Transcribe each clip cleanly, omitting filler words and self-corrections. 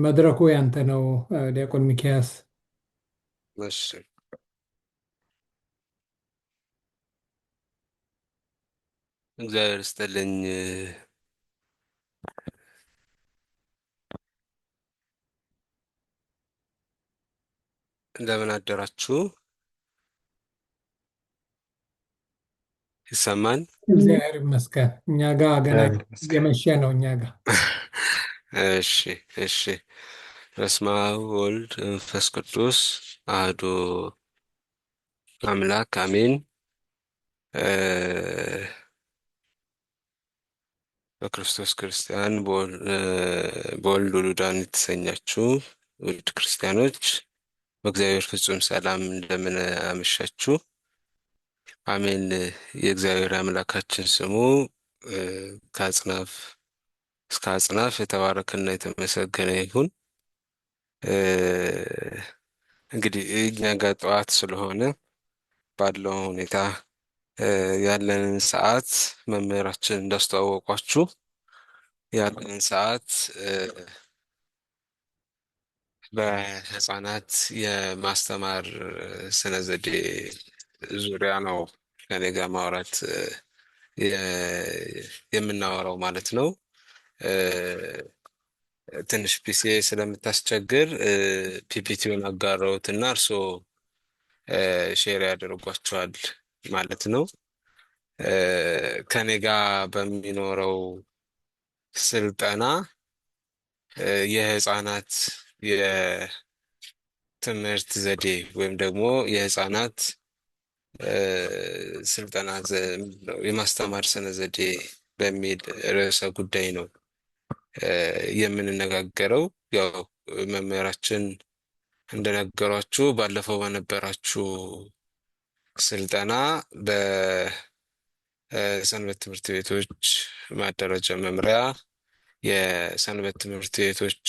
መድረኩ ያንተ ነው። ዲያቆን ሚኪያስ እሺ እግዚአብሔር ይስጥልኝ። እንደምን አደራችሁ? ይሰማል? እግዚአብሔር ይመስገን። እኛ ጋር ገና እግዚአብሔር ይመስገን። የመሸ ነው። እኛ ጋር እሺ እሺ። በስመ አብ ወልድ መንፈስ ቅዱስ አሐዱ አምላክ አሜን። በክርስቶስ ክርስቲያን በወልድ ውሉዳን የተሰኛችሁ ውድ ክርስቲያኖች በእግዚአብሔር ፍጹም ሰላም እንደምን አመሻችሁ። አሜን። የእግዚአብሔር አምላካችን ስሙ እ፣ ከአጽናፍ እስከ አጽናፍ የተባረከና የተመሰገነ ይሁን። እ፣ እንግዲህ እኛ ጋር ጠዋት ስለሆነ ባለው ሁኔታ ያለንን ሰዓት መምህራችን እንዳስተዋወቋችሁ ያለንን ሰዓት በህፃናት የማስተማር ስነ ዘዴ ዙሪያ ነው ከኔ ጋር ማውራት የምናወራው ማለት ነው። እ፣ ትንሽ ፒሲ ስለምታስቸግር ፒፒቲውን አጋራሁትና እርስዎ ሼር ያደርጓቸዋል ማለት ነው። ከኔ ጋር በሚኖረው ስልጠና የህፃናት የትምህርት ዘዴ ወይም ደግሞ የህፃናት ስልጠና የማስተማር ስነ ዘዴ በሚል ርዕሰ ጉዳይ ነው የምንነጋገረው። ያው መምህራችን እንደነገሯችሁ ባለፈው በነበራችሁ ስልጠና በሰንበት ትምህርት ቤቶች ማደራጃ መምሪያ የሰንበት ትምህርት ቤቶች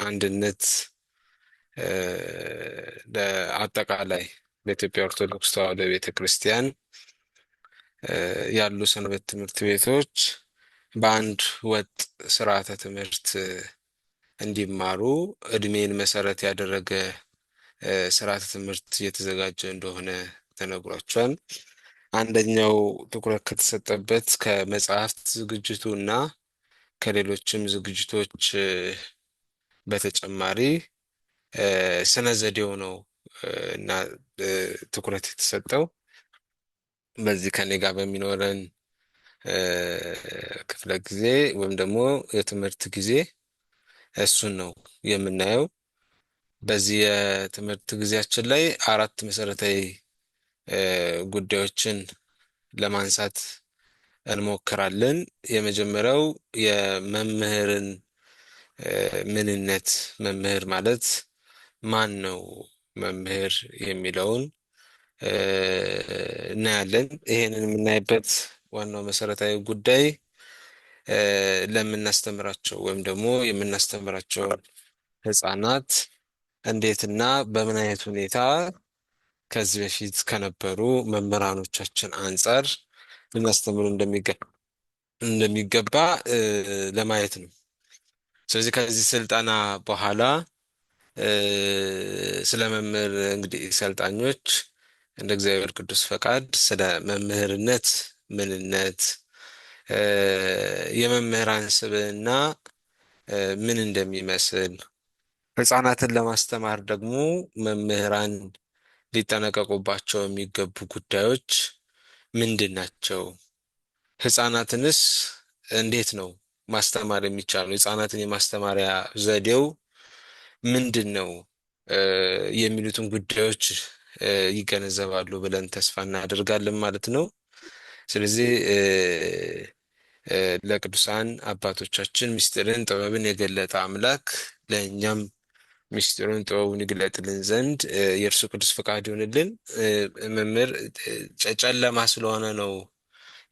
አንድነት እ፣ ለአጠቃላይ በኢትዮጵያ ኦርቶዶክስ ተዋሕዶ ቤተ ክርስቲያን ያሉ ሰንበት ትምህርት ቤቶች በአንድ ወጥ ስርዓተ ትምህርት እንዲማሩ እድሜን መሰረት ያደረገ ስርዓተ ትምህርት እየተዘጋጀ እንደሆነ ተነግሯቸዋል። አንደኛው ትኩረት ከተሰጠበት ከመጽሐፍት ዝግጅቱ እና ከሌሎችም ዝግጅቶች በተጨማሪ ስነ ዘዴው ነው እና እ፣ ትኩረት የተሰጠው በዚህ ከኔ ጋር በሚኖረን እ፣ ክፍለ ጊዜ ወይም ደግሞ የትምህርት ጊዜ እሱን ነው የምናየው። በዚህ የትምህርት ጊዜያችን ላይ አራት መሰረታዊ ጉዳዮችን ለማንሳት እንሞክራለን። የመጀመሪያው የመምህርን ምንነት፣ መምህር ማለት ማን ነው መምህር የሚለውን እ፣ እናያለን። ይሄንን የምናይበት ዋናው መሰረታዊ ጉዳይ ለምናስተምራቸው ወይም ደግሞ የምናስተምራቸው ህፃናት እንዴትና በምን አይነት ሁኔታ ከዚህ በፊት ከነበሩ መምህራኖቻችን አንጻር ልናስተምር እንደሚገባ ለማየት ነው። ስለዚህ ከዚህ ስልጠና በኋላ እ፣ ስለ መምህር እንግዲህ ሰልጣኞች እንደ እግዚአብሔር ቅዱስ ፈቃድ ስለ መምህርነት ምንነት፣ እ፣ የመምህራን ስብዕና ምን እንደሚመስል፣ ህፃናትን ለማስተማር ደግሞ መምህራን ሊጠነቀቁባቸው የሚገቡ ጉዳዮች ምንድን ናቸው? ህፃናትንስ እንዴት ነው ማስተማር የሚቻለው? ህፃናትን የማስተማሪያ ዘዴው ምንድን ነው? እ፣ የሚሉትን ጉዳዮች ይገነዘባሉ ብለን ተስፋ እናደርጋለን ማለት ነው። ስለዚህ ለቅዱሳን አባቶቻችን ምስጢርን ጥበብን የገለጠ አምላክ ለእኛም ምስጢሩን ጥበቡን ይግለጥልን ዘንድ የእርሱ ቅዱስ ፈቃድ ይሆንልን። መምህር ጨለማ ስለሆነ ነው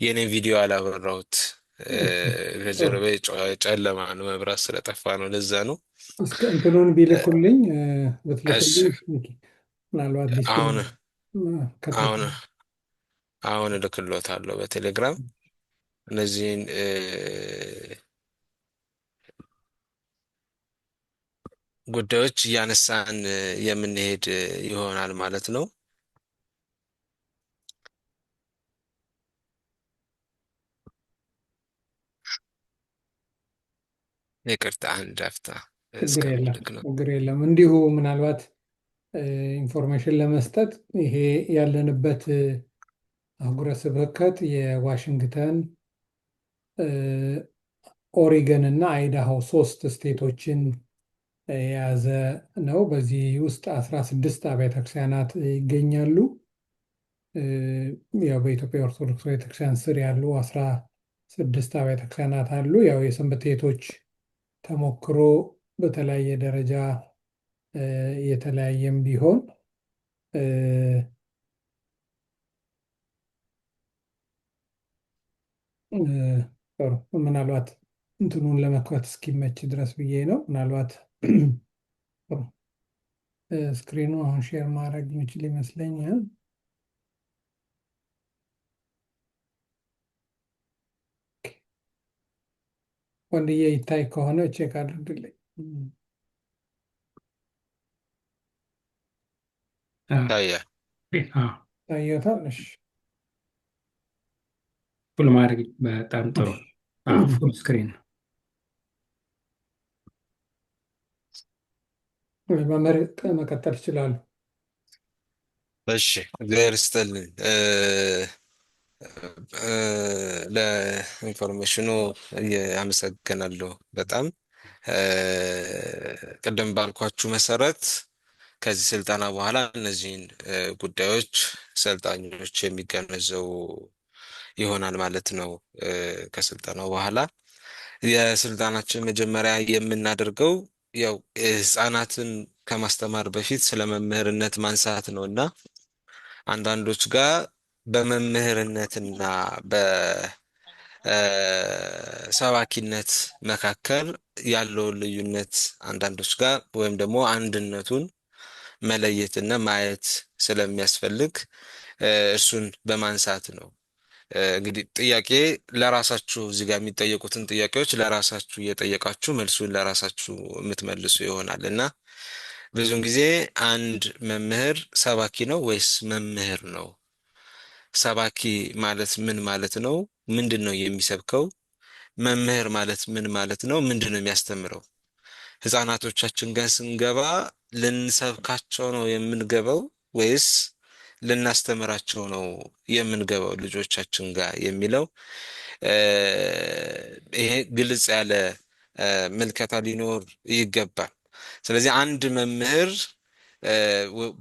የኔን ቪዲዮ አላበራሁት። ጥሩ። ከጀርባ ጨለማ ነው፣ መብራት ስለጠፋ ነው። ለዛ ነው። እስከ እንትኑን ቢልኩልኝ እሺ ብትልክልኝ ምናልባት ዲስፕሌይ አሁን ከታች አሁን አሁን እልክልዎታለሁ በቴሌግራም እነዚህን ጉዳዮች እያነሳን የምንሄድ ይሆናል ማለት ነው። ይቅርታ አንድ አፍታ ችግር የለም፣ እስከምልክ ነው። ችግር የለም። እንዲሁ ምናልባት ኢንፎርሜሽን ለመስጠት ይሄ ያለንበት አህጉረ ስብከት የዋሽንግተን፣ ኦሪገን እና አይዳሆ ሶስት ስቴቶችን የያዘ ነው። በዚህ ውስጥ 16 አብያተ ክርስቲያናት ይገኛሉ። ያው በኢትዮጵያ ኦርቶዶክስ ቤተክርስቲያን ስር ያሉ 16 አብያተ ክርስቲያናት አሉ። ያው የሰንበት ቤቶች ተሞክሮ በተለያየ ደረጃ የተለያየም ቢሆን ጥሩ፣ ምናልባት እንትኑን ለመክፈት እስኪመች ድረስ ብዬ ነው። ምናልባት ጥሩ፣ ስክሪኑ አሁን ሼር ማድረግ የሚችል ይመስለኛል። ወንድዬ ይታይ ከሆነ ቼክ አድርግልኝ። ይታያል። ታየታል? እሺ፣ ፉል ማድረግ በጣም ጥሩ። ፉል ስክሪን ነው። መምህር መቀጠል ይችላሉ። እሺ እግዚአብሔር ይስጥልን። ለኢንፎርሜሽኑ አመሰግናለሁ በጣም። ቅድም ባልኳችሁ መሰረት ከዚህ ስልጠና በኋላ እነዚህን ጉዳዮች ሰልጣኞች የሚገነዘቡ ይሆናል ማለት ነው። ከስልጠናው በኋላ የስልጣናችን መጀመሪያ የምናደርገው ያው ህፃናትን ከማስተማር በፊት ስለ መምህርነት ማንሳት ነው እና አንዳንዶች ጋር በመምህርነትና በሰባኪነት መካከል ያለውን ልዩነት አንዳንዶች ጋር ወይም ደግሞ አንድነቱን መለየትና ማየት ስለሚያስፈልግ እርሱን በማንሳት ነው። እንግዲህ ጥያቄ ለራሳችሁ እዚህ ጋር የሚጠየቁትን ጥያቄዎች ለራሳችሁ እየጠየቃችሁ መልሱን ለራሳችሁ የምትመልሱ ይሆናል እና ብዙውን ጊዜ አንድ መምህር ሰባኪ ነው ወይስ መምህር ነው? ሰባኪ ማለት ምን ማለት ነው? ምንድን ነው የሚሰብከው? መምህር ማለት ምን ማለት ነው? ምንድን ነው የሚያስተምረው? ህፃናቶቻችን ጋር ስንገባ ልንሰብካቸው ነው የምንገባው ወይስ ልናስተምራቸው ነው የምንገባው ልጆቻችን ጋር የሚለው ይሄ ግልጽ ያለ ምልከታ ሊኖር ይገባል። ስለዚህ አንድ መምህር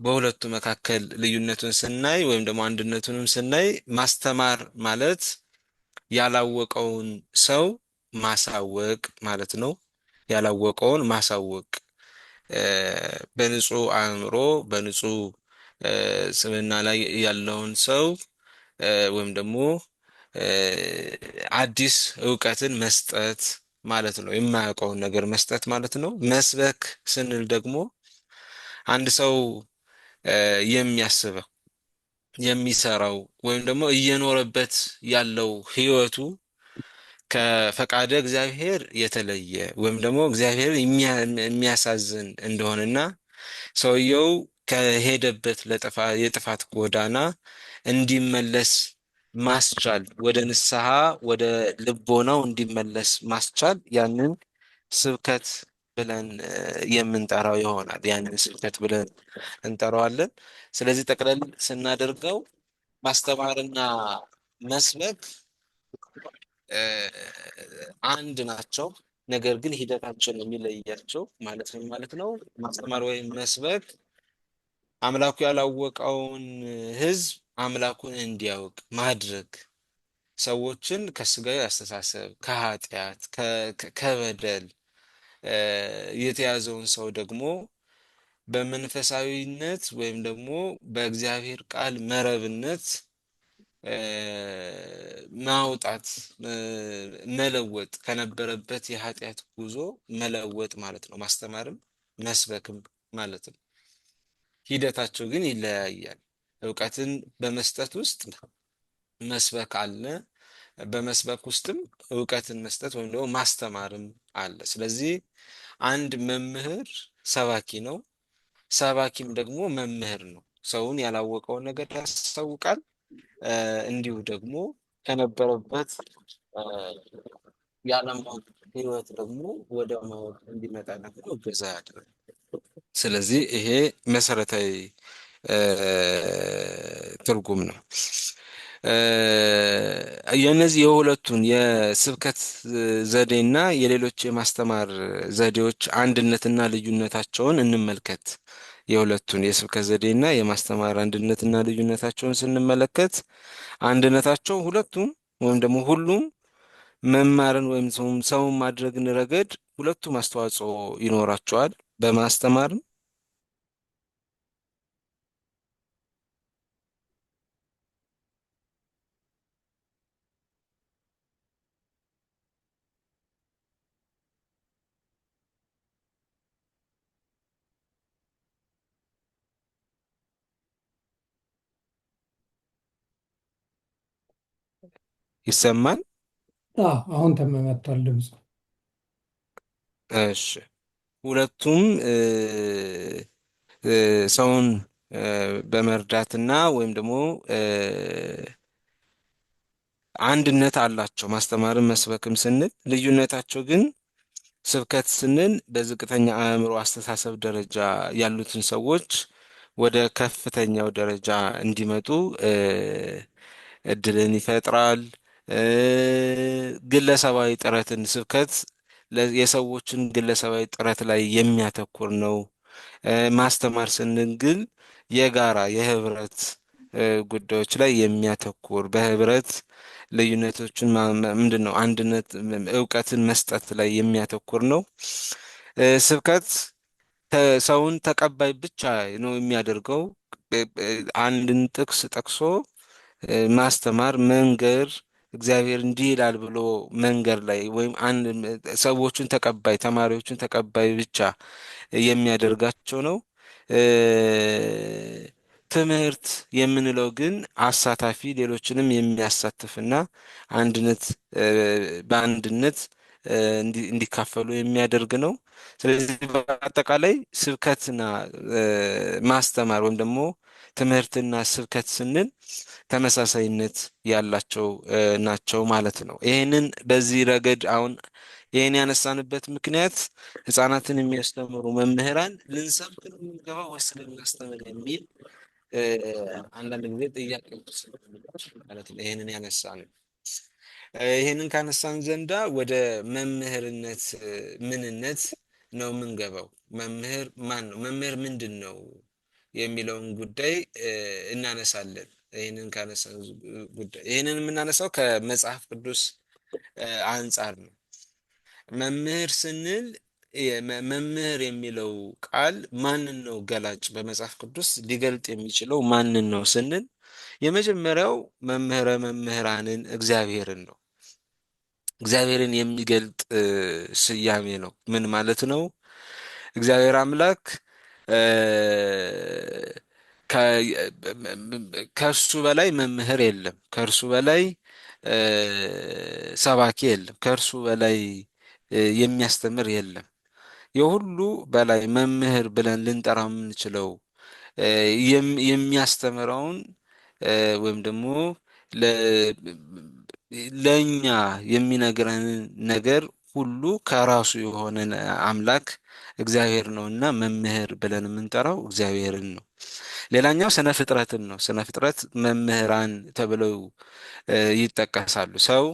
በሁለቱ መካከል ልዩነቱን ስናይ ወይም ደግሞ አንድነቱንም ስናይ ማስተማር ማለት ያላወቀውን ሰው ማሳወቅ ማለት ነው። ያላወቀውን ማሳወቅ በንጹህ አእምሮ በንጹህ ስብዕና ላይ ያለውን ሰው ወይም ደግሞ አዲስ እውቀትን መስጠት ማለት ነው። የማያውቀውን ነገር መስጠት ማለት ነው። መስበክ ስንል ደግሞ አንድ ሰው የሚያስበው የሚሰራው ወይም ደግሞ እየኖረበት ያለው ህይወቱ ከፈቃደ እግዚአብሔር የተለየ ወይም ደግሞ እግዚአብሔር የሚያሳዝን እንደሆነና ሰውየው ከሄደበት የጥፋት ጎዳና እንዲመለስ ማስቻል ወደ ንስሐ ወደ ልቦናው እንዲመለስ ማስቻል ያንን ስብከት ብለን የምንጠራው ይሆናል። ያንን ስብከት ብለን እንጠራዋለን። ስለዚህ ጠቅለል ስናደርገው ማስተማርና መስበክ አንድ ናቸው። ነገር ግን ሂደታቸውን የሚለያቸው ማለት ነው። ማስተማር ወይም መስበክ አምላኩ ያላወቀውን ህዝብ አምላኩን እንዲያውቅ ማድረግ፣ ሰዎችን ከስጋዊ አስተሳሰብ፣ ከኃጢአት፣ ከበደል የተያዘውን ሰው ደግሞ በመንፈሳዊነት ወይም ደግሞ በእግዚአብሔር ቃል መረብነት ማውጣት መለወጥ ከነበረበት የኃጢአት ጉዞ መለወጥ ማለት ነው። ማስተማርም መስበክም ማለት ነው። ሂደታቸው ግን ይለያያል። እውቀትን በመስጠት ውስጥ መስበክ አለ። በመስበክ ውስጥም እውቀትን መስጠት ወይም ደግሞ ማስተማርም አለ። ስለዚህ አንድ መምህር ሰባኪ ነው። ሰባኪም ደግሞ መምህር ነው። ሰውን ያላወቀውን ነገር ያሳውቃል። እንዲሁ ደግሞ ከነበረበት እ፣ ያለማወቅ ህይወት ደግሞ ወደ ማወቅ እንዲመጣ ደግሞ እገዛ ያደርጋል። ስለዚህ ይሄ መሰረታዊ እ፣ ትርጉም ነው። እ፣ የእነዚህ የሁለቱን የስብከት ዘዴና የሌሎች የማስተማር ዘዴዎች አንድነትና ልዩነታቸውን እንመልከት። የሁለቱን የስብከት ዘዴና የማስተማር አንድነትና ልዩነታቸውን ስንመለከት አንድነታቸው ሁለቱም ወይም ደግሞ ሁሉም መማርን ወይም ሰውን ማድረግን ረገድ ሁለቱም አስተዋጽኦ ይኖራቸዋል። በማስተማርም ይሰማል። አሁን ተመመቷል ድምፁ። እሺ፣ ሁለቱም ሰውን በመርዳትና ወይም ደግሞ አንድነት አላቸው። ማስተማርም መስበክም ስንል ልዩነታቸው ግን ስብከት ስንል በዝቅተኛ አእምሮ አስተሳሰብ ደረጃ ያሉትን ሰዎች ወደ ከፍተኛው ደረጃ እንዲመጡ እድልን ይፈጥራል። እ፣ ግለሰባዊ ጥረትን ስብከት የሰዎችን ግለሰባዊ ጥረት ላይ የሚያተኩር ነው። ማስተማር ስንል ግን የጋራ የህብረት ጉዳዮች ላይ የሚያተኩር በህብረት ልዩነቶችን ምንድን ነው አንድነት እውቀትን መስጠት ላይ የሚያተኩር ነው። ስብከት ሰውን ተቀባይ ብቻ ነው የሚያደርገው። አንድን ጥቅስ ጠቅሶ ማስተማር መንገር እግዚአብሔር እንዲህ ይላል ብሎ መንገር ላይ ወይም አንድ ሰዎቹን ተቀባይ ተማሪዎቹን ተቀባይ ብቻ የሚያደርጋቸው ነው። እ፣ ትምህርት የምንለው ግን አሳታፊ ሌሎችንም የሚያሳትፍና አንድነት በአንድነት እንዲካፈሉ የሚያደርግ ነው። ስለዚህ በአጠቃላይ ስብከትና ማስተማር ወይም ደግሞ ትምህርትና ስብከት ስንል ተመሳሳይነት ያላቸው ናቸው ማለት ነው። ይህንን በዚህ ረገድ አሁን ይህን ያነሳንበት ምክንያት ህፃናትን የሚያስተምሩ መምህራን ልንሰብክ ነው የምንገባው ወይስ ልናስተምር የሚል እ፣ አንዳንድ ጊዜ ጥያቄ ማለት ነው። ይህንን ያነሳን ይህንን ካነሳን ዘንዳ ወደ መምህርነት ምንነት ነው የምንገባው። መምህር ማን ነው? መምህር ምንድን ነው የሚለውን ጉዳይ እናነሳለን። ይህንን የምናነሳው ከመጽሐፍ ቅዱስ አንጻር ነው። መምህር ስንል መምህር የሚለው ቃል ማንን ነው ገላጭ በመጽሐፍ ቅዱስ ሊገልጥ የሚችለው ማንን ነው ስንል የመጀመሪያው መምህረ መምህራንን እግዚአብሔርን ነው። እግዚአብሔርን የሚገልጥ ስያሜ ነው። ምን ማለት ነው? እግዚአብሔር አምላክ እ፣ ከእርሱ በላይ መምህር የለም። ከእርሱ በላይ እ፣ ሰባኪ የለም። ከእርሱ በላይ የሚያስተምር የለም። የሁሉ በላይ መምህር ብለን ልንጠራው የምንችለው እ፣ የሚያስተምረውን ወይም ደግሞ ለ- ለእኛ የሚነግረንን ነገር ሁሉ ከራሱ የሆነ አምላክ እግዚአብሔር ነውና መምህር ብለን የምንጠራው እግዚአብሔርን ነው። ሌላኛው ስነ ፍጥረትን ነው። ስነ ፍጥረት መምህራን ተብለው ይጠቀሳሉ። ሰው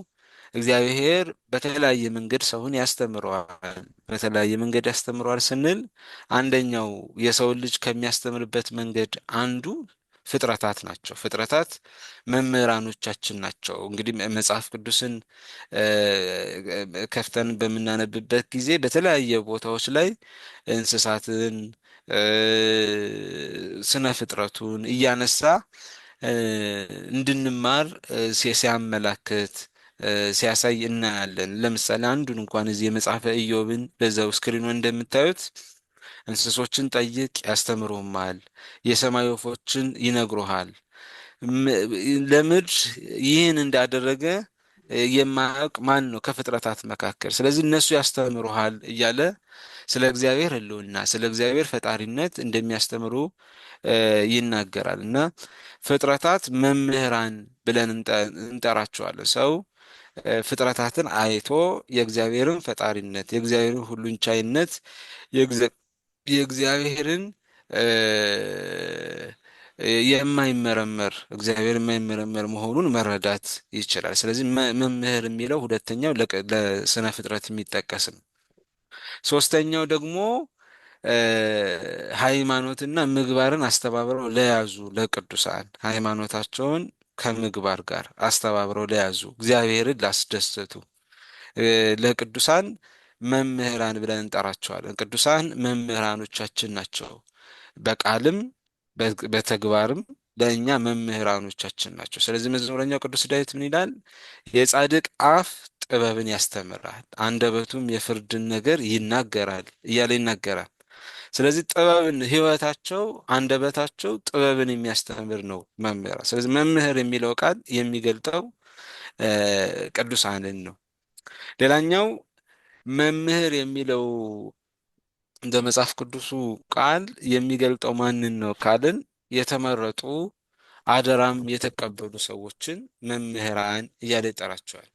እግዚአብሔር በተለያየ መንገድ ሰውን ያስተምረዋል። በተለያየ መንገድ ያስተምረዋል ስንል አንደኛው የሰው ልጅ ከሚያስተምርበት መንገድ አንዱ ፍጥረታት ናቸው። ፍጥረታት መምህራኖቻችን ናቸው። እንግዲህ መጽሐፍ ቅዱስን እ፣ ከፍተን በምናነብበት ጊዜ በተለያየ ቦታዎች ላይ እንስሳትን እ፣ ስነ ፍጥረቱን እያነሳ እ፣ እንድንማር ሲያመላክት ሲያሳይ እናያለን። ለምሳሌ አንዱን እንኳን እዚህ የመጽሐፈ ኢዮብን በዛው ስክሪኑ እንደምታዩት እንስሶችን ጠይቅ ያስተምሩማል፣ የሰማይ ወፎችን ይነግሩሃል። ለምድር ይህን እንዳደረገ የማያውቅ ማን ነው ከፍጥረታት መካከል? ስለዚህ እነሱ ያስተምሩሃል እያለ ስለ እግዚአብሔር ሕልውና ስለ እግዚአብሔር ፈጣሪነት እንደሚያስተምሩ ይናገራል። እና ፍጥረታት መምህራን ብለን እንጠራቸዋለን። ሰው ፍጥረታትን አይቶ የእግዚአብሔርን ፈጣሪነት የእግዚአብሔርን ሁሉን ቻይነት የእግዚአብሔርን እ፣ የማይመረመር እግዚአብሔር የማይመረመር መሆኑን መረዳት ይችላል። ስለዚህ መምህር የሚለው ሁለተኛው ለስነ ፍጥረት የሚጠቀስ ነው። ሶስተኛው ደግሞ እ፣ ሃይማኖትና ምግባርን አስተባብረው ለያዙ ለቅዱሳን ሃይማኖታቸውን ከምግባር ጋር አስተባብረው ለያዙ እግዚአብሔርን ላስደሰቱ ለቅዱሳን መምህራን ብለን እንጠራቸዋለን። ቅዱሳን መምህራኖቻችን ናቸው። በቃልም በተግባርም ለእኛ መምህራኖቻችን ናቸው። ስለዚህ መዝሙረኛው ቅዱስ ዳዊት ምን ይላል? የጻድቅ አፍ ጥበብን ያስተምራል፣ አንደበቱም የፍርድን ነገር ይናገራል እያለ ይናገራል። ስለዚህ ጥበብን ህይወታቸው አንደበታቸው ጥበብን የሚያስተምር ነው መምህር። ስለዚህ መምህር የሚለው ቃል የሚገልጠው ቅዱሳንን ነው። ሌላኛው መምህር የሚለው እንደ መጽሐፍ ቅዱሱ ቃል የሚገልጠው ማንን ነው ካልን የተመረጡ አደራም የተቀበሉ ሰዎችን መምህራን እያለ ይጠራቸዋል።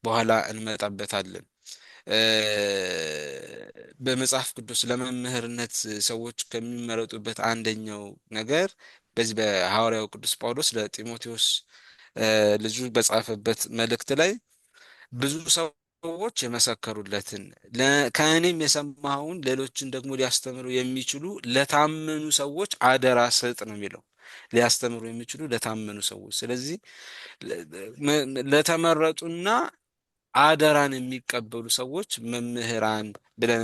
በኋላ እንመጣበታለን። እ፣ በመጽሐፍ ቅዱስ ለመምህርነት ሰዎች ከሚመረጡበት አንደኛው ነገር በዚህ በሐዋርያው ቅዱስ ጳውሎስ ለጢሞቴዎስ ልጁ በጻፈበት መልእክት ላይ ብዙ ሰዎች የመሰከሩለትን ከእኔም የሰማኸውን ሌሎችን ደግሞ ሊያስተምሩ የሚችሉ ለታመኑ ሰዎች አደራ ስጥ ነው የሚለው። ሊያስተምሩ የሚችሉ ለታመኑ ሰዎች። ስለዚህ ለተመረጡና አደራን የሚቀበሉ ሰዎች መምህራን ብለን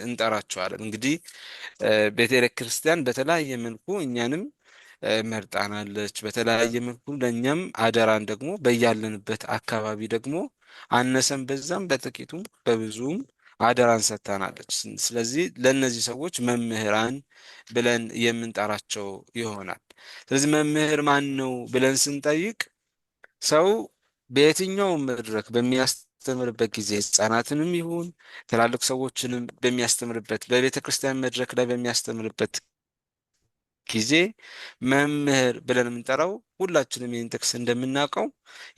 እንጠራቸዋለን። እንግዲህ ቤተ ክርስቲያን በተለያየ መልኩ እኛንም መርጣናለች። በተለያየ መልኩ ለእኛም አደራን ደግሞ በያለንበት አካባቢ ደግሞ አነሰም በዛም በጥቂቱም በብዙም አደራን ሰጥታናለች። ስለዚህ ለእነዚህ ሰዎች መምህራን ብለን የምንጠራቸው ይሆናል። ስለዚህ መምህር ማን ነው ብለን ስንጠይቅ ሰው በየትኛውም መድረክ በሚያስተምርበት ጊዜ ሕፃናትንም ይሁን ትላልቅ ሰዎችንም በሚያስተምርበት በቤተ ክርስቲያን መድረክ ላይ በሚያስተምርበት ጊዜ መምህር ብለን የምንጠራው ሁላችንም ይህን ጥቅስ እንደምናውቀው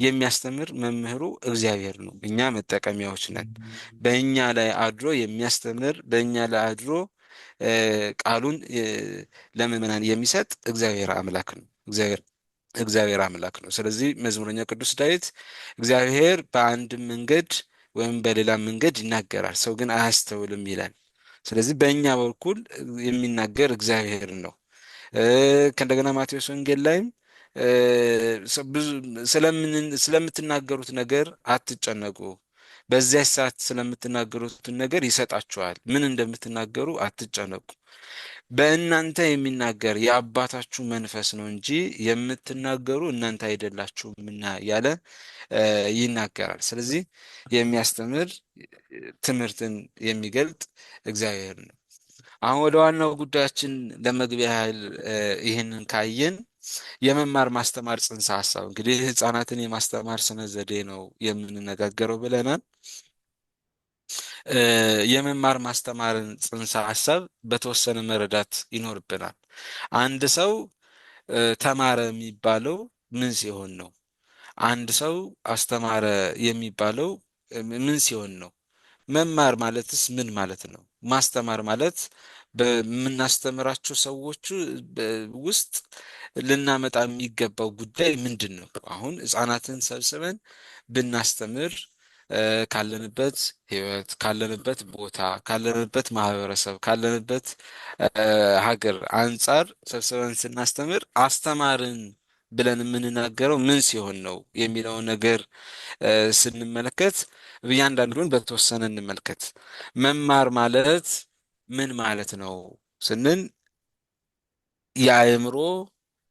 የሚያስተምር መምህሩ እግዚአብሔር ነው። እኛ መጠቀሚያዎች ነን። በእኛ ላይ አድሮ የሚያስተምር በእኛ ላይ አድሮ ቃሉን ለምዕመናን የሚሰጥ እግዚአብሔር አምላክ ነው። እግዚአብሔር አምላክ ነው። ስለዚህ መዝሙረኛ ቅዱስ ዳዊት እግዚአብሔር በአንድም መንገድ ወይም በሌላ መንገድ ይናገራል፣ ሰው ግን አያስተውልም ይላል። ስለዚህ በእኛ በኩል የሚናገር እግዚአብሔር ነው። ከእንደገና ማቴዎስ ወንጌል ላይም ስለምትናገሩት ነገር አትጨነቁ፣ በዚያች ሰዓት ስለምትናገሩትን ነገር ይሰጣችኋል፣ ምን እንደምትናገሩ አትጨነቁ፣ በእናንተ የሚናገር የአባታችሁ መንፈስ ነው እንጂ የምትናገሩ እናንተ አይደላችሁምና ያለ ይናገራል። ስለዚህ የሚያስተምር ትምህርትን የሚገልጥ እግዚአብሔር ነው። አሁን ወደ ዋናው ጉዳያችን ለመግቢያ ያህል ይህንን ካየን የመማር ማስተማር ጽንሰ ሀሳብ እንግዲህ ህፃናትን የማስተማር ስነ ዘዴ ነው የምንነጋገረው ብለናል። የመማር ማስተማርን ጽንሰ ሀሳብ በተወሰነ መረዳት ይኖርብናል። አንድ ሰው ተማረ የሚባለው ምን ሲሆን ነው? አንድ ሰው አስተማረ የሚባለው ምን ሲሆን ነው? መማር ማለትስ ምን ማለት ነው? ማስተማር ማለት በምናስተምራቸው ሰዎች ውስጥ ልናመጣ የሚገባው ጉዳይ ምንድን ነው? አሁን ህፃናትን ሰብስበን ብናስተምር ካለንበት ህይወት፣ ካለንበት ቦታ፣ ካለንበት ማህበረሰብ፣ ካለንበት ሀገር አንጻር ሰብስበን ስናስተምር አስተማርን ብለን የምንናገረው ምን ሲሆን ነው የሚለውን ነገር ስንመለከት እያንዳንዱን በተወሰነ እንመልከት። መማር ማለት ምን ማለት ነው ስንል የአእምሮ፣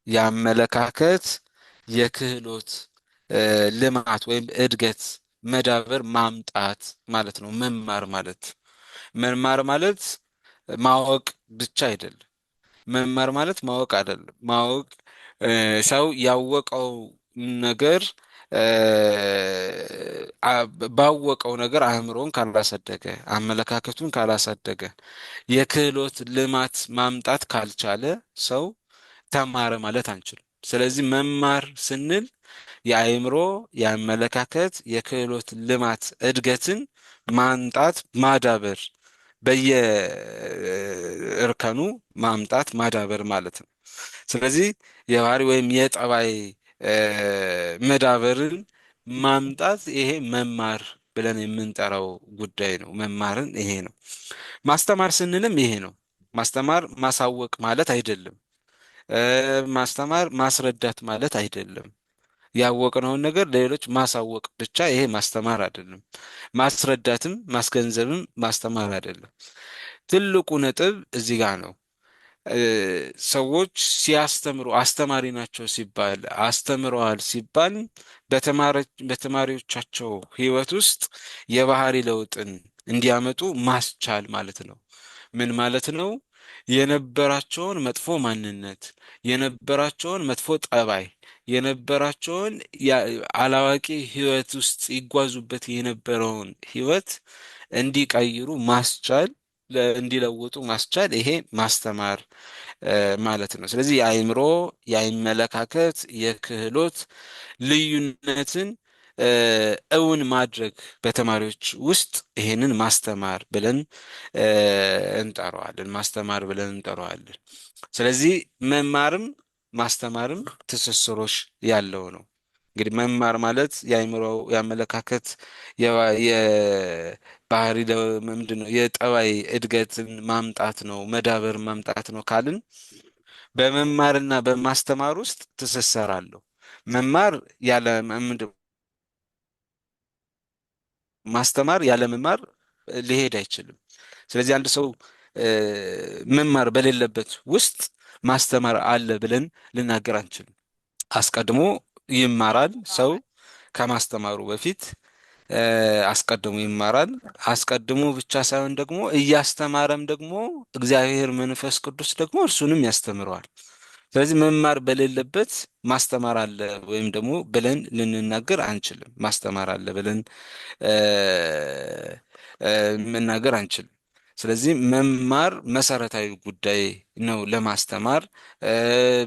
የአመለካከት፣ የክህሎት ልማት ወይም እድገት መዳበር ማምጣት ማለት ነው። መማር ማለት ማወቅ ብቻ አይደለም። መማር ማለት ማወቅ አይደለም። ማወቅ ሰው ያወቀው ነገር ባወቀው ነገር አእምሮን ካላሳደገ፣ አመለካከቱን ካላሳደገ፣ የክህሎት ልማት ማምጣት ካልቻለ ሰው ተማረ ማለት አንችልም። ስለዚህ መማር ስንል የአእምሮ፣ የአመለካከት፣ የክህሎት ልማት እድገትን ማምጣት ማዳበር፣ በየእርከኑ ማምጣት ማዳበር ማለት ነው። ስለዚህ የባህሪ ወይም የጠባይ መዳበርን ማምጣት ይሄ መማር ብለን የምንጠራው ጉዳይ ነው። መማርን ይሄ ነው። ማስተማር ስንልም ይሄ ነው። ማስተማር ማሳወቅ ማለት አይደለም። ማስተማር ማስረዳት ማለት አይደለም። ያወቅነውን ነገር ለሌሎች ማሳወቅ ብቻ ይሄ ማስተማር አይደለም። ማስረዳትም ማስገንዘብም ማስተማር አይደለም። ትልቁ ነጥብ እዚህ ጋር ነው። ሰዎች ሲያስተምሩ አስተማሪ ናቸው ሲባል አስተምረዋል ሲባል በተማሪዎቻቸው ሕይወት ውስጥ የባህሪ ለውጥን እንዲያመጡ ማስቻል ማለት ነው። ምን ማለት ነው? የነበራቸውን መጥፎ ማንነት፣ የነበራቸውን መጥፎ ጠባይ፣ የነበራቸውን አላዋቂ ሕይወት ውስጥ ይጓዙበት የነበረውን ሕይወት እንዲቀይሩ ማስቻል፣ እንዲለውጡ ማስቻል፣ ይሄ ማስተማር ማለት ነው። ስለዚህ የአእምሮ፣ የአመለካከት፣ የክህሎት ልዩነትን እውን ማድረግ በተማሪዎች ውስጥ ይሄንን ማስተማር ብለን እንጠራዋለን። ማስተማር ብለን እንጠራዋለን። ስለዚህ መማርም ማስተማርም ትስስሮች ያለው ነው። እንግዲህ መማር ማለት የአእምሮ፣ የአመለካከት፣ የባህሪ ምንድን ነው የጠባይ እድገትን ማምጣት ነው፣ መዳበር ማምጣት ነው ካልን በመማርና በማስተማር ውስጥ ትስስር አለው። መማር ያለ ማስተማር ያለ መማር ሊሄድ አይችልም። ስለዚህ አንድ ሰው መማር በሌለበት ውስጥ ማስተማር አለ ብለን ልናገር አንችልም። አስቀድሞ ይማራል። ሰው ከማስተማሩ በፊት አስቀድሞ ይማራል። አስቀድሞ ብቻ ሳይሆን ደግሞ እያስተማረም ደግሞ እግዚአብሔር መንፈስ ቅዱስ ደግሞ እርሱንም ያስተምረዋል። ስለዚህ መማር በሌለበት ማስተማር አለ ወይም ደግሞ ብለን ልንናገር አንችልም። ማስተማር አለ ብለን መናገር አንችልም። ስለዚህ መማር መሰረታዊ ጉዳይ ነው ለማስተማር።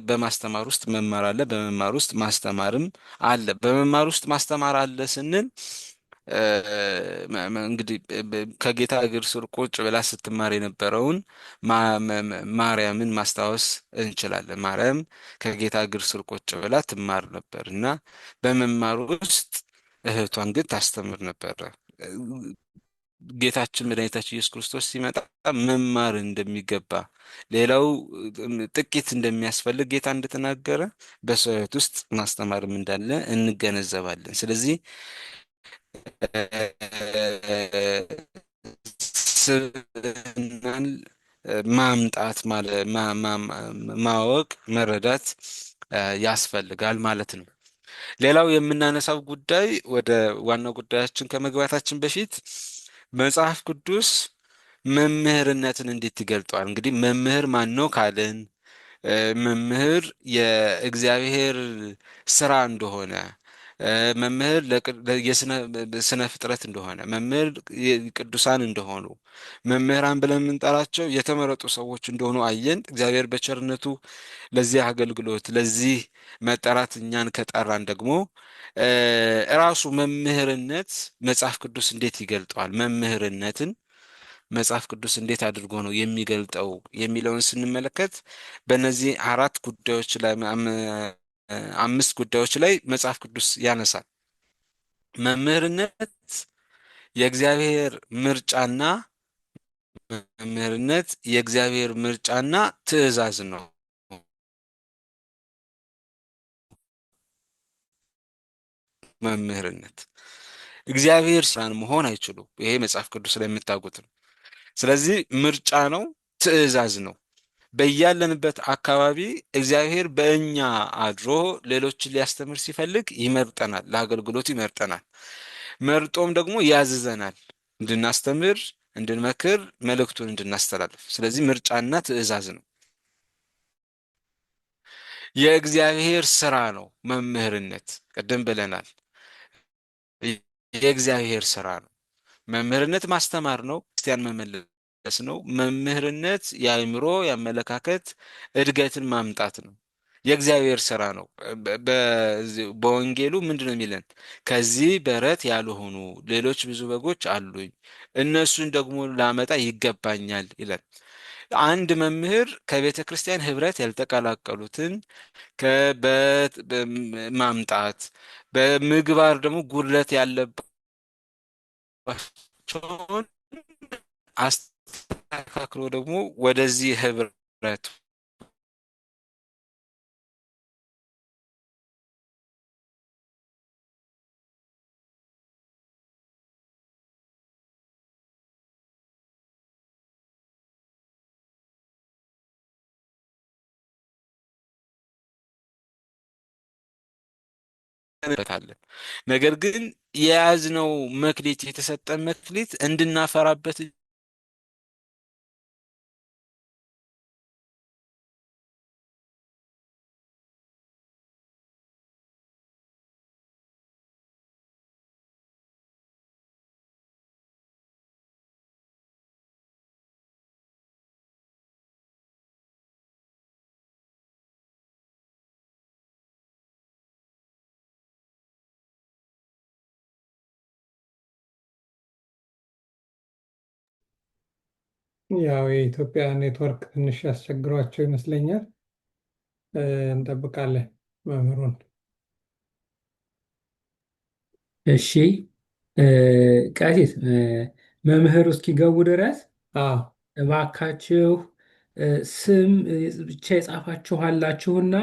በማስተማር ውስጥ መማር አለ፣ በመማር ውስጥ ማስተማርም አለ። በመማር ውስጥ ማስተማር አለ ስንል እንግዲህ ከጌታ እግር ስር ቁጭ ብላ ስትማር የነበረውን ማርያምን ማስታወስ እንችላለን። ማርያም ከጌታ እግር ስር ቁጭ ብላ ትማር ነበር እና በመማር ውስጥ እህቷን ግን ታስተምር ነበር። ጌታችን መድኃኒታችን ኢየሱስ ክርስቶስ ሲመጣ መማር እንደሚገባ፣ ሌላው ጥቂት እንደሚያስፈልግ ጌታ እንደተናገረ በሰው ሕይወት ውስጥ ማስተማርም እንዳለ እንገነዘባለን። ስለዚህ ስብዕናን ማምጣት ማወቅ፣ መረዳት ያስፈልጋል ማለት ነው። ሌላው የምናነሳው ጉዳይ ወደ ዋናው ጉዳያችን ከመግባታችን በፊት መጽሐፍ ቅዱስ መምህርነትን እንዴት ይገልጠዋል? እንግዲህ መምህር ማን ነው ካልን መምህር የእግዚአብሔር ስራ እንደሆነ፣ መምህር የስነ ፍጥረት እንደሆነ፣ መምህር ቅዱሳን እንደሆኑ፣ መምህራን ብለን የምንጠራቸው የተመረጡ ሰዎች እንደሆኑ አየን። እግዚአብሔር በቸርነቱ ለዚህ አገልግሎት ለዚህ መጠራት እኛን ከጠራን ደግሞ እራሱ መምህርነት መጽሐፍ ቅዱስ እንዴት ይገልጠዋል? መምህርነትን መጽሐፍ ቅዱስ እንዴት አድርጎ ነው የሚገልጠው የሚለውን ስንመለከት በእነዚህ አራት ጉዳዮች ላይ አምስት ጉዳዮች ላይ መጽሐፍ ቅዱስ ያነሳል። መምህርነት የእግዚአብሔር ምርጫና መምህርነት የእግዚአብሔር ምርጫና ትእዛዝ ነው። መምህርነት እግዚአብሔር ስራን መሆን አይችሉም። ይሄ መጽሐፍ ቅዱስ ላይ የምታውቁት ነው። ስለዚህ ምርጫ ነው፣ ትእዛዝ ነው። በያለንበት አካባቢ እግዚአብሔር በእኛ አድሮ ሌሎችን ሊያስተምር ሲፈልግ ይመርጠናል፣ ለአገልግሎቱ ይመርጠናል። መርጦም ደግሞ ያዝዘናል እንድናስተምር፣ እንድንመክር፣ መልእክቱን እንድናስተላልፍ። ስለዚህ ምርጫና ትእዛዝ ነው። የእግዚአብሔር ስራ ነው መምህርነት። ቅድም ብለናል። የእግዚአብሔር ስራ ነው። መምህርነት ማስተማር ነው። ክርስቲያን መመለስ ነው። መምህርነት የአእምሮ የአመለካከት እድገትን ማምጣት ነው። የእግዚአብሔር ስራ ነው። በወንጌሉ ምንድን ነው የሚለን? ከዚህ በረት ያልሆኑ ሌሎች ብዙ በጎች አሉኝ፣ እነሱን ደግሞ ላመጣ ይገባኛል ይላል። አንድ መምህር ከቤተ ክርስቲያን ህብረት ያልተቀላቀሉትን ማምጣት፣ በምግባር ደግሞ ጉድለት ያለባቸውን አስተካክሎ ደግሞ ወደዚህ ህብረት በታለን። ነገር ግን የያዝነው መክሊት የተሰጠን መክሊት እንድናፈራበት ያው የኢትዮጵያ ኔትወርክ ትንሽ ያስቸግሯቸው ይመስለኛል። እንጠብቃለን መምህሩን። እሺ ቀሲስ መምህሩ እስኪገቡ ድረስ አዎ እባካችሁ ስም ብቻ የጻፋችሁ አላችሁና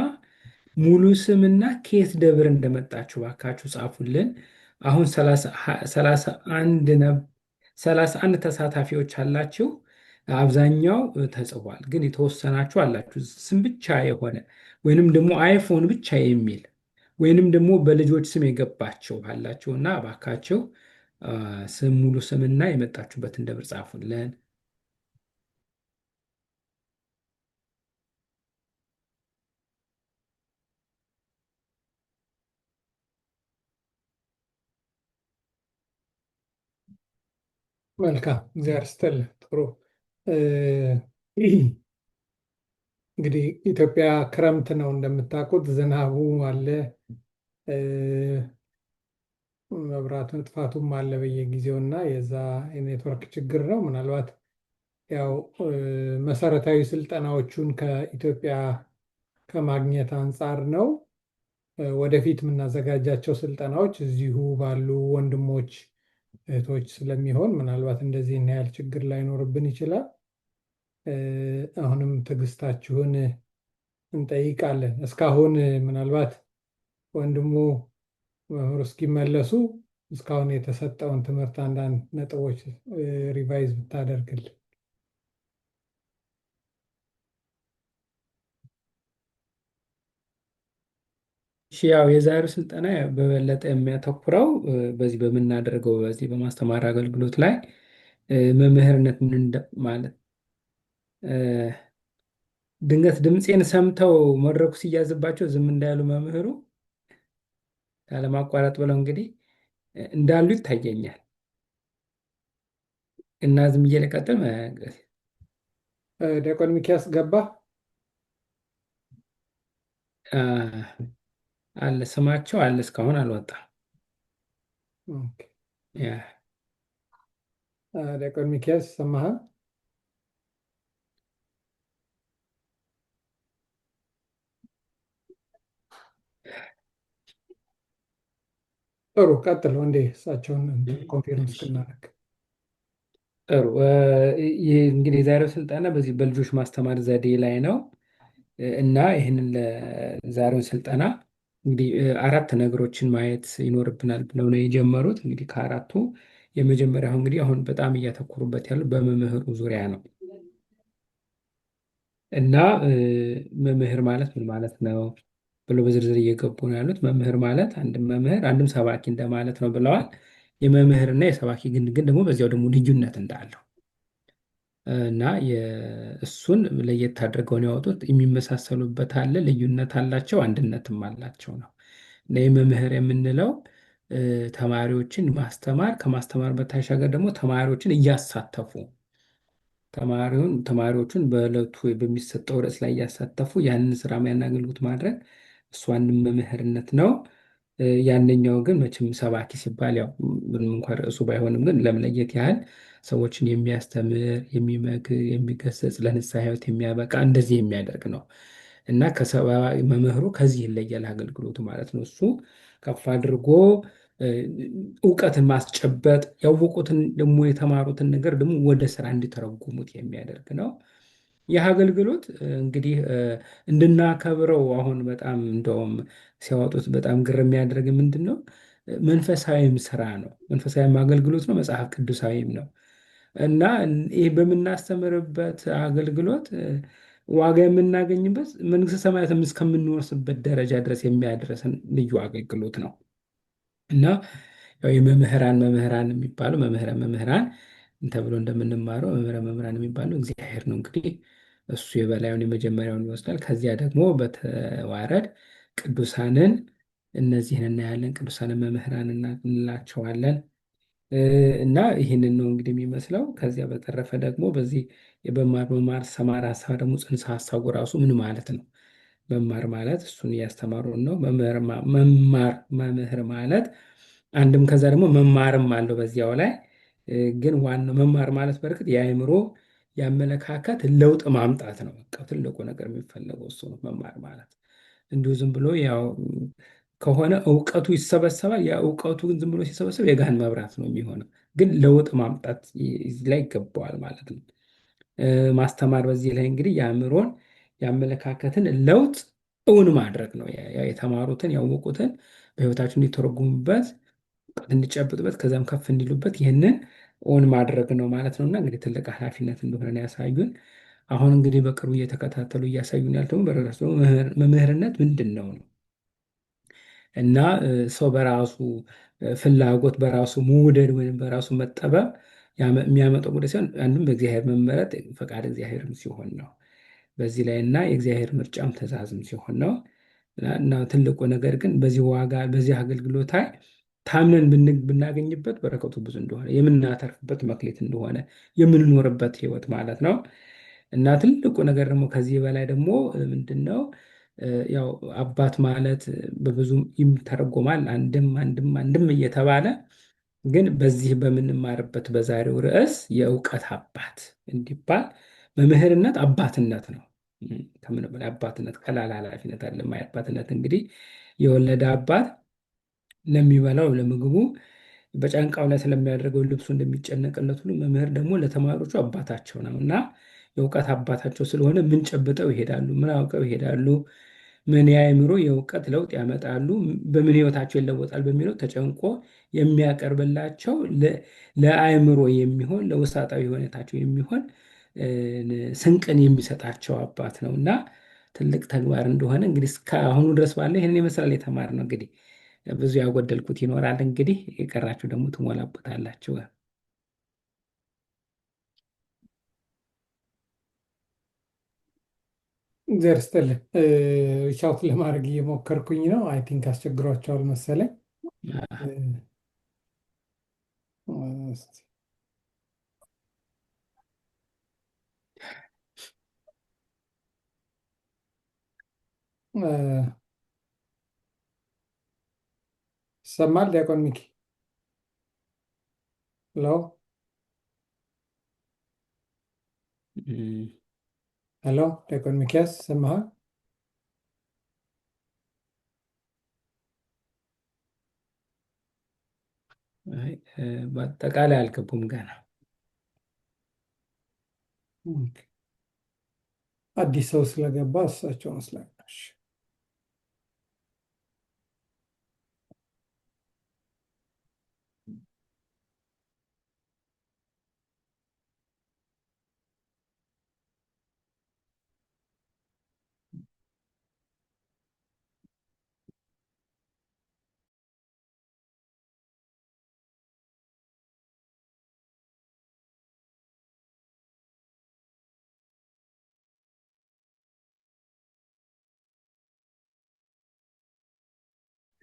ሙሉ ስምና ከየት ደብር እንደመጣችሁ እባካችሁ ጻፉልን። አሁን 31 ተሳታፊዎች አላችሁ። አብዛኛው ተጽፏል፣ ግን የተወሰናችሁ አላችሁ ስም ብቻ የሆነ ወይንም ደግሞ አይፎን ብቻ የሚል ወይንም ደግሞ በልጆች ስም የገባችሁ አላችሁ እና እባካችሁ ስም ሙሉ ስምና የመጣችሁበትን ደብር ጻፉልን። መልካም፣ እግዚአብሔር ይስጥልህ። ጥሩ። እንግዲህ ኢትዮጵያ ክረምት ነው እንደምታውቁት፣ ዝናቡ አለ፣ መብራት መጥፋቱም አለ በየጊዜው እና የዛ የኔትወርክ ችግር ነው። ምናልባት ያው መሰረታዊ ስልጠናዎቹን ከኢትዮጵያ ከማግኘት አንጻር ነው። ወደፊት የምናዘጋጃቸው ስልጠናዎች እዚሁ ባሉ ወንድሞች እህቶች ስለሚሆን ምናልባት እንደዚህ ያህል ችግር ላይኖርብን ይችላል። አሁንም ትዕግስታችሁን እንጠይቃለን። እስካሁን ምናልባት ወንድሙ መምህሩ እስኪመለሱ እስካሁን የተሰጠውን ትምህርት አንዳንድ ነጥቦች ሪቫይዝ ብታደርግልን። እሺ ያው የዛሬው ስልጠና በበለጠ የሚያተኩረው በዚህ በምናደርገው በዚህ በማስተማር አገልግሎት ላይ መምህርነት ምን ማለት ድንገት ድምፄን ሰምተው መድረኩ ሲያዝባቸው ዝም እንዳያሉ መምህሩ ያለማቋረጥ ብለው እንግዲህ እንዳሉ ይታየኛል እና ዝም ብዬ ልቀጥል። ዲያቆን ሚኪያስ ገባ አለ ስማቸው አለ እስካሁን አልወጣም። ዲያቆን ሚኪያስ ሰማሃል? ጥሩ ቀጥል ወንዴ፣ እሳቸውን ኮንፊርም እስክናደርግ። ጥሩ ይህ እንግዲህ የዛሬው ስልጠና በዚህ በልጆች ማስተማር ዘዴ ላይ ነው እና ይህንን ለዛሬውን ስልጠና እንግዲህ 4 ነገሮችን ማየት ይኖርብናል ብለው ነው የጀመሩት። እንግዲህ ከአራቱ የመጀመሪያው እንግዲህ አሁን በጣም እያተኮሩበት ያለው በመምህሩ ዙሪያ ነው እና መምህር ማለት ምን ማለት ነው ብሎ በዝርዝር እየገቡ ነው ያሉት። መምህር ማለት አንድም መምህር አንድም ሰባኪ እንደማለት ነው ብለዋል። የመምህርና የሰባኪ ግን ደግሞ በዚያው ደግሞ ልዩነት እንዳለው እና እሱን ለየት አድርገው ነው ያወጡት። የሚመሳሰሉበት አለ፣ ልዩነት አላቸው፣ አንድነትም አላቸው ነው እና የመምህር የምንለው ተማሪዎችን ማስተማር ከማስተማር በታሻገር ደግሞ ተማሪዎችን እያሳተፉ ተማሪዎቹን በዕለቱ በሚሰጠው ርዕስ ላይ እያሳተፉ ያንን ስራ የሚያናግሉት ማድረግ እሱ አንድም መምህርነት ነው። ያንኛው ግን መቼም ሰባኪ ሲባል ያው ምንም እንኳን ርዕሱ ባይሆንም ግን ለመለየት ያህል ሰዎችን የሚያስተምር፣ የሚመክር፣ የሚገሰጽ ለንስሐ ሕይወት የሚያበቃ እንደዚህ የሚያደርግ ነው እና መምህሩ ከዚህ ይለያል አገልግሎቱ ማለት ነው። እሱ ከፍ አድርጎ እ፣ እውቀትን ማስጨበጥ ያወቁትን ደግሞ የተማሩትን ነገር ደግሞ ወደ ስራ እንዲተረጉሙት የሚያደርግ ነው። ይህ አገልግሎት እንግዲህ እንድናከብረው አሁን በጣም እንደውም ሲያወጡት በጣም ግር የሚያደርግ ምንድን ነው? መንፈሳዊም ስራ ነው፣ መንፈሳዊም አገልግሎት ነው፣ መጽሐፍ ቅዱሳዊም ነው እና ይህ በምናስተምርበት አገልግሎት ዋጋ የምናገኝበት መንግስተ ሰማያትም እስከምንወርስበት ደረጃ ድረስ የሚያደርሰን ልዩ አገልግሎት ነው እና ያው መምህራን የሚባሉ መምህራን ተብሎ እንደምንማረው መምህራን የሚባለው እግዚአብሔር ነው። እንግዲህ እሱ የበላዩን የመጀመሪያውን ይወስዳል። ከዚያ ደግሞ በተዋረድ ቅዱሳንን እነዚህን እናያለን። ቅዱሳንን መምህራን እንላቸዋለን። እና ይህንን ነው እንግዲህ የሚመስለው። ከዚያ በተረፈ ደግሞ በዚህ መማር ሰማር ሀሳብ ደግሞ ጽንሰ ሀሳቡ ራሱ ምን ማለት ነው? መማር ማለት እሱን እያስተማሩን ነው። መምህር ማለት አንድም ከዛ ደግሞ መማርም አለው በዚያው ላይ ግን ዋናው መማር ማለት በእርግጥ የአእምሮ የአመለካከት ለውጥ ማምጣት ነው። በቃ ትልቁ ነገር የሚፈለገው እሱ ነው። መማር ማለት እንዲሁ ዝም ብሎ ያው ከሆነ እውቀቱ ይሰበሰባል። ያ እውቀቱ ግን ዝም ብሎ ሲሰበሰብ የጋን መብራት ነው የሚሆነው። ግን ለውጥ ማምጣት ላይ ይገባዋል ማለት ነው። ማስተማር በዚህ ላይ እንግዲህ የአእምሮን የአመለካከትን ለውጥ እውን ማድረግ ነው። የተማሩትን ያወቁትን በህይወታቸው እንዲተረጉሙበት እንዲጨብጡበት ከዛም ከፍ እንዲሉበት ይህንን እውን ማድረግ ነው ማለት ነው። እና እንግዲህ ትልቅ ኃላፊነት እንደሆነ ያሳዩን። አሁን እንግዲህ በቅርቡ እየተከታተሉ እያሳዩን ያል ደግሞ በረራሱ መምህርነት ምንድን ነው ነው እና ሰው በራሱ ፍላጎት በራሱ መውደድ ወይም በራሱ መጠበብ የሚያመጣው ጉዳይ ሲሆን አንድም በእግዚአብሔር መመረጥ ፈቃድ እግዚአብሔርም ሲሆን ነው። በዚህ ላይ እና የእግዚአብሔር ምርጫም ትእዛዝም ሲሆን ነው። እና ትልቁ ነገር ግን በዚህ አገልግሎት ላይ ታምነን ብናገኝበት በረከቱ ብዙ እንደሆነ የምናተርፍበት መክሊት እንደሆነ የምንኖርበት ህይወት ማለት ነው። እና ትልቁ ነገር ደግሞ ከዚህ በላይ ደግሞ ምንድን ነው? ያው አባት ማለት በብዙ ይተረጎማል። አንድም እየተባለ ግን በዚህ በምንማርበት በዛሬው ርዕስ የእውቀት አባት እንዲባል መምህርነት አባትነት ነው። ከምን በላይ አባትነት ቀላል ኃላፊነት አለ። አባትነት እንግዲህ የወለደ አባት ለሚበላው ለምግቡ በጫንቃው ላይ ስለሚያደርገው ልብሱ እንደሚጨነቅለት ሁሉ መምህር ደግሞ ለተማሪዎቹ አባታቸው ነው እና የእውቀት አባታቸው ስለሆነ ምን ጨብጠው ይሄዳሉ፣ ምን አውቀው ይሄዳሉ፣ ምን የአእምሮ የእውቀት ለውጥ ያመጣሉ፣ በምን ህይወታቸው ይለወጣል በሚለው ተጨንቆ የሚያቀርብላቸው ለአእምሮ የሚሆን ለውስጣዊ ሁኔታቸው የሚሆን ስንቅን የሚሰጣቸው አባት ነው እና ትልቅ ተግባር እንደሆነ እንግዲህ እስካሁኑ ድረስ ባለ ይህንን ይመስላል የተማርነው። እንግዲህ ብዙ ያጎደልኩት ይኖራል። እንግዲህ የቀራችሁ ደግሞ ትሞላበታላችሁ። እግዚአብሔር ይስጥልን። ሻውት ለማድረግ እየሞከርኩኝ ነው። አይ ቲንክ አስቸግሯቸዋል መሰለኝ። እስቲ ይሰማል? ዲያቆን ሚኪ ሄሎ ሄሎ፣ ዲያቆን ሚኪያስ ይሰማሃል? በአጠቃላይ አልገቡም ገና። አዲስ ሰው ስለገባ እሳቸው መስላች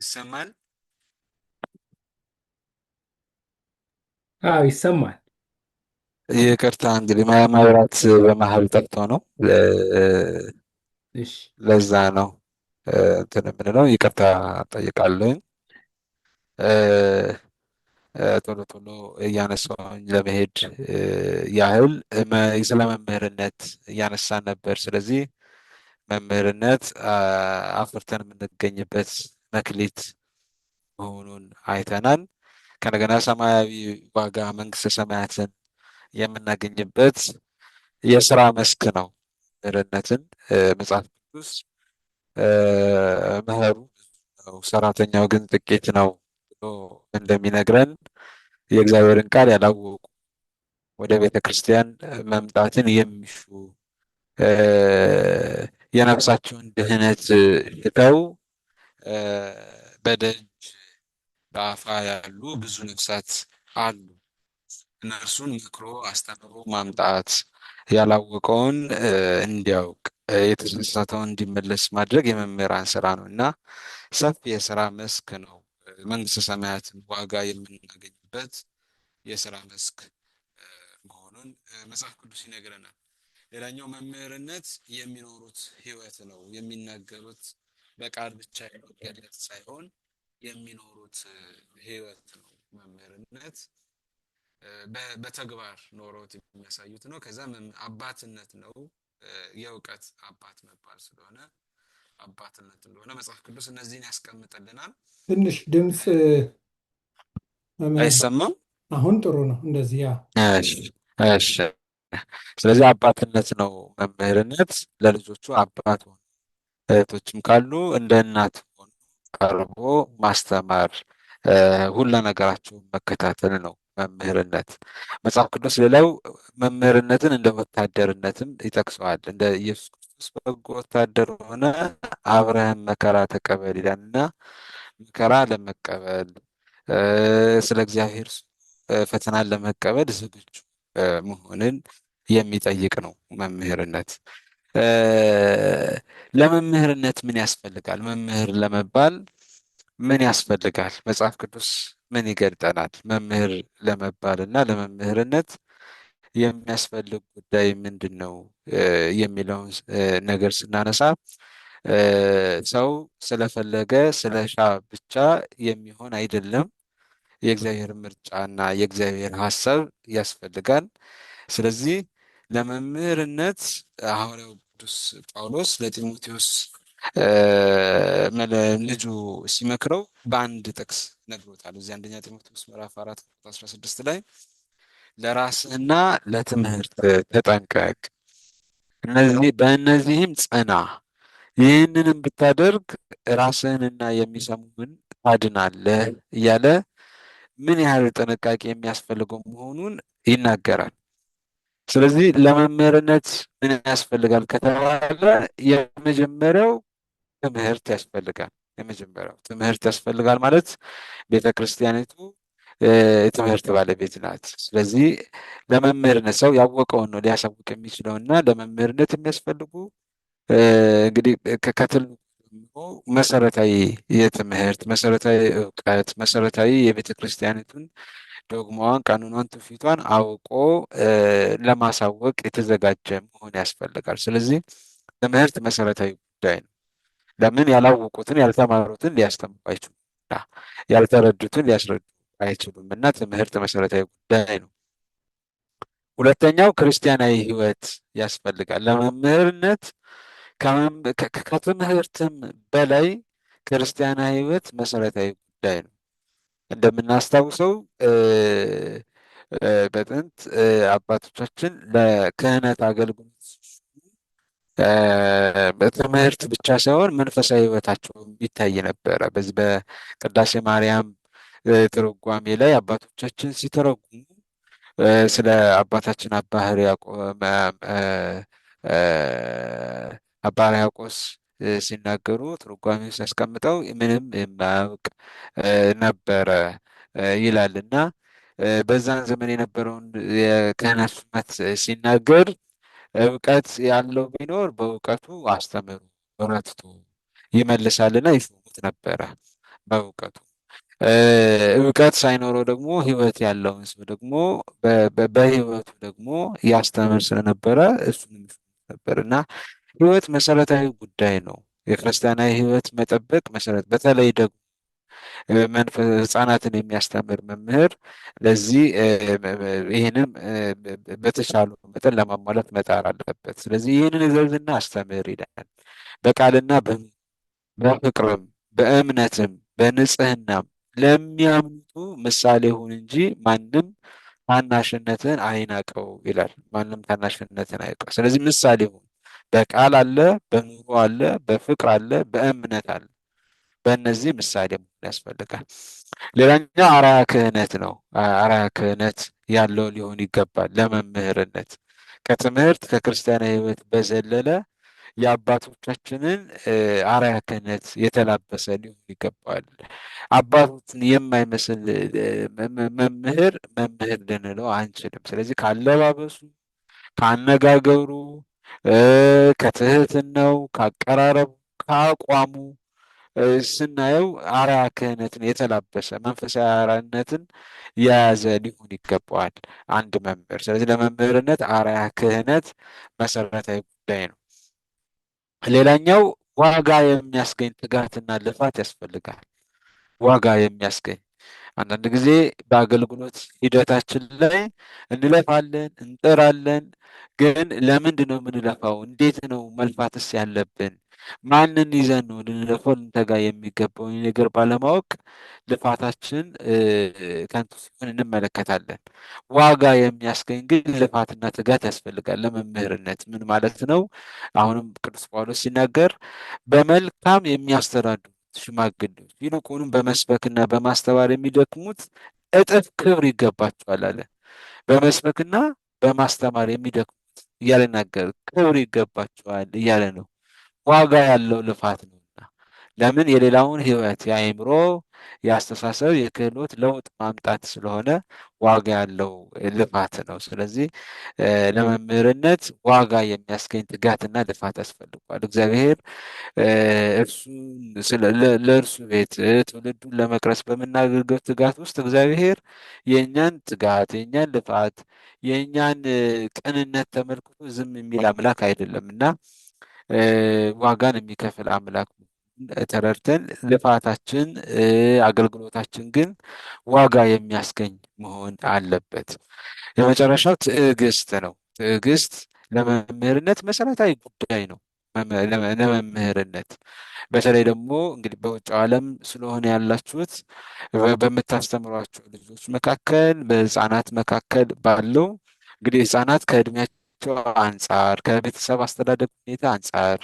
ይሰማል? አዎ ይሰማል። ይቅርታ እንግዲህ መብራት በመሀል ጠፍቶ ነው። እሺ ለዛ ነው እንትን የምንለው። ይቅርታ ጠይቃለሁኝ። ቶሎ ቶሎ እያነሳሁኝ ለመሄድ ያህል ስለ መምህርነት እያነሳን ነበር። ስለዚህ መምህርነት አፍርተን የምንገኝበት መክሊት መሆኑን አይተናል። ከነገና ሰማያዊ ዋጋ መንግስተ ሰማያትን የምናገኝበት የስራ መስክ ነው። መምህርነትን መጽሐፍ ቅዱስ መኸሩ ብዙ ነው ሰራተኛው ግን ጥቂት ነው ብሎ እንደሚነግረን የእግዚአብሔርን ቃል ያላወቁ ወደ ቤተ ክርስቲያን መምጣትን የሚሹ እ፣ የነፍሳቸውን ድህነት ሽተው እ፣ በደጅ በአፋ ያሉ ብዙ ነፍሳት አሉ። እነርሱን መክሮ አስተምሮ ማምጣት ያላወቀውን እንዲያውቅ የተሳሳተውን እንዲመለስ ማድረግ የመምህራን ስራ ነው እና ሰፊ የስራ መስክ ነው። መንግስተ ሰማያትን ዋጋ የምናገኝበት የስራ መስክ መሆኑን መጽሐፍ ቅዱስ ይነግረናል። ሌላኛው መምህርነት የሚኖሩት ህይወት ነው። የሚናገሩት በቃል ብቻ የሚገለጽ ሳይሆን የሚኖሩት ህይወት ነው። መምህርነት በተግባር ኖሮት የሚያሳዩት ነው። ከዛ አባትነት ነው። የእውቀት አባት መባል ስለሆነ አባትነት እንደሆነ መጽሐፍ ቅዱስ እነዚህን ያስቀምጥልናል። ትንሽ ድምፅ መምህር አይሰማም? አሁን ጥሩ ነው እንደዚህ። ያ እሺ እሺ። ስለዚህ አባትነት ነው መምህርነት። ለልጆቹ አባት ሆኖ እህቶችም ካሉ እንደ እናት ሆኖ ቀርቦ ማስተማር፣ ሁለ ነገራቸውን መከታተል ነው መምህርነት። መጽሐፍ ቅዱስ ሌላው መምህርነትን እንደ ወታደርነትም ይጠቅሰዋል። እንደ ኢየሱስ ክርስቶስ በጎ ወታደር ሆነ አብረህም መከራ ተቀበል ይላልና መከራ ለመቀበል ስለ እግዚአብሔር ፈተናን ለመቀበል ዝግጁ መሆንን የሚጠይቅ ነው መምህርነት። ለመምህርነት ምን ያስፈልጋል? መምህር ለመባል ምን ያስፈልጋል? መጽሐፍ ቅዱስ ምን ይገልጠናል? መምህር ለመባል እና ለመምህርነት የሚያስፈልግ ጉዳይ ምንድን ነው የሚለውን ነገር ስናነሳ ሰው ስለፈለገ ስለሻ ብቻ የሚሆን አይደለም። የእግዚአብሔር ምርጫና የእግዚአብሔር ሀሳብ ያስፈልጋል። ስለዚህ ለመምህርነት ሐዋርያው ቅዱስ ጳውሎስ ለጢሞቴዎስ ልጁ ሲመክረው በአንድ ጥቅስ ነግሮታል። እዚህ አንደኛ ጢሞቴዎስ ምዕራፍ 4 ቁጥር 16 ላይ ለራስህና ለትምህርት ተጠንቀቅ፣ በእነዚህም ጽና፣ ይህንንም ብታደርግ ራስህንና የሚሰሙህን ታድናለህ እያለ ምን ያህል ጥንቃቄ የሚያስፈልገው መሆኑን ይናገራል። ስለዚህ ለመምህርነት ምን ያስፈልጋል ከተባለ የመጀመሪያው ትምህርት ያስፈልጋል። የመጀመሪያው ትምህርት ያስፈልጋል ማለት ቤተ ክርስቲያኒቱ የትምህርት ባለቤት ናት። ስለዚህ ለመምህርነት ሰው ያወቀውን ነው ሊያሳውቅ የሚችለው እና ለመምህርነት የሚያስፈልጉ እንግዲህ ከትልቁ መሰረታዊ የትምህርት መሰረታዊ እውቀት መሰረታዊ የቤተ ክርስቲያኒቱን ዶግማዋን፣ ቀኖኗን፣ ትውፊቷን አውቆ ለማሳወቅ የተዘጋጀ መሆን ያስፈልጋል። ስለዚህ ትምህርት መሰረታዊ ጉዳይ ነው። ለምን ያላወቁትን ያልተማሩትን ሊያስተምሩ አይችሉም፣ ያልተረዱትን ሊያስረዱ አይችሉም እና ትምህርት መሰረታዊ ጉዳይ ነው። ሁለተኛው ክርስቲያናዊ ሕይወት ያስፈልጋል። ለመምህርነት ከትምህርትም በላይ ክርስቲያናዊ ሕይወት መሰረታዊ ጉዳይ ነው። እንደምናስታውሰው በጥንት አባቶቻችን ለክህነት አገልግሎት በትምህርት ብቻ ሳይሆን መንፈሳዊ ሕይወታቸው ይታይ ነበረ። በዚህ በቅዳሴ ማርያም ትርጓሜ ላይ አባቶቻችን ሲተረጉሙ ስለ አባታችን አባ ሕርያቆስ ሲናገሩ ትርጓሜ ሲያስቀምጠው ምንም የማያውቅ ነበረ ይላል እና በዛን ዘመን የነበረውን የክህነት ሹመት ሲናገር እውቀት ያለው ቢኖር በእውቀቱ አስተምሩ በርትቶ ይመልሳልና ይሾሙት ነበረ በእውቀቱ። እውቀት ሳይኖረው ደግሞ ህይወት ያለውን ሰው ደግሞ በህይወቱ ደግሞ ያስተምር ስለነበረ እሱንም ነበር እና ህይወት መሰረታዊ ጉዳይ ነው። የክርስቲያናዊ ህይወት መጠበቅ መሰረት በተለይ ደግሞ ህፃናትን የሚያስተምር መምህር ለዚህ ይህንም በተቻሉ መጠን ለማሟላት መጣር አለበት። ስለዚህ ይህንን እዘዝና አስተምር ይላል። በቃልና በፍቅርም በእምነትም በንጽህናም ለሚያምኑቱ ምሳሌ ሁን እንጂ ማንም ታናሽነትን አይናቀው ይላል። ማንም ታናሽነትን አይናቀው። ስለዚህ ምሳሌ ሁን። በቃል አለ፣ በኑሮ አለ፣ በፍቅር አለ፣ በእምነት አለ። በእነዚህ ምሳሌ መሆን ያስፈልጋል። ሌላኛው አርአያ ክህነት ነው። አርአያ ክህነት ያለው ሊሆን ይገባል ለመምህርነት። ከትምህርት ከክርስቲያናዊ ህይወት በዘለለ የአባቶቻችንን አርአያ ክህነት የተላበሰ ሊሆን ይገባል። አባቶችን የማይመስል መምህር ልንለው አንችልም። ስለዚህ ካለባበሱ፣ ካነጋገሩ፣ ከትህትናው፣ ካቀራረቡ፣ ከአቋሙ ስናየው አርአያ ክህነትን የተላበሰ መንፈሳዊ አርአያነትን የያዘ ሊሆን ይገባዋል አንድ መምህር። ስለዚህ ለመምህርነት አርአያ ክህነት መሰረታዊ ጉዳይ ነው። ሌላኛው ዋጋ የሚያስገኝ ትጋትና ልፋት ያስፈልጋል። ዋጋ የሚያስገኝ አንዳንድ ጊዜ በአገልግሎት ሂደታችን ላይ እንለፋለን፣ እንጥራለን። ግን ለምንድን ነው የምንለፋው? እንዴት ነው መልፋትስ ያለብን? ማንን ይዘን ነው ልንለፋው ልንተጋ የሚገባውን ነገር ባለማወቅ ልፋታችን ከንቱ ሲሆን እንመለከታለን። ዋጋ የሚያስገኝ ግን ልፋትና ትጋት ያስፈልጋል ለመምህርነት። ምን ማለት ነው? አሁንም ቅዱስ ጳውሎስ ሲናገር በመልካም የሚያስተዳድሩት ሽማግሌዎች ይልቁንም በመስበክና በማስተማር የሚደክሙት እጥፍ ክብር ይገባቸዋል አለ። በመስበክና በማስተማር የሚደክሙት እያለ ናገር ክብር ይገባቸዋል እያለ ነው። ዋጋ ያለው ልፋት ነውና። ለምን? የሌላውን ህይወት የአእምሮ፣ የአስተሳሰብ፣ የክህሎት ለውጥ ማምጣት ስለሆነ ዋጋ ያለው ልፋት ነው። ስለዚህ ለመምህርነት ዋጋ የሚያስገኝ ትጋትና ልፋት ያስፈልገዋል። እግዚአብሔር ለእርሱ ቤት ትውልዱን ለመቅረጽ በምናደርገው ትጋት ውስጥ እግዚአብሔር የእኛን ትጋት፣ የእኛን ልፋት፣ የእኛን ቅንነት ተመልክቶ ዝም የሚል አምላክ አይደለም እና ዋጋን የሚከፍል አምላክ ተረድተን ልፋታችን፣ አገልግሎታችን ግን ዋጋ የሚያስገኝ መሆን አለበት። የመጨረሻው ትዕግስት ነው። ትዕግስት ለመምህርነት መሰረታዊ ጉዳይ ነው። ለመምህርነት በተለይ ደግሞ እንግዲህ በውጭው ዓለም ስለሆነ ያላችሁት በምታስተምሯቸው ልጆች መካከል፣ በህፃናት መካከል ባለው እንግዲህ ህፃናት ከእድሜያቸው አንጻር፣ ከቤተሰብ አስተዳደግ ሁኔታ አንጻር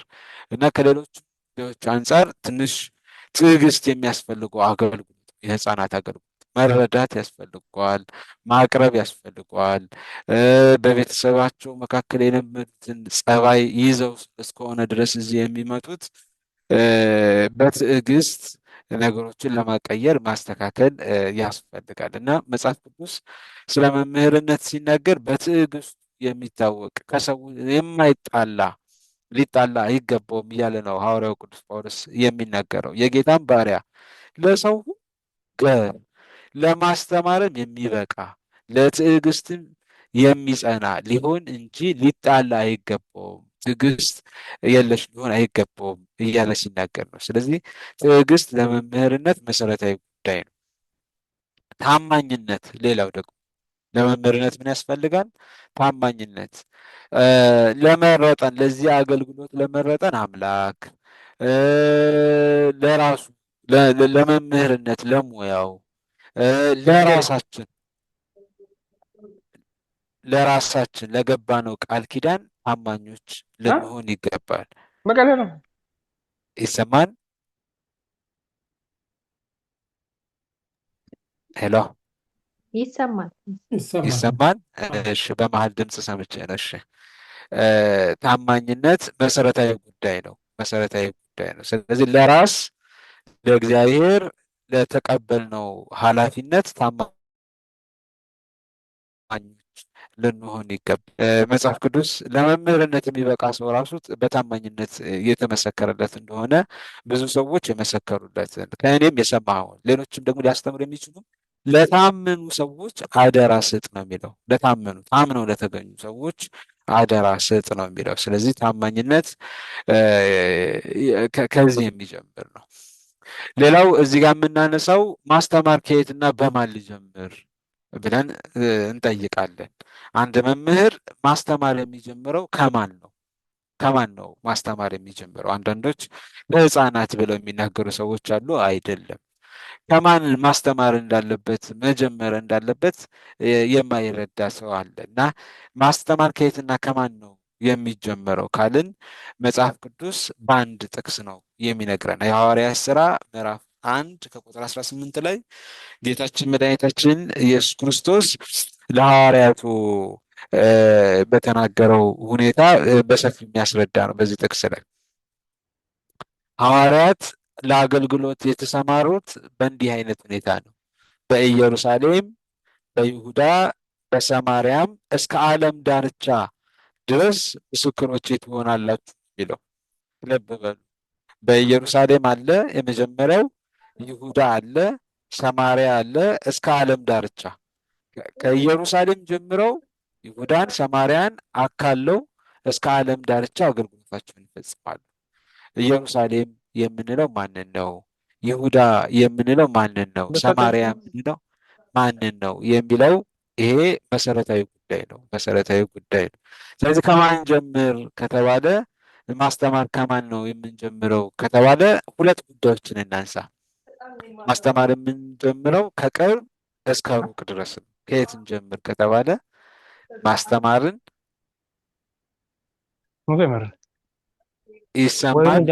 እና ከሌሎች ጉዳዮች አንጻር ትንሽ ትዕግስት የሚያስፈልገው አገልግሎት የህፃናት አገልግሎት መረዳት ያስፈልገዋል፣ ማቅረብ ያስፈልገዋል። በቤተሰባቸው መካከል የለመዱትን ጸባይ ይዘው እስከሆነ ድረስ እዚህ የሚመጡት በትዕግስት ነገሮችን ለማቀየር ማስተካከል ያስፈልጋል እና መጽሐፍ ቅዱስ ስለ መምህርነት ሲናገር በትዕግስቱ የሚታወቅ ከሰው የማይጣላ ሊጣላ አይገባውም እያለ ነው ሐዋርያው ቅዱስ ጳውሎስ የሚናገረው። የጌታን ባሪያ ለሰው ገር ለማስተማርም የሚበቃ ለትዕግስትም የሚጸና ሊሆን እንጂ ሊጣላ አይገባውም፣ ትዕግስት የለሽ ሊሆን አይገባውም እያለ ሲናገር ነው። ስለዚህ ትዕግስት ለመምህርነት መሰረታዊ ጉዳይ ነው። ታማኝነት ሌላው ደግሞ ለመምህርነት ምን ያስፈልጋል? ታማኝነት። ለመረጠን ለዚህ አገልግሎት ለመረጠን አምላክ ለራሱ ለመምህርነት ለሙያው ለራሳችን ለገባነው ቃል ኪዳን ታማኞች ልንሆን ይገባል። መቀሌ ነው። ይሰማን? ሄሎ ይሰማል። ይሰማን? እሺ፣ በመሀል ድምፅ ሰምቼ ነው። እሺ፣ ታማኝነት መሰረታዊ ጉዳይ ነው። መሰረታዊ ጉዳይ ነው። ስለዚህ ለራስ ለእግዚአብሔር ለተቀበልነው ኃላፊነት ታማኞች ልንሆን ይገባል። መጽሐፍ ቅዱስ ለመምህርነት የሚበቃ ሰው ራሱ በታማኝነት የተመሰከረለት እንደሆነ ብዙ ሰዎች የመሰከሩለትን ከእኔም የሰማኸውን ሌሎችም ደግሞ ሊያስተምሩ የሚችሉ ለታመኑ ሰዎች አደራ ስጥ ነው የሚለው። ለታመኑ ታምነው ለተገኙ ሰዎች አደራ ስጥ ነው የሚለው። ስለዚህ ታማኝነት ከዚህ የሚጀምር ነው። ሌላው እዚህ ጋር የምናነሳው ማስተማር ከየትና በማን ሊጀምር ብለን እንጠይቃለን። አንድ መምህር ማስተማር የሚጀምረው ከማን ነው? ከማን ነው ማስተማር የሚጀምረው? አንዳንዶች ለሕፃናት ብለው የሚናገሩ ሰዎች አሉ። አይደለም። ከማን ማስተማር እንዳለበት መጀመር እንዳለበት የማይረዳ ሰው አለ እና ማስተማር ከየትና ከማን ነው የሚጀመረው ካልን መጽሐፍ ቅዱስ በአንድ ጥቅስ ነው የሚነግረን። የሐዋርያት ሥራ ምዕራፍ 1 ከቁጥር 18 ላይ ጌታችን መድኃኒታችን ኢየሱስ ክርስቶስ ለሐዋርያቱ በተናገረው ሁኔታ በሰፊ የሚያስረዳ ነው። በዚህ ጥቅስ ላይ ሐዋርያት ለአገልግሎት የተሰማሩት በእንዲህ አይነት ሁኔታ ነው። በኢየሩሳሌም፣ በይሁዳ፣ በሰማርያም እስከ ዓለም ዳርቻ ድረስ ምስክሮቼ ትሆናላችሁ የሚለው ልብ በሉ። በኢየሩሳሌም አለ የመጀመሪያው፣ ይሁዳ አለ፣ ሰማርያ አለ፣ እስከ ዓለም ዳርቻ። ከኢየሩሳሌም ጀምረው ይሁዳን ሰማርያን አካለው እስከ ዓለም ዳርቻ አገልግሎታቸውን ይፈጽማሉ። ኢየሩሳሌም የምንለው ማንን ነው? ይሁዳ የምንለው ማንን ነው? ሰማርያ የምንለው ማንን ነው የሚለው ይሄ መሰረታዊ ጉዳይ ነው። መሰረታዊ ጉዳይ ነው። ስለዚህ ከማን ጀምር ከተባለ ማስተማር ከማን ነው የምንጀምረው ከተባለ ሁለት ጉዳዮችን እናንሳ። ማስተማር የምንጀምረው ከቅርብ እስከ ሩቅ ድረስ ነው። ከየት እንጀምር ከተባለ ማስተማርን ይሰማል።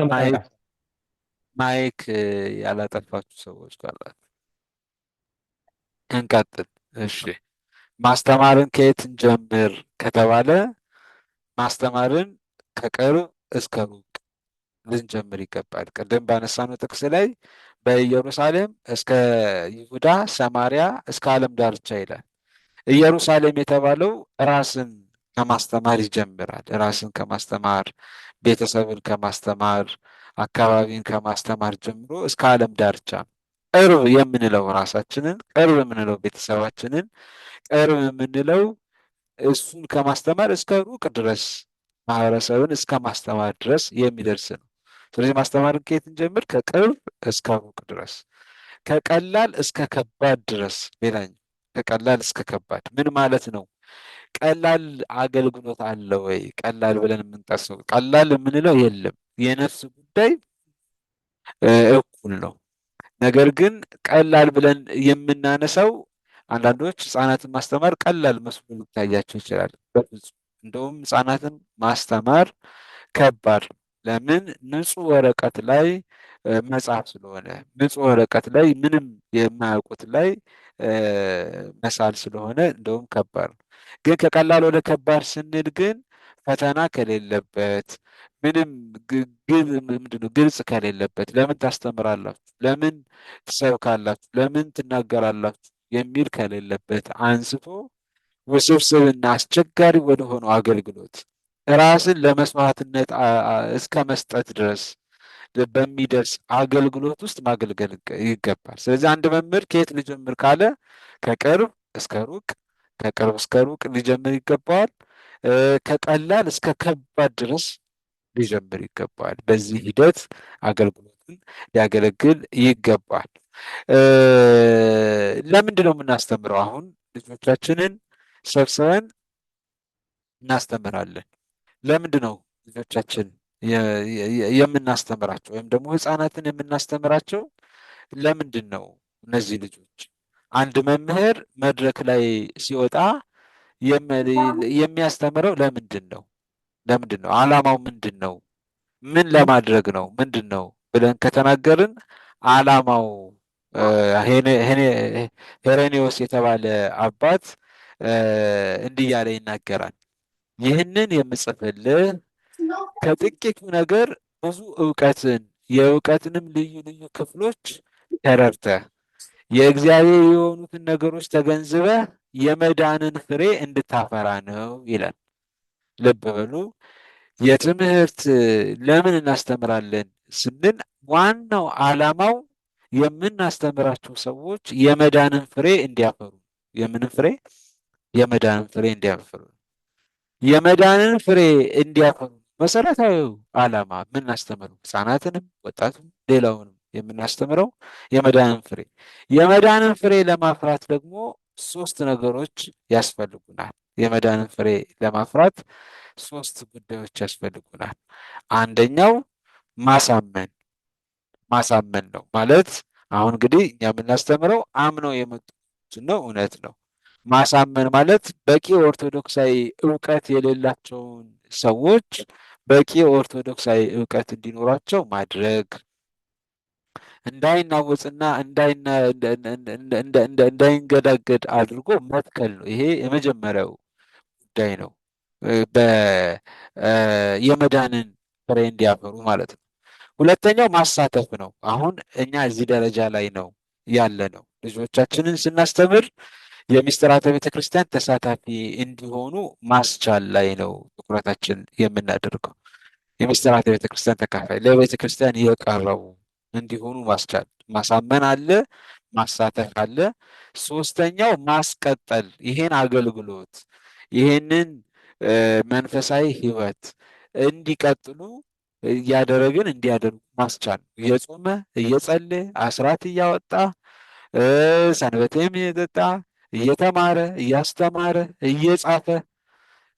ማይክ ያላጠፋችሁ ሰዎች ካላችሁ እንቀጥል። እሺ፣ ማስተማርን ከየት እንጀምር ከተባለ ማስተማርን ከቅርብ እስከ ሩቅ ልንጀምር ይገባል። ቅድም ባነሳነው ጥቅስ ላይ በኢየሩሳሌም እስከ ይሁዳ፣ ሰማርያ እስከ ዓለም ዳርቻ ይላል። ኢየሩሳሌም የተባለው ራስን ከማስተማር ይጀምራል። ራስን ከማስተማር፣ ቤተሰብን ከማስተማር፣ አካባቢን ከማስተማር ጀምሮ እስከ ዓለም ዳርቻ ቅርብ የምንለው ራሳችንን፣ ቅርብ የምንለው ቤተሰባችንን፣ ቅርብ የምንለው እሱን ከማስተማር እስከ ሩቅ ድረስ ማህበረሰብን እስከ ማስተማር ድረስ የሚደርስ ነው። ስለዚህ ማስተማርን ከየት እንጀምር? ከቅርብ እስከ ሩቅ ድረስ፣ ከቀላል እስከ ከባድ ድረስ። ሌላኛው ከቀላል እስከ ከባድ ምን ማለት ነው? ቀላል አገልግሎት አለ ወይ? ቀላል ብለን የምንጠቅሰው ቀላል የምንለው የለም። የነፍስ ጉዳይ እኩል ነው። ነገር ግን ቀላል ብለን የምናነሳው አንዳንዶች ህፃናትን ማስተማር ቀላል መስሎ ሊታያቸው ይችላል። በፍጹም እንደውም ህፃናትን ማስተማር ከባድ ነው። ለምን? ንጹህ ወረቀት ላይ መጻፍ ስለሆነ፣ ንጹህ ወረቀት ላይ ምንም የማያውቁት ላይ መሳል ስለሆነ እንደውም ከባድ ነው። ግን ከቀላል ወደ ከባድ ስንል ግን ፈተና ከሌለበት፣ ምንም ምንድነው ግልጽ ከሌለበት፣ ለምን ታስተምራላችሁ፣ ለምን ትሰብካላችሁ፣ ለምን ትናገራላችሁ የሚል ከሌለበት አንስቶ ውስብስብና አስቸጋሪ ወደሆነው አገልግሎት ራስን ለመስዋዕትነት እስከ መስጠት ድረስ በሚደርስ አገልግሎት ውስጥ ማገልገል ይገባል። ስለዚህ አንድ መምህር ከየት ሊጀምር ካለ ከቅርብ እስከ ሩቅ፣ ከቅርብ እስከ ሩቅ ሊጀምር ይገባዋል። ከቀላል እስከ ከባድ ድረስ ሊጀምር ይገባዋል። በዚህ ሂደት አገልግሎትን ሊያገለግል ይገባል። ለምንድን ነው የምናስተምረው? አሁን ልጆቻችንን ሰብስበን እናስተምራለን። ለምንድን ነው ልጆቻችን የምናስተምራቸው ወይም ደግሞ ህፃናትን የምናስተምራቸው? ለምንድን ነው? እነዚህ ልጆች አንድ መምህር መድረክ ላይ ሲወጣ የሚያስተምረው ለምንድን ነው? ለምንድን ነው? ዓላማው ምንድን ነው? ምን ለማድረግ ነው? ምንድን ነው ብለን ከተናገርን ዓላማው ሄሬኔዎስ የተባለ አባት እንዲህ እያለ ይናገራል። ይህንን የምጽፍልህ ከጥቂቱ ነገር ብዙ እውቀትን የእውቀትንም ልዩ ልዩ ክፍሎች ተረድተህ የእግዚአብሔር የሆኑትን ነገሮች ተገንዝበህ የመዳንን ፍሬ እንድታፈራ ነው ይላል። ልብ በሉ። የትምህርት ለምን እናስተምራለን ስንል ዋናው ዓላማው የምናስተምራቸው ሰዎች የመዳንን ፍሬ እንዲያፈሩ። የምንን ፍሬ? የመዳንን ፍሬ እንዲያፈሩ። የመዳንን ፍሬ እንዲያፈሩ መሰረታዊው ዓላማ የምናስተምረው ሕፃናትንም ወጣቱም ሌላውንም የምናስተምረው የመዳንን ፍሬ። የመዳንን ፍሬ ለማፍራት ደግሞ ሶስት ነገሮች ያስፈልጉናል። የመዳንን ፍሬ ለማፍራት ሶስት ጉዳዮች ያስፈልጉናል። አንደኛው ማሳመን ነው። ማለት አሁን እንግዲህ እኛ የምናስተምረው አምነው የመጡትን ነው፣ እውነት ነው። ማሳመን ማለት በቂ ኦርቶዶክሳዊ እውቀት የሌላቸውን ሰዎች በቂ ኦርቶዶክሳዊ እውቀት እንዲኖራቸው ማድረግ፣ እንዳይናወጽና እንዳይንገዳገድ አድርጎ መትከል ነው። ይሄ የመጀመሪያው ጉዳይ ነው። የመዳንን ፍሬ እንዲያፈሩ ማለት ነው። ሁለተኛው ማሳተፍ ነው። አሁን እኛ እዚህ ደረጃ ላይ ነው ያለ ነው። ልጆቻችንን ስናስተምር የምስጢራተ ቤተክርስቲያን ተሳታፊ እንዲሆኑ ማስቻል ላይ ነው ትኩረታችን የምናደርገው። የምስጢራተ ቤተክርስቲያን ተካፋይ ለቤተክርስቲያን የቀረቡ እንዲሆኑ ማስቻል፣ ማሳመን አለ፣ ማሳተፍ አለ። ሶስተኛው ማስቀጠል፣ ይሄን አገልግሎት ይሄንን መንፈሳዊ ህይወት እንዲቀጥሉ እያደረግን እንዲያደርጉ ማስቻል። እየጾመ እየጸለየ አስራት እያወጣ ሰንበቴም እየጠጣ እየተማረ እያስተማረ እየጻፈ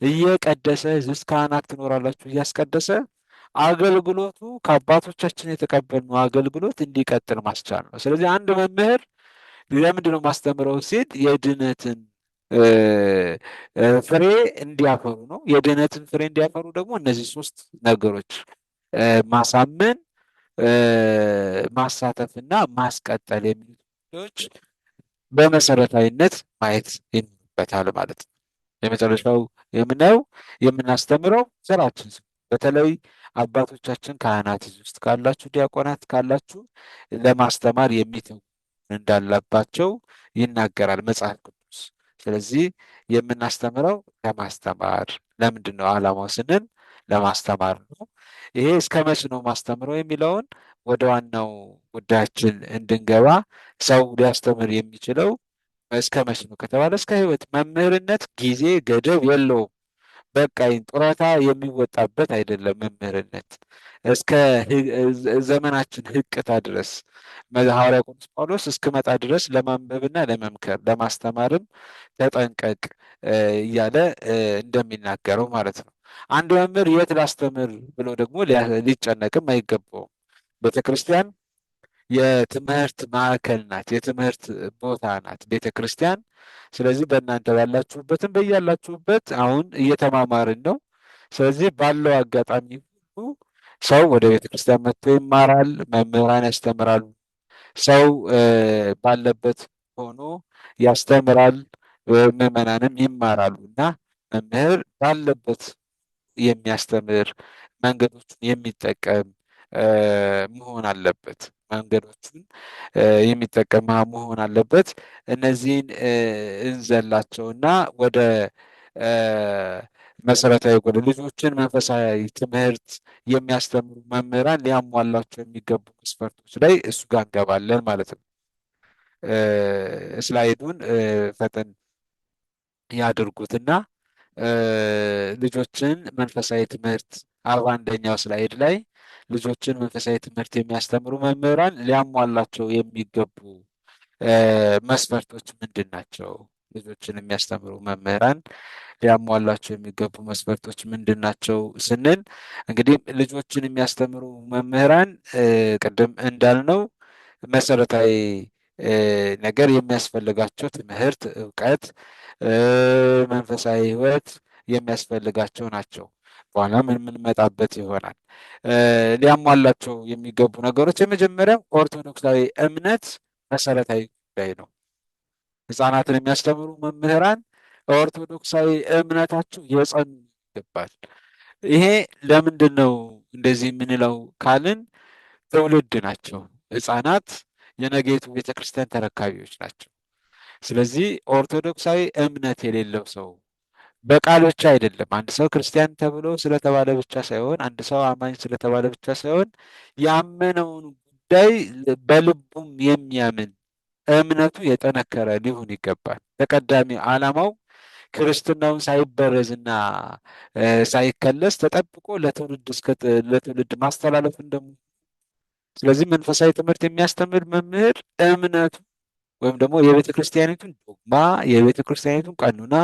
እየቀደሰ ዝስ ካህናት ትኖራላችሁ እያስቀደሰ አገልግሎቱ ከአባቶቻችን የተቀበልነው አገልግሎት እንዲቀጥል ማስቻል ነው። ስለዚህ አንድ መምህር ለምንድን ነው ማስተምረው ሲል የድነትን ፍሬ እንዲያፈሩ ነው። የድነትን ፍሬ እንዲያፈሩ ደግሞ እነዚህ ሶስት ነገሮች ማሳመን፣ ማሳተፍና ማስቀጠል የሚሉት ጉዳዮች በመሰረታዊነት ማየት ይኖርበታል ማለት ነው። የመጨረሻው የምናየው የምናስተምረው ስራችን በተለይ አባቶቻችን ካህናት ውስጥ ካላችሁ ዲያቆናት ካላችሁ ለማስተማር የሚተጉ እንዳለባቸው ይናገራል መጽሐፍ ቅዱስ። ስለዚህ የምናስተምረው ለማስተማር። ለምንድን ነው ዓላማው ስንል ለማስተማር ነው። ይሄ እስከ መች ነው ማስተምረው የሚለውን ወደ ዋናው ጉዳያችን እንድንገባ ሰው ሊያስተምር የሚችለው እስከ መች ነው ከተባለ እስከ ሕይወት። መምህርነት ጊዜ ገደብ የለውም። በቃ ጡረታ የሚወጣበት አይደለም መምህርነት። እስከ ዘመናችን ህቅታ ድረስ ሐዋርያው ቅዱስ ጳውሎስ እስክመጣ ድረስ ለማንበብና ለመምከር ለማስተማርም ተጠንቀቅ እያለ እንደሚናገረው ማለት ነው። አንድ መምህር የት ላስተምር ብሎ ደግሞ ሊጨነቅም አይገባውም። ቤተክርስቲያን የትምህርት ማዕከል ናት፣ የትምህርት ቦታ ናት ቤተክርስቲያን። ስለዚህ በእናንተ ባላችሁበትም በያላችሁበት አሁን እየተማማርን ነው። ስለዚህ ባለው አጋጣሚ ሁሉ ሰው ወደ ቤተክርስቲያን መጥቶ ይማራል፣ መምህራን ያስተምራሉ። ሰው ባለበት ሆኖ ያስተምራል፣ ምዕመናንም ይማራሉ እና መምህር ባለበት የሚያስተምር መንገዶችን የሚጠቀም መሆን አለበት። መንገዶችን የሚጠቀም መሆን አለበት። እነዚህን እንዘላቸውና ወደ መሰረታዊ ወደ ልጆችን መንፈሳዊ ትምህርት የሚያስተምሩ መምህራን ሊያሟላቸው የሚገቡ መስፈርቶች ላይ እሱ ጋር እንገባለን ማለት ነው። ስላይዱን ፈጠን ያድርጉትና ልጆችን መንፈሳዊ ትምህርት 41ኛው ስላይድ ላይ ልጆችን መንፈሳዊ ትምህርት የሚያስተምሩ መምህራን ሊያሟላቸው የሚገቡ መስፈርቶች ምንድን ናቸው? ልጆችን የሚያስተምሩ መምህራን ሊያሟላቸው የሚገቡ መስፈርቶች ምንድን ናቸው ስንል እንግዲህ ልጆችን የሚያስተምሩ መምህራን ቅድም እንዳልነው መሰረታዊ ነገር የሚያስፈልጋቸው ትምህርት፣ እውቀት፣ መንፈሳዊ ሕይወት የሚያስፈልጋቸው ናቸው። በኋላ የምንመጣበት ይሆናል። ሊያሟላቸው የሚገቡ ነገሮች የመጀመሪያው ኦርቶዶክሳዊ እምነት መሰረታዊ ጉዳይ ነው። ሕፃናትን የሚያስተምሩ መምህራን ኦርቶዶክሳዊ እምነታቸው የጸኑ ይገባል። ይሄ ለምንድን ነው እንደዚህ የምንለው ካልን ትውልድ ናቸው። ሕፃናት የነገይቱ ቤተክርስቲያን ተረካቢዎች ናቸው። ስለዚህ ኦርቶዶክሳዊ እምነት የሌለው ሰው በቃል ብቻ አይደለም፣ አንድ ሰው ክርስቲያን ተብሎ ስለተባለ ብቻ ሳይሆን፣ አንድ ሰው አማኝ ስለተባለ ብቻ ሳይሆን ያመነውን ጉዳይ በልቡም የሚያምን እምነቱ የጠነከረ ሊሆን ይገባል። ተቀዳሚ ዓላማው ክርስትናውን ሳይበረዝና ሳይከለስ ተጠብቆ ለትውልድ ማስተላለፍ እንደሞ ስለዚህ መንፈሳዊ ትምህርት የሚያስተምር መምህር እምነቱ ወይም ደግሞ የቤተ ክርስቲያኒቱን ዶግማ የቤተ ክርስቲያኒቱን ቀኑና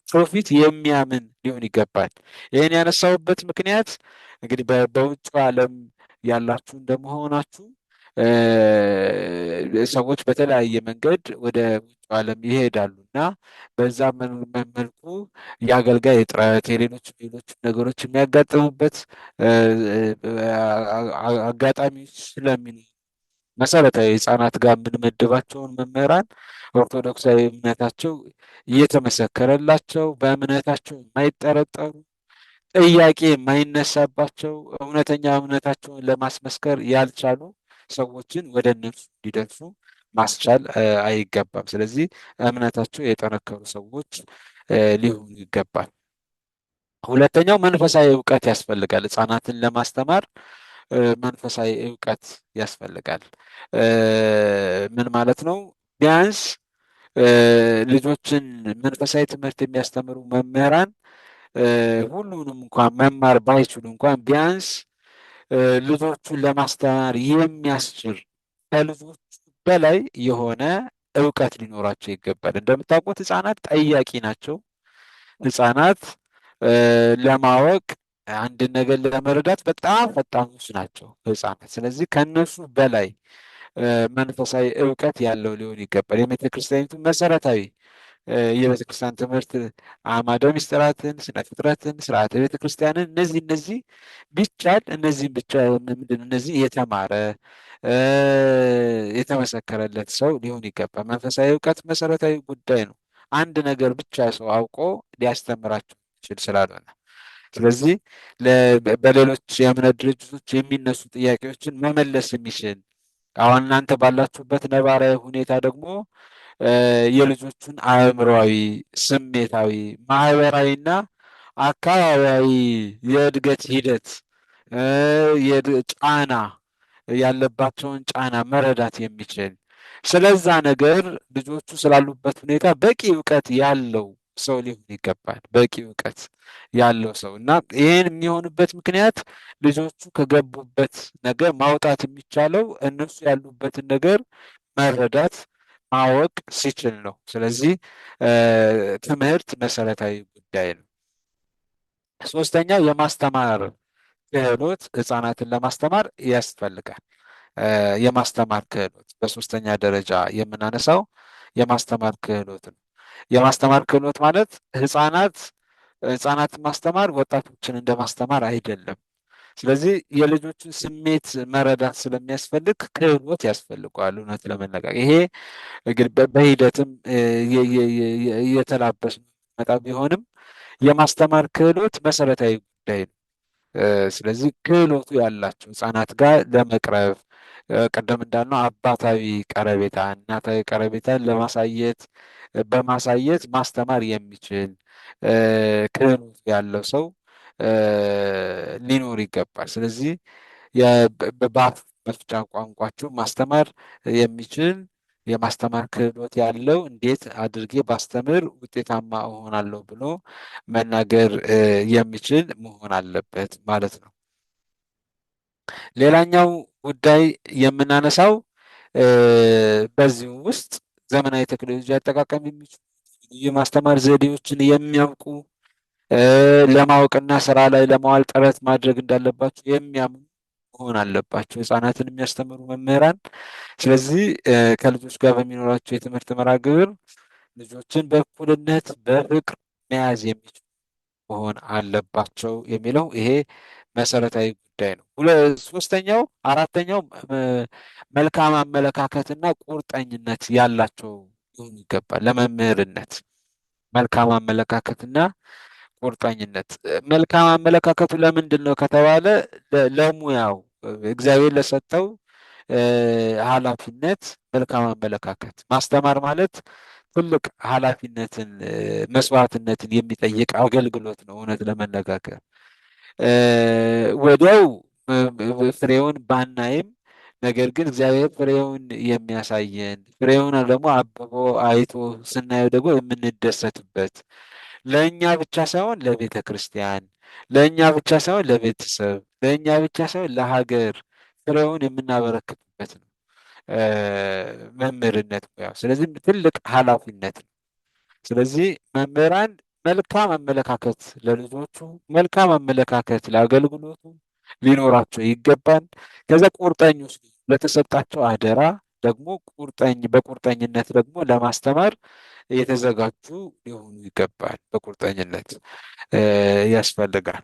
ትውፊት የሚያምን ሊሆን ይገባል። ይህን ያነሳውበት ምክንያት እንግዲህ በውጭ ዓለም ያላችሁ እንደመሆናችሁ ሰዎች በተለያየ መንገድ ወደ ውጭ ዓለም ይሄዳሉ እና በዛ መልኩ የአገልጋይ እጥረት ሌሎች ነገሮች የሚያጋጥሙበት አጋጣሚዎች ስለሚኖሩ መሰረታዊ ህጻናት ጋር የምንመድባቸውን መምህራን ኦርቶዶክሳዊ እምነታቸው እየተመሰከረላቸው በእምነታቸው የማይጠረጠሩ ጥያቄ የማይነሳባቸው እውነተኛ እምነታቸውን ለማስመስከር ያልቻሉ ሰዎችን ወደ እነሱ እንዲደርሱ ማስቻል አይገባም። ስለዚህ እምነታቸው የጠነከሩ ሰዎች ሊሆኑ ይገባል። ሁለተኛው መንፈሳዊ እውቀት ያስፈልጋል። ህጻናትን ለማስተማር መንፈሳዊ እውቀት ያስፈልጋል። ምን ማለት ነው? ቢያንስ ልጆችን መንፈሳዊ ትምህርት የሚያስተምሩ መምህራን ሁሉንም እንኳን መማር ባይችሉ እንኳን ቢያንስ ልጆቹን ለማስተማር የሚያስችል ከልጆቹ በላይ የሆነ እውቀት ሊኖራቸው ይገባል። እንደምታውቁት ህጻናት ጠያቂ ናቸው። ህጻናት ለማወቅ አንድን ነገር ለመረዳት በጣም ፈጣኖች ናቸው ህጻናት። ስለዚህ ከነሱ በላይ መንፈሳዊ እውቀት ያለው ሊሆን ይገባል። የቤተ ክርስቲያኒቱ መሰረታዊ የቤተ ክርስቲያን ትምህርት አዕማደ ምስጢራትን፣ ስነ ፍጥረትን፣ ስርዓተ ቤተ ክርስቲያንን እነዚህ ቢቻል እነዚህም ብቻ እነዚህ የተማረ የተመሰከረለት ሰው ሊሆን ይገባል። መንፈሳዊ እውቀት መሰረታዊ ጉዳይ ነው። አንድ ነገር ብቻ ሰው አውቆ ሊያስተምራቸው ይችል ስላልሆነ ስለዚህ በሌሎች የእምነት ድርጅቶች የሚነሱ ጥያቄዎችን መመለስ የሚችል አሁን እናንተ ባላችሁበት ነባራዊ ሁኔታ ደግሞ የልጆቹን አእምሯዊ፣ ስሜታዊ፣ ማህበራዊና አካባቢያዊ የእድገት ሂደት ጫና ያለባቸውን ጫና መረዳት የሚችል ስለዛ ነገር ልጆቹ ስላሉበት ሁኔታ በቂ እውቀት ያለው ሰው ሊሆን ይገባል። በቂ እውቀት ያለው ሰው እና ይህን የሚሆንበት ምክንያት ልጆቹ ከገቡበት ነገር ማውጣት የሚቻለው እነሱ ያሉበትን ነገር መረዳት ማወቅ ሲችል ነው። ስለዚህ ትምህርት መሰረታዊ ጉዳይ ነው። ሶስተኛው የማስተማር ክህሎት ህጻናትን ለማስተማር ያስፈልጋል። የማስተማር ክህሎት በሶስተኛ ደረጃ የምናነሳው የማስተማር ክህሎት ነው። የማስተማር ክህሎት ማለት ህጻናትን ማስተማር ወጣቶችን እንደማስተማር አይደለም። ስለዚህ የልጆችን ስሜት መረዳት ስለሚያስፈልግ ክህሎት ያስፈልገዋል። እውነት ለመነጋገር ይሄ እንግዲህ በሂደትም እየተላበስ መጣ ቢሆንም የማስተማር ክህሎት መሰረታዊ ጉዳይ ነው። ስለዚህ ክህሎቱ ያላቸው ህጻናት ጋር ለመቅረብ ቀደም እንዳልነው አባታዊ ቀረቤታ እናታዊ ቀረቤታን በማሳየት ማስተማር የሚችል ክህሎቱ ያለው ሰው ሊኖር ይገባል። ስለዚህ በአፍ መፍቻ ቋንቋቸው ማስተማር የሚችል የማስተማር ክህሎት ያለው እንዴት አድርጌ ባስተምር ውጤታማ እሆናለሁ ብሎ መናገር የሚችል መሆን አለበት ማለት ነው። ሌላኛው ጉዳይ የምናነሳው በዚሁ ውስጥ ዘመናዊ ቴክኖሎጂ አጠቃቀም የሚችሉ የማስተማር ዘዴዎችን የሚያውቁ ለማወቅና ስራ ላይ ለማዋል ጥረት ማድረግ እንዳለባቸው የሚያምኑ መሆን አለባቸው ህጻናትን የሚያስተምሩ መምህራን። ስለዚህ ከልጆች ጋር በሚኖራቸው የትምህርት መርሃ ግብር ልጆችን በእኩልነት በፍቅር መያዝ የሚችሉ መሆን አለባቸው የሚለው ይሄ መሰረታዊ ጉዳይ ነው። አራተኛው መልካም አመለካከትና ቁርጠኝነት ያላቸው ሊሆኑ ይገባል። ለመምህርነት መልካም አመለካከትና ቁርጠኝነት። መልካም አመለካከቱ ለምንድን ነው ከተባለ ለሙያው እግዚአብሔር ለሰጠው ኃላፊነት፣ መልካም አመለካከት። ማስተማር ማለት ትልቅ ኃላፊነትን መስዋዕትነትን የሚጠይቅ አገልግሎት ነው። እውነት ለመነጋገር ወዲያው ፍሬውን ባናይም ነገር ግን እግዚአብሔር ፍሬውን የሚያሳየን ፍሬውን ደግሞ አብቦ አይቶ ስናየው ደግሞ የምንደሰትበት ለእኛ ብቻ ሳይሆን ለቤተ ክርስቲያን፣ ለእኛ ብቻ ሳይሆን ለቤተሰብ፣ ለእኛ ብቻ ሳይሆን ለሀገር ፍሬውን የምናበረክትበት ነው መምህርነት ሙያው። ስለዚህ ትልቅ ኃላፊነት ነው። ስለዚህ መምህራን መልካም አመለካከት ለልጆቹ፣ መልካም አመለካከት ለአገልግሎቱ ሊኖራቸው ይገባል። ከዛ ቁርጠኞች ለተሰጣቸው አደራ ደግሞ በቁርጠኝነት ደግሞ ለማስተማር የተዘጋጁ ሊሆኑ ይገባል። በቁርጠኝነት ያስፈልጋል።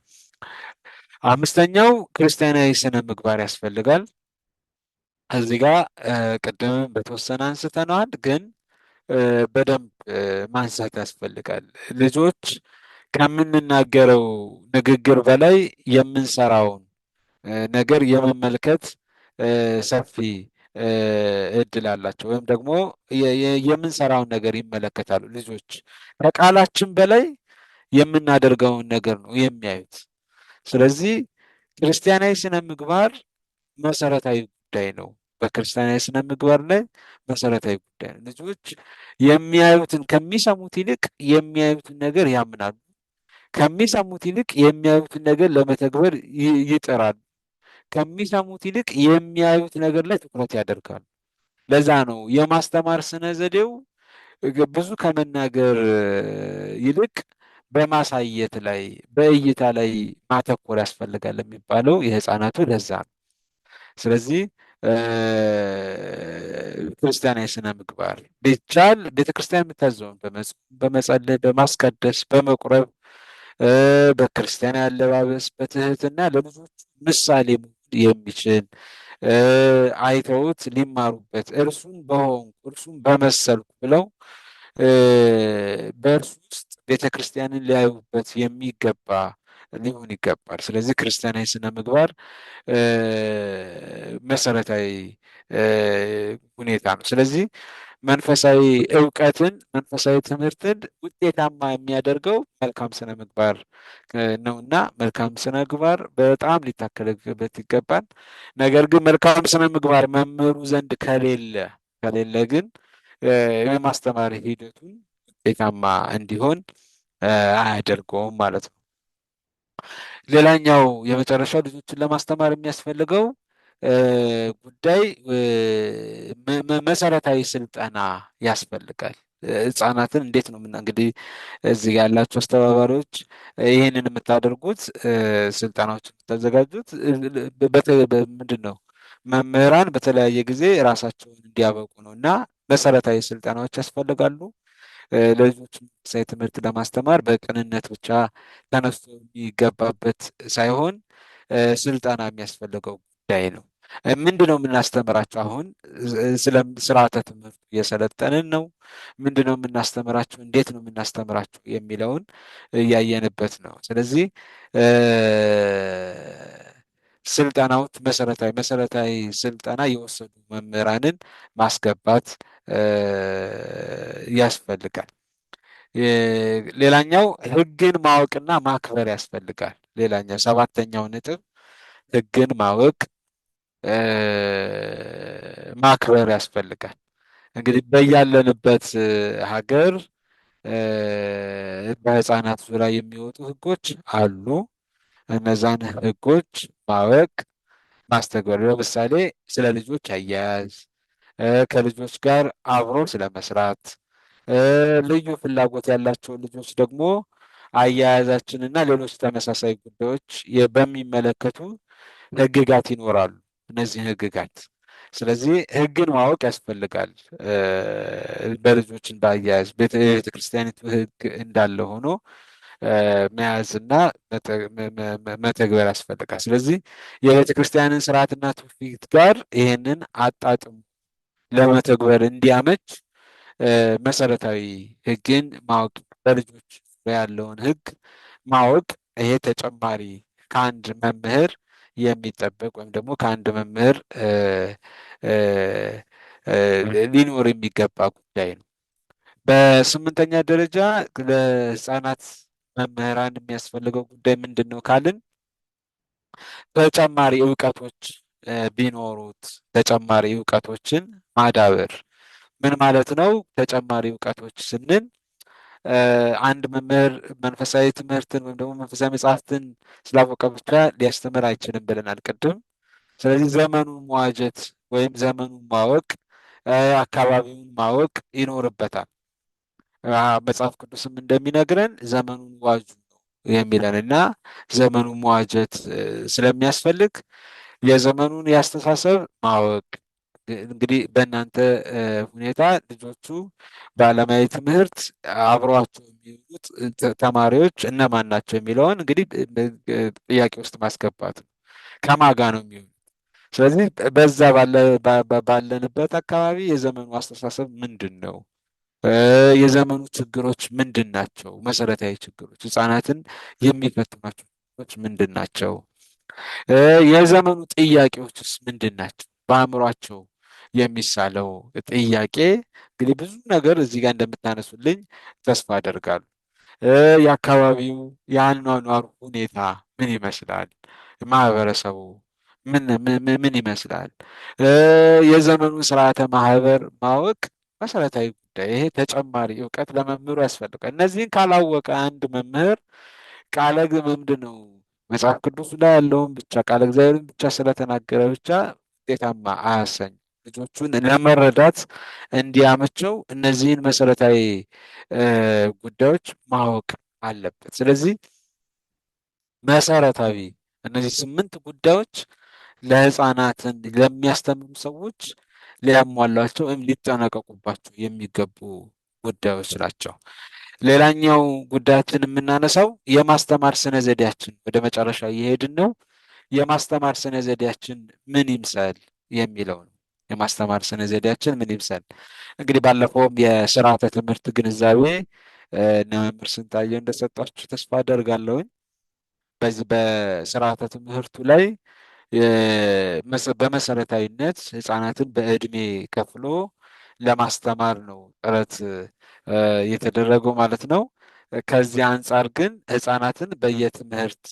አምስተኛው ክርስቲያናዊ ስነ ምግባር ያስፈልጋል። እዚህ ጋር ቅድም በተወሰነ አንስተነዋል፣ ግን በደንብ ማንሳት ያስፈልጋል። ልጆች ከምንናገረው ንግግር በላይ የምንሰራውን ነገር የመመልከት ሰፊ እድል አላቸው፣ ወይም ደግሞ የምንሰራውን ነገር ይመለከታሉ። ልጆች ከቃላችን በላይ የምናደርገውን ነገር ነው የሚያዩት። ስለዚህ ክርስቲያናዊ ስነ ምግባር መሰረታዊ ጉዳይ ነው። በክርስቲያናዊ ስነ ምግባር ላይ መሰረታዊ ጉዳይ ነው። ልጆች የሚያዩትን ከሚሰሙት ይልቅ የሚያዩትን ነገር ያምናሉ። ከሚሰሙት ይልቅ የሚያዩትን ነገር ለመተግበር ይጥራሉ። ከሚሰሙት ይልቅ የሚያዩት ነገር ላይ ትኩረት ያደርጋሉ። ለዛ ነው የማስተማር ስነ ዘዴው ብዙ ከመናገር ይልቅ በማሳየት ላይ በእይታ ላይ ማተኮር ያስፈልጋል የሚባለው የህፃናቱ ለዛ ነው። ስለዚህ ክርስቲያናዊ ስነ ምግባር ቢቻል ቤተክርስቲያን የምታዘውን በመጸለይ፣ በማስቀደስ፣ በመቁረብ፣ በክርስቲያን አለባበስ፣ በትህትና ለልጆቹ ምሳሌ የሚችል አይተውት ሊማሩበት እርሱን በሆንኩ እርሱን በመሰልኩ ብለው በእርሱ ውስጥ ቤተክርስቲያንን ሊያዩበት የሚገባ ሊሆን ይገባል። ስለዚህ ክርስቲያናዊ ስነ ምግባር መሰረታዊ ሁኔታ ነው። ስለዚህ መንፈሳዊ እውቀትን መንፈሳዊ ትምህርትን ውጤታማ የሚያደርገው መልካም ስነ ምግባር ነውና መልካም ስነ ምግባር በጣም ሊታከልበት ይገባል። ነገር ግን መልካም ስነ ምግባር መምህሩ ዘንድ ከሌለ ግን የማስተማር ሂደቱን ውጤታማ እንዲሆን አያደርገውም ማለት ነው። ሌላኛው የመጨረሻው ልጆችን ለማስተማር የሚያስፈልገው ጉዳይ መሰረታዊ ስልጠና ያስፈልጋል። ህፃናትን እንዴት ነው እንግዲህ እዚህ ያላችሁ አስተባባሪዎች ይህንን የምታደርጉት ስልጠናዎች የምታዘጋጁት ምንድን ነው? መምህራን በተለያየ ጊዜ ራሳቸውን እንዲያበቁ ነው እና መሰረታዊ ስልጠናዎች ያስፈልጋሉ። ለልጆች መንፈሳዊ ትምህርት ለማስተማር በቅንነት ብቻ ተነስቶ የሚገባበት ሳይሆን ስልጠና የሚያስፈልገው ጉዳይ ነው። ምንድን ነው የምናስተምራቸው? አሁን ስለ ስርዓተ ትምህርቱ እየሰለጠንን ነው። ምንድን ነው የምናስተምራቸው? እንዴት ነው የምናስተምራቸው? የሚለውን እያየንበት ነው። ስለዚህ ስልጠናዎች መሰረታዊ ስልጠና የወሰዱ መምህራንን ማስገባት ያስፈልጋል። ሌላኛው ህግን ማወቅና ማክበር ያስፈልጋል። ሌላኛው ሰባተኛው ነጥብ ህግን ማወቅ ማክበር ያስፈልጋል። እንግዲህ በያለንበት ሀገር በህፃናት ዙሪያ የሚወጡ ህጎች አሉ። እነዛን ህጎች ማወቅ ማስተግበር፣ ለምሳሌ ስለ ልጆች አያያዝ፣ ከልጆች ጋር አብሮ ስለመስራት፣ ልዩ ፍላጎት ያላቸውን ልጆች ደግሞ አያያዛችንና ሌሎች ተመሳሳይ ጉዳዮች በሚመለከቱ ህግጋት ይኖራሉ። እነዚህ ህግጋት ስለዚህ ህግን ማወቅ ያስፈልጋል። በልጆች እንዳያያዝ ቤተክርስቲያኒቱ ህግ እንዳለ ሆኖ መያዝና መተግበር ያስፈልጋል። ስለዚህ የቤተክርስቲያንን ስርዓትና ትውፊት ጋር ይሄንን አጣጥሙ ለመተግበር እንዲያመች መሰረታዊ ህግን ማወቅ፣ በልጆች ዙሪያ ያለውን ህግ ማወቅ ይሄ ተጨማሪ ከአንድ መምህር የሚጠበቅ ወይም ደግሞ ከአንድ መምህር እ፣ ሊኖር የሚገባ ጉዳይ ነው። በስምንተኛ ደረጃ ለህፃናት መምህራን የሚያስፈልገው ጉዳይ ምንድን ነው ካልን ተጨማሪ እውቀቶች ቢኖሩት ተጨማሪ እውቀቶችን ማዳበር። ምን ማለት ነው? ተጨማሪ እውቀቶች ስንል አንድ መምህር መንፈሳዊ ትምህርትን ወይም ደግሞ መንፈሳዊ መጽሐፍትን ስላወቀ ብቻ ሊያስተምር አይችልም ብለናል ቅድም። ስለዚህ ዘመኑን መዋጀት ወይም ዘመኑን ማወቅ፣ አካባቢውን ማወቅ ይኖርበታል። መጽሐፍ ቅዱስም እንደሚነግረን ዘመኑን ዋጁ ነው የሚለን እና ዘመኑን መዋጀት ስለሚያስፈልግ የዘመኑን ያስተሳሰብ ማወቅ እንግዲህ በእናንተ ሁኔታ ልጆቹ በዓለማዊ ትምህርት አብረዋቸው የሚሆኑት ተማሪዎች እነማን ናቸው የሚለውን እንግዲህ ጥያቄ ውስጥ ማስገባት ነው። ከማን ጋር ነው የሚሆኑት? ስለዚህ በዛ ባለንበት አካባቢ የዘመኑ አስተሳሰብ ምንድን ነው? የዘመኑ ችግሮች ምንድን ናቸው? መሰረታዊ ችግሮች ህፃናትን የሚፈትኗቸው ችግሮች ምንድን ናቸው? የዘመኑ ጥያቄዎችስ ምንድን ናቸው? በአእምሯቸው የሚሳለው ጥያቄ እንግዲህ ብዙ ነገር እዚህ ጋር እንደምታነሱልኝ ተስፋ አደርጋለሁ። የአካባቢው የአኗኗር ሁኔታ ምን ይመስላል? ማህበረሰቡ ምን ይመስላል? የዘመኑ ስርዓተ ማህበር ማወቅ መሰረታዊ ጉዳይ። ይሄ ተጨማሪ እውቀት ለመምህሩ ያስፈልጋል። እነዚህን ካላወቀ አንድ መምህር ቃለ ምንድን ነው መጽሐፍ ቅዱስ ላይ ያለውን ብቻ ቃለ እግዚአብሔርን ብቻ ስለተናገረ ብቻ ውጤታማ አያሰኝም። ልጆቹን ለመረዳት እንዲያመቸው እነዚህን መሰረታዊ ጉዳዮች ማወቅ አለበት። ስለዚህ መሰረታዊ እነዚህ 8 ጉዳዮች ለህፃናትን ለሚያስተምሩ ሰዎች ሊያሟሏቸው ወይም ሊጠነቀቁባቸው የሚገቡ ጉዳዮች ናቸው። ሌላኛው ጉዳያችን የምናነሳው የማስተማር ስነ ዘዴያችን፣ ወደ መጨረሻ እየሄድን ነው። የማስተማር ስነ ዘዴያችን ምን ይምሰል የሚለው ነው። የማስተማር ስነ ዘዴያችን ምን ይምሰል? እንግዲህ ባለፈውም የስርዓተ ትምህርት ግንዛቤ መምህር ስንታየው እንደሰጣችሁ ተስፋ አደርጋለሁኝ። በዚህ በስርዓተ ትምህርቱ ላይ በመሰረታዊነት ህፃናትን በእድሜ ከፍሎ ለማስተማር ነው ጥረት የተደረገው ማለት ነው። ከዚህ አንጻር ግን ህፃናትን በየትምህርት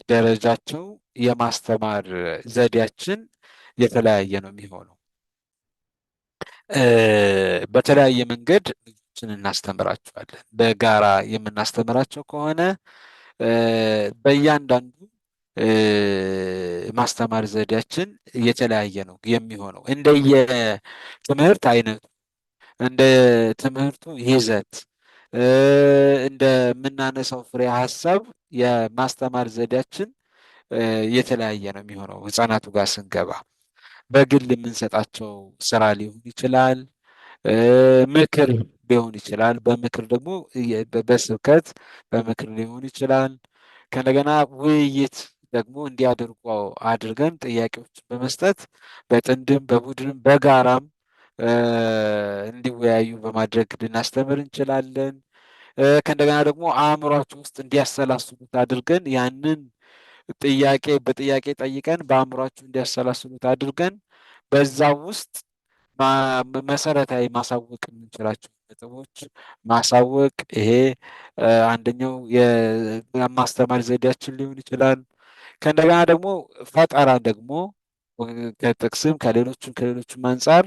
ደረጃቸው የማስተማር ዘዴያችን የተለያየ ነው የሚሆነው። በተለያየ መንገድ ልጆችን እናስተምራቸዋለን። በጋራ የምናስተምራቸው ከሆነ በእያንዳንዱ ማስተማር ዘዴያችን የተለያየ ነው የሚሆነው እንደየ ትምህርት አይነቱ፣ እንደ ትምህርቱ ይዘት፣ እንደምናነሳው ፍሬ ሀሳብ የማስተማር ዘዴያችን የተለያየ ነው የሚሆነው። ህፃናቱ ጋር ስንገባ በግል የምንሰጣቸው ስራ ሊሆን ይችላል፣ ምክር ሊሆን ይችላል። በምክር ደግሞ በስብከት በምክር ሊሆን ይችላል። ከእንደገና ውይይት ደግሞ እንዲያደርጉ አድርገን ጥያቄዎችን በመስጠት በጥንድም በቡድንም በጋራም እንዲወያዩ በማድረግ ልናስተምር እንችላለን። ከእንደገና ደግሞ አእምሯቸው ውስጥ እንዲያሰላስሉት አድርገን ያንን ጥያቄ በጥያቄ ጠይቀን በአእምሯቸው እንዲያሰላስሉት አድርገን በዛ ውስጥ መሰረታዊ ማሳወቅ የምንችላቸው ነጥቦች ማሳወቅ፣ ይሄ አንደኛው የማስተማር ዘዴያችን ሊሆን ይችላል። ከእንደገና ደግሞ ፈጠራ ደግሞ ከጥቅስም ከሌሎችም አንጻር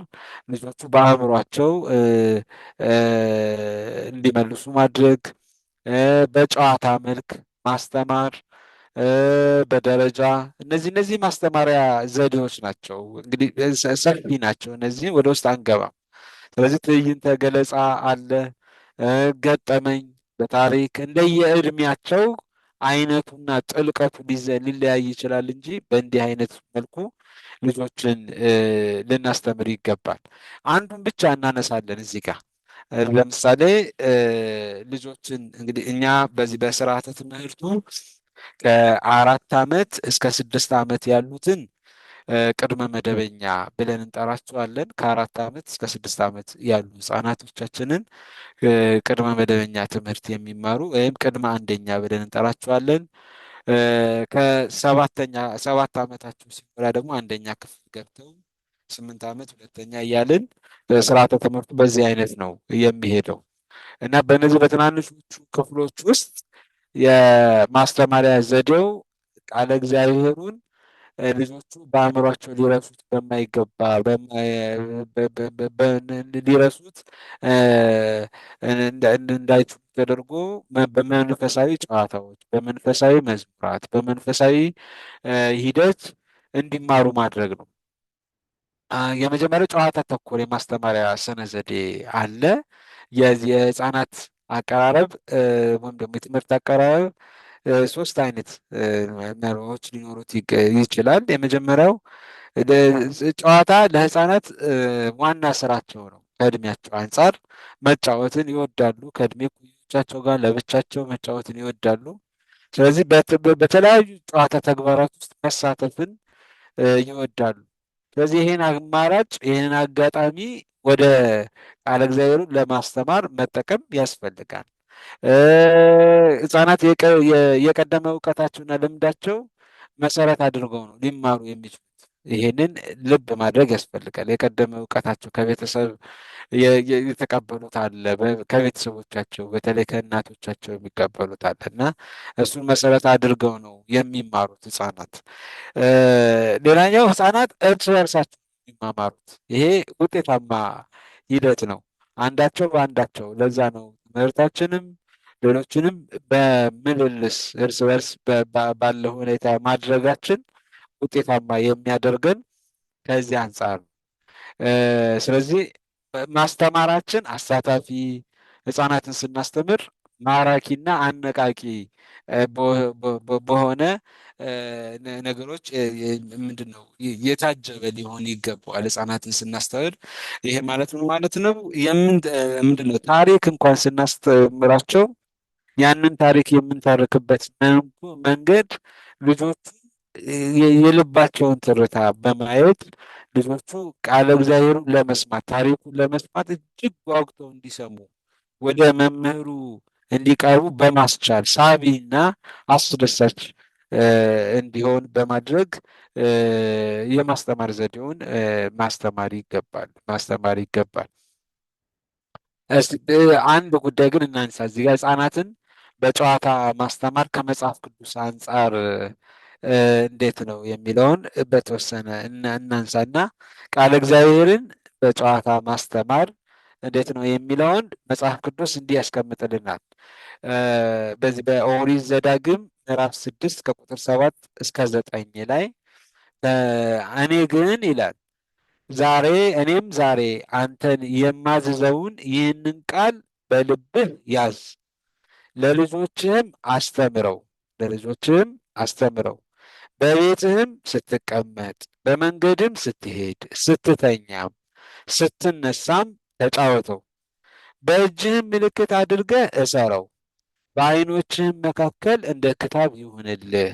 ልጆቹ በአእምሯቸው እንዲመልሱ ማድረግ፣ በጨዋታ መልክ ማስተማር፣ በደረጃ እነዚህ ማስተማሪያ ዘዴዎች ናቸው። እንግዲህ ሰፊ ናቸው። እነዚህን ወደ ውስጥ አንገባም። ስለዚህ ትዕይንተ ገለጻ አለ፣ ገጠመኝ በታሪክ እንደየእድሜያቸው አይነቱና ጥልቀቱ ሊለያይ ይችላል እንጂ በእንዲህ አይነት መልኩ ልጆችን ልናስተምር ይገባል። አንዱን ብቻ እናነሳለን እዚህ ጋር። ለምሳሌ ልጆችን እንግዲህ እኛ በዚህ በስርዓተ ትምህርቱ ከ4 ዓመት እስከ 6 ዓመት ያሉትን ቅድመ መደበኛ ብለን እንጠራቸዋለን። ከ4 ዓመት እስከ 6 ዓመት ያሉ ህጻናቶቻችንን ቅድመ መደበኛ ትምህርት የሚማሩ ወይም ቅድመ አንደኛ ብለን እንጠራቸዋለን። ሰባት ዓመታቸው ሲሞላ ደግሞ አንደኛ ክፍል ገብተው 8 ዓመት ሁለተኛ እያልን ስርዓተ ትምህርቱ በዚህ አይነት ነው የሚሄደው እና በእነዚህ በትናንሾቹ ክፍሎች ውስጥ የማስተማሪያ ዘዴው ቃለ እግዚአብሔሩን ልጆቹ በአእምሯቸው ሊረሱት በማይገባ ሊረሱት እንዳይችሉ ተደርጎ በመንፈሳዊ ጨዋታዎች፣ በመንፈሳዊ መዝሙራት፣ በመንፈሳዊ ሂደት እንዲማሩ ማድረግ ነው። የመጀመሪያው ጨዋታ ተኮር የማስተማሪያ ስነ ዘዴ አለ። የህፃናት አቀራረብ ወይም ደግሞ የትምህርት አቀራረብ ሶስት አይነት መርሆች ሊኖሩት ይችላል። የመጀመሪያው ጨዋታ ለህፃናት ዋና ስራቸው ነው። ከእድሜያቸው አንጻር መጫወትን ይወዳሉ። ከእድሜ ኩዮቻቸው ጋር ለብቻቸው መጫወትን ይወዳሉ። ስለዚህ በተለያዩ ጨዋታ ተግባራት ውስጥ መሳተፍን ይወዳሉ። ስለዚህ ይህን አማራጭ ይህን አጋጣሚ ወደ ቃለ እግዚአብሔሩን ለማስተማር መጠቀም ያስፈልጋል። ህፃናት የቀደመ እውቀታቸውና ልምዳቸው መሰረት አድርገው ነው ሊማሩ የሚችሉት። ይህንን ልብ ማድረግ ያስፈልጋል። የቀደመ እውቀታቸው ከቤተሰብ የተቀበሉት አለ፣ ከቤተሰቦቻቸው በተለይ ከእናቶቻቸው የሚቀበሉት አለ እና እሱን መሰረት አድርገው ነው የሚማሩት ህፃናት። ሌላኛው ህፃናት እርስ በርሳቸው የሚማማሩት ይሄ ውጤታማ ሂደት ነው፣ አንዳቸው በአንዳቸው። ለዛ ነው ትምህርታችንም ሌሎችንም በምልልስ እርስ በርስ ባለ ሁኔታ ማድረጋችን ውጤታማ የሚያደርገን ከዚህ አንጻር ነው። ስለዚህ ማስተማራችን አሳታፊ፣ ህፃናትን ስናስተምር ማራኪና አነቃቂ በሆነ ነገሮች ምንድን ነው የታጀበ ሊሆን ይገባዋል። ህፃናትን ስናስተምር ይሄ ማለት ምን ማለት ነው? ምንድን ነው ታሪክ እንኳን ስናስተምራቸው ያንን ታሪክ የምንተርክበት መንገድ ልጆቹ የልባቸውን ትርታ በማየት ልጆቹ ቃለ እግዚአብሔሩን ለመስማት ታሪኩን ለመስማት እጅግ ጓጉተው እንዲሰሙ ወደ መምህሩ እንዲቀርቡ በማስቻል ሳቢና አስደሳች እንዲሆን በማድረግ የማስተማር ዘዴውን ማስተማር ይገባል። አንድ ጉዳይ ግን እናንሳ እዚህ ጋር ህፃናትን በጨዋታ ማስተማር ከመጽሐፍ ቅዱስ አንጻር እንዴት ነው የሚለውን በተወሰነ እናንሳና ቃለ እግዚአብሔርን በጨዋታ ማስተማር እንዴት ነው የሚለውን መጽሐፍ ቅዱስ እንዲህ ያስቀምጥልናል። በዚህ በኦሪት ዘዳግም ምዕራፍ 6 ከቁጥር 7 እስከ 9 ላይ እኔ ግን ይላል እኔም ዛሬ አንተን የማዝዘውን ይህንን ቃል በልብህ ያዝ፣ ለልጆችህም አስተምረው፣ በቤትህም ስትቀመጥ፣ በመንገድም ስትሄድ፣ ስትተኛም ስትነሳም ተጫወተው። በእጅህም ምልክት አድርገህ እሰረው፣ በዓይኖችህም መካከል እንደ ክታብ ይሁንልህ፣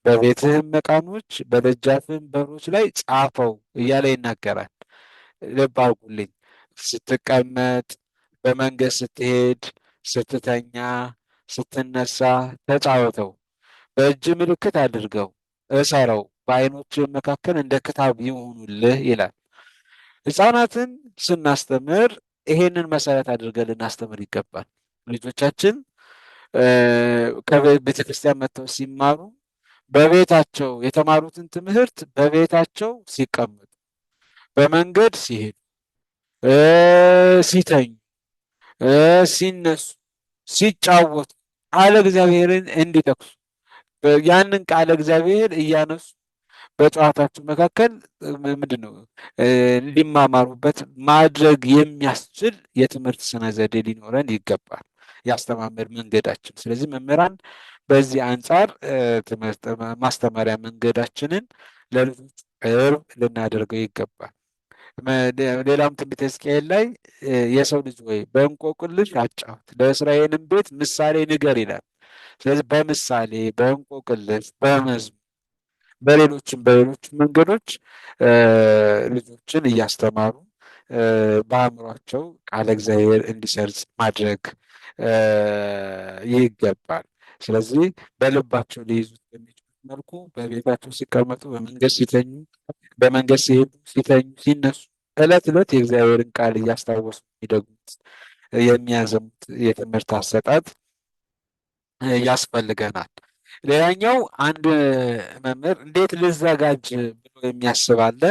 በቤትህም መቃኖች በደጃፍህም በሮች ላይ ጻፈው እያለ ይናገራል። ልብ አድርጉልኝ። ስትቀመጥ፣ በመንገድ ስትሄድ፣ ስትተኛ፣ ስትነሳ ተጫወተው፣ በእጅ ምልክት አድርገው እሰረው፣ በዓይኖችህም መካከል እንደ ክታብ ይሁኑልህ ይላል። ህፃናትን ስናስተምር ይሄንን መሰረት አድርገን ልናስተምር ይገባል። ልጆቻችን ከቤተ ክርስቲያን መጥተው ሲማሩ በቤታቸው የተማሩትን ትምህርት በቤታቸው ሲቀመጡ፣ በመንገድ ሲሄዱ፣ ሲተኙ፣ ሲነሱ፣ ሲጫወቱ ቃለ እግዚአብሔርን እንዲጠቅሱ ያንን ቃለ እግዚአብሔር እያነሱ በጨዋታቸው መካከል ምንድን ነው እንዲማማሩበት ማድረግ የሚያስችል የትምህርት ስነ ዘዴ ሊኖረን ይገባል፣ የአስተማመር መንገዳችን። ስለዚህ መምህራን በዚህ አንጻር ትምህርት ማስተማሪያ መንገዳችንን ለልጆች ቅርብ ልናደርገው ይገባል። ሌላም ትንቢተ ሕዝቅኤል ላይ የሰው ልጅ ወይ በእንቆቅልሽ አጫውት፣ ለእስራኤልም ቤት ምሳሌ ንገር ይላል። ስለዚህ በምሳሌ በእንቆቅልሽ በመዝሙር በሌሎችም መንገዶች ልጆችን እያስተማሩ በአእምሯቸው ቃለ እግዚአብሔር እንዲሰርጽ ማድረግ ይገባል። ስለዚህ በልባቸው ሊይዙት በሚችሉት መልኩ በቤታቸው ሲቀመጡ፣ በመንገድ ሲተኙ፣ በመንገድ ሲሄዱ፣ ሲተኙ፣ ሲነሱ ዕለት ዕለት የእግዚአብሔርን ቃል እያስታወሱ የሚደግሙት የሚያዘሙት የትምህርት አሰጣጥ ያስፈልገናል። ሌላኛው አንድ መምህር እንዴት ልዘጋጅ ብሎ የሚያስብ አለ።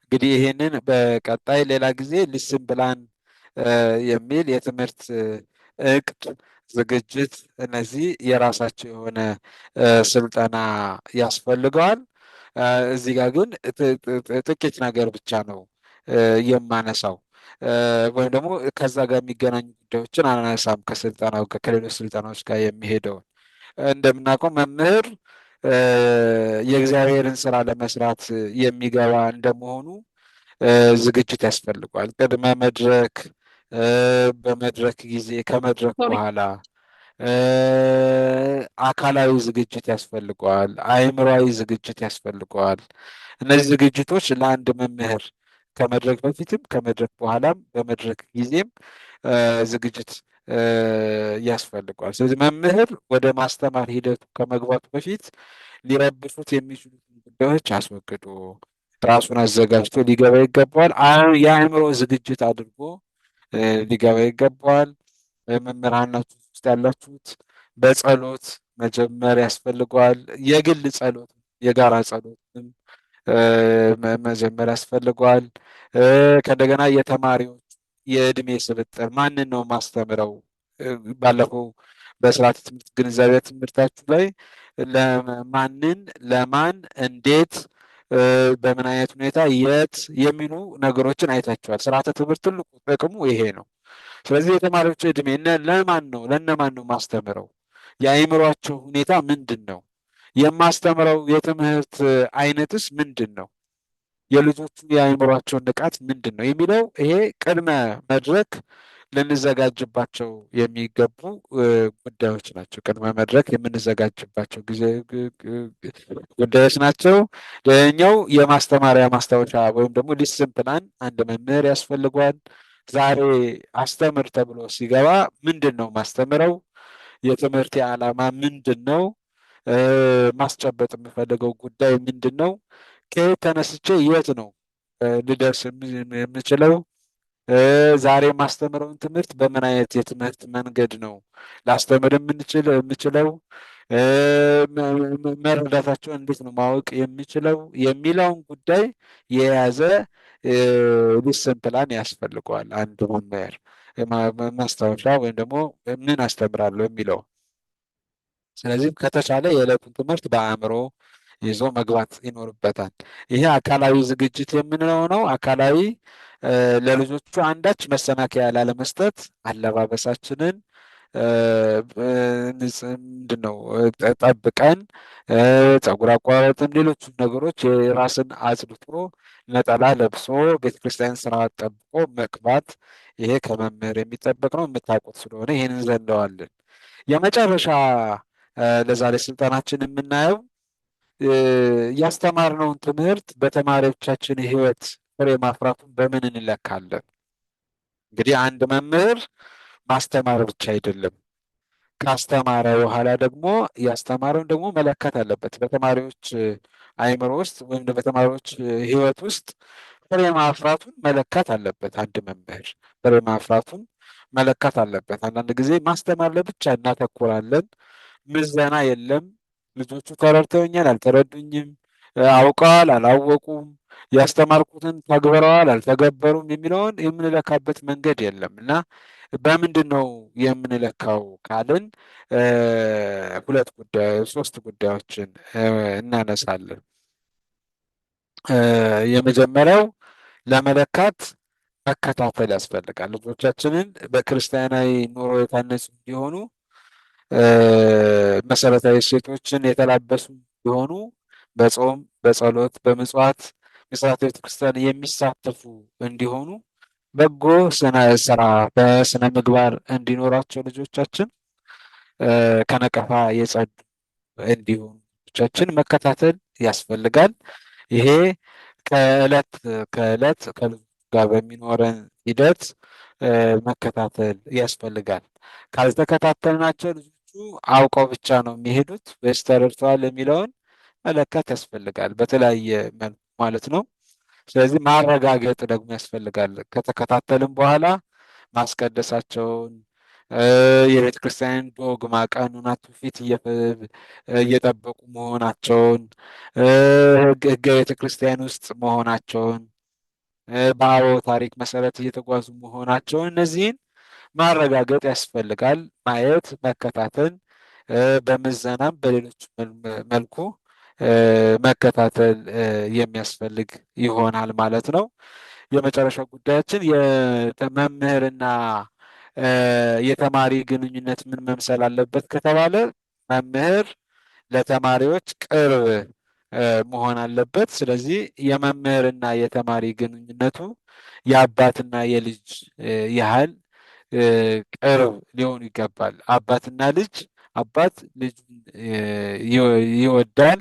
እንግዲህ ይህንን በቀጣይ ሌላ ጊዜ ሊስን ፕላን የሚል የትምህርት እቅድ፣ ዝግጅት፣ እነዚህ የራሳቸው የሆነ ስልጠና ያስፈልገዋል። እዚህ ጋር ግን ጥቂት ነገር ብቻ ነው የማነሳው፣ ወይም ደግሞ ከዛ ጋር የሚገናኙ ጉዳዮችን አናነሳም። ከስልጠናው ከሌሎች ስልጠናዎች ጋር የሚሄደውን እንደምናውቀው መምህር የእግዚአብሔርን ስራ ለመስራት የሚገባ እንደመሆኑ ዝግጅት ያስፈልገዋል። ቅድመ መድረክ፣ በመድረክ ጊዜ፣ ከመድረክ በኋላ አካላዊ ዝግጅት ያስፈልገዋል። አእምሯዊ ዝግጅት ያስፈልገዋል። እነዚህ ዝግጅቶች ለአንድ መምህር ከመድረክ በፊትም ከመድረክ በኋላም በመድረክ ጊዜም ዝግጅት ያስፈልገዋል። ስለዚህ መምህር ወደ ማስተማር ሂደቱ ከመግባቱ በፊት ሊረብሹት የሚችሉትን ጉዳዮች አስወግዶ ራሱን አዘጋጅቶ ሊገባ ይገባዋል። የአእምሮ ዝግጅት አድርጎ ሊገባ ይገባዋል። መምህራናችሁ ውስጥ ያላችሁት በጸሎት መጀመር ያስፈልገዋል። የግል ጸሎት፣ የጋራ ጸሎትም መጀመር ያስፈልገዋል። ከእንደገና የተማሪዎች የእድሜ ስብጥር ማንን ነው ማስተምረው? ባለፈው በስርዓተ ትምህርት ግንዛቤ ትምህርታችሁ ላይ ለማንን፣ ለማን፣ እንዴት፣ በምን አይነት ሁኔታ፣ የት የሚሉ ነገሮችን አይታችኋል። ስርዓተ ትምህርት ትልቁ ጥቅሙ ይሄ ነው። ስለዚህ የተማሪዎች እድሜ ለማን ነው፣ ለነማን ነው ማስተምረው? የአእምሯቸው ሁኔታ ምንድን ነው? የማስተምረው የትምህርት አይነትስ ምንድን ነው? የልጆቹ የአእምሯቸውን ንቃት ምንድን ነው የሚለው ይሄ ቅድመ መድረክ ልንዘጋጅባቸው የሚገቡ ጉዳዮች ናቸው። ቅድመ መድረክ የምንዘጋጅባቸው ጉዳዮች ናቸው። ሌላኛው የማስተማሪያ ማስታወሻ ወይም ደግሞ ሊስን ፕላን አንድ መምህር ያስፈልጓል። ዛሬ አስተምር ተብሎ ሲገባ ምንድን ነው ማስተምረው? የትምህርት ዓላማ ምንድን ነው? ማስጨበጥ የምፈልገው ጉዳይ ምንድን ነው? ከየት ተነስቼ የት ነው ልደርስ የምችለው? ዛሬ የማስተምረውን ትምህርት በምን አይነት የትምህርት መንገድ ነው ላስተምር የምችለው? መረዳታቸውን እንዴት ነው ማወቅ የምችለው የሚለውን ጉዳይ የያዘ ሊስን ፕላን ያስፈልገዋል አንድ መምህር። ማስታወሻ ወይም ደግሞ ምን አስተምራለሁ የሚለው። ስለዚህ ከተቻለ የዕለቱን ትምህርት በአእምሮ ይዞ መግባት ይኖርበታል። ይሄ አካላዊ ዝግጅት የምንለው ነው። አካላዊ ለልጆቹ አንዳች መሰናከያ ላለመስጠት አለባበሳችንን ምንድን ነው ጠብቀን፣ ፀጉር አቋረጥም፣ ሌሎቹም ነገሮች የራስን አጽድቶ ነጠላ ለብሶ ቤተክርስቲያን ስርዓት ጠብቆ መግባት፣ ይሄ ከመምህር የሚጠበቅ ነው። የምታውቁት ስለሆነ ይህን እንዘለዋለን። የመጨረሻ ለዛሬ ስልጠናችን የምናየው ያስተማርነውን ትምህርት በተማሪዎቻችን ሕይወት ፍሬ ማፍራቱን በምን እንለካለን? እንግዲህ አንድ መምህር ማስተማር ብቻ አይደለም። ካስተማረ በኋላ ደግሞ ያስተማረውን ደግሞ መለካት አለበት። በተማሪዎች አእምሮ ውስጥ ወይም በተማሪዎች ሕይወት ውስጥ ፍሬ ማፍራቱን መለካት አለበት። አንድ መምህር ፍሬ ማፍራቱን መለካት አለበት። አንዳንድ ጊዜ ማስተማር ለብቻ እናተኩራለን። ምዘና የለም። ልጆቹ ተረድተውኛል አልተረዱኝም፣ አውቀዋል አላወቁም፣ ያስተማርኩትን ተግብረዋል አልተገበሩም የሚለውን የምንለካበት መንገድ የለም እና በምንድን ነው የምንለካው ካልን ሶስት ጉዳዮችን እናነሳለን። የመጀመሪያው ለመለካት መከታተል ያስፈልጋል። ልጆቻችንን በክርስቲያናዊ ኑሮ የታነጹ እንዲሆኑ፣ መሰረታዊ እሴቶችን የተላበሱ እንዲሆኑ፣ በጾም በጸሎት በምጽዋት ምስራተ ቤተክርስቲያን የሚሳተፉ እንዲሆኑ፣ በጎ ስራ በስነ ምግባር እንዲኖራቸው ልጆቻችን ከነቀፋ የጸዱ እንዲሆኑ ልጆቻችን መከታተል ያስፈልጋል። ይሄ ከዕለት ከዕለት ከልጆች ጋር በሚኖረን ሂደት መከታተል ያስፈልጋል። ካልተከታተልናቸው ልጆቹ አውቀው ብቻ ነው የሚሄዱት ወይስ ተረድተዋል የሚለውን መለካት ያስፈልጋል፣ በተለያየ መልኩ ማለት ነው። ስለዚህ ማረጋገጥ ደግሞ ያስፈልጋል። ከተከታተልም በኋላ ማስቀደሳቸውን የቤተ ክርስቲያንን ዶግማ፣ ቀኖና፣ ትውፊት እየጠበቁ መሆናቸውን ሕገ ቤተ ክርስቲያን ውስጥ መሆናቸውን በአበው ታሪክ መሰረት እየተጓዙ መሆናቸውን እነዚህን ማረጋገጥ ያስፈልጋል። ማየት፣ መከታተል፣ በምዘናም በሌሎች መልኩ መከታተል የሚያስፈልግ ይሆናል ማለት ነው። የመጨረሻው ጉዳያችን የመምህርና የተማሪ ግንኙነት ምን መምሰል አለበት ከተባለ መምህር ለተማሪዎች ቅርብ መሆን አለበት። ስለዚህ የመምህርና የተማሪ ግንኙነቱ የአባትና የልጅ ያህል ቅርብ ሊሆኑ ይገባል። አባትና ልጅ፣ አባት ልጁን ይወዳል፣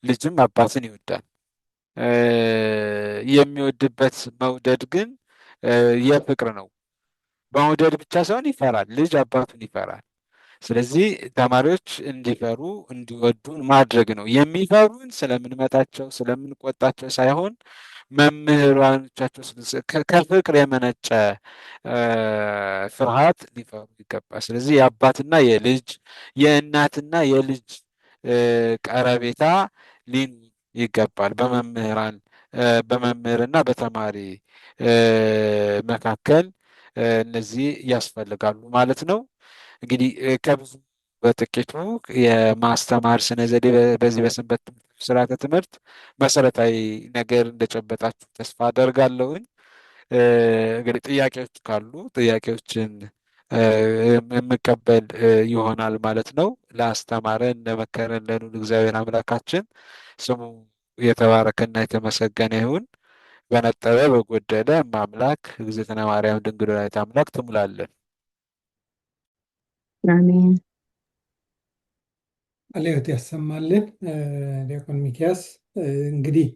ልጅም አባትን ይወዳል። የሚወድበት መውደድ ግን የፍቅር ነው። በመውደድ ብቻ ሳይሆን ይፈራል፣ ልጅ አባቱን ይፈራል። ስለዚህ ተማሪዎች እንዲፈሩ እንዲወዱ ማድረግ ነው። የሚፈሩን ስለምንመታቸው ስለምንቆጣቸው ሳይሆን መምህራኖቻቸው ከፍቅር የመነጨ ፍርሃት ሊፈሩ ይገባል። ስለዚህ የአባትና የልጅ የእናትና የልጅ ቀረቤታ ሊኖር ይገባል በመምህርና በተማሪ መካከል እነዚህ ያስፈልጋሉ ማለት ነው። እንግዲህ ከብዙ በጥቂቱ የማስተማር ስነ ዘዴ በዚህ በሰንበት ስርዓተ ትምህርት መሰረታዊ ነገር እንደጨበጣችሁ ተስፋ አደርጋለሁኝ። እንግዲህ ጥያቄዎች ካሉ ጥያቄዎችን የምቀበል ይሆናል ማለት ነው። ለአስተማረን ለመከረን ለልዑል እግዚአብሔር አምላካችን ስሙ የተባረከና የተመሰገነ ይሁን። በነጠበ በጎደለ እማምላክ እግዝእትነ ማርያም ድንግል ወላዲተ አምላክ ትሙላለን። አሜን። ቃልዮት ያሰማልን። ዲያቆን ሚኪያስ እንግዲህ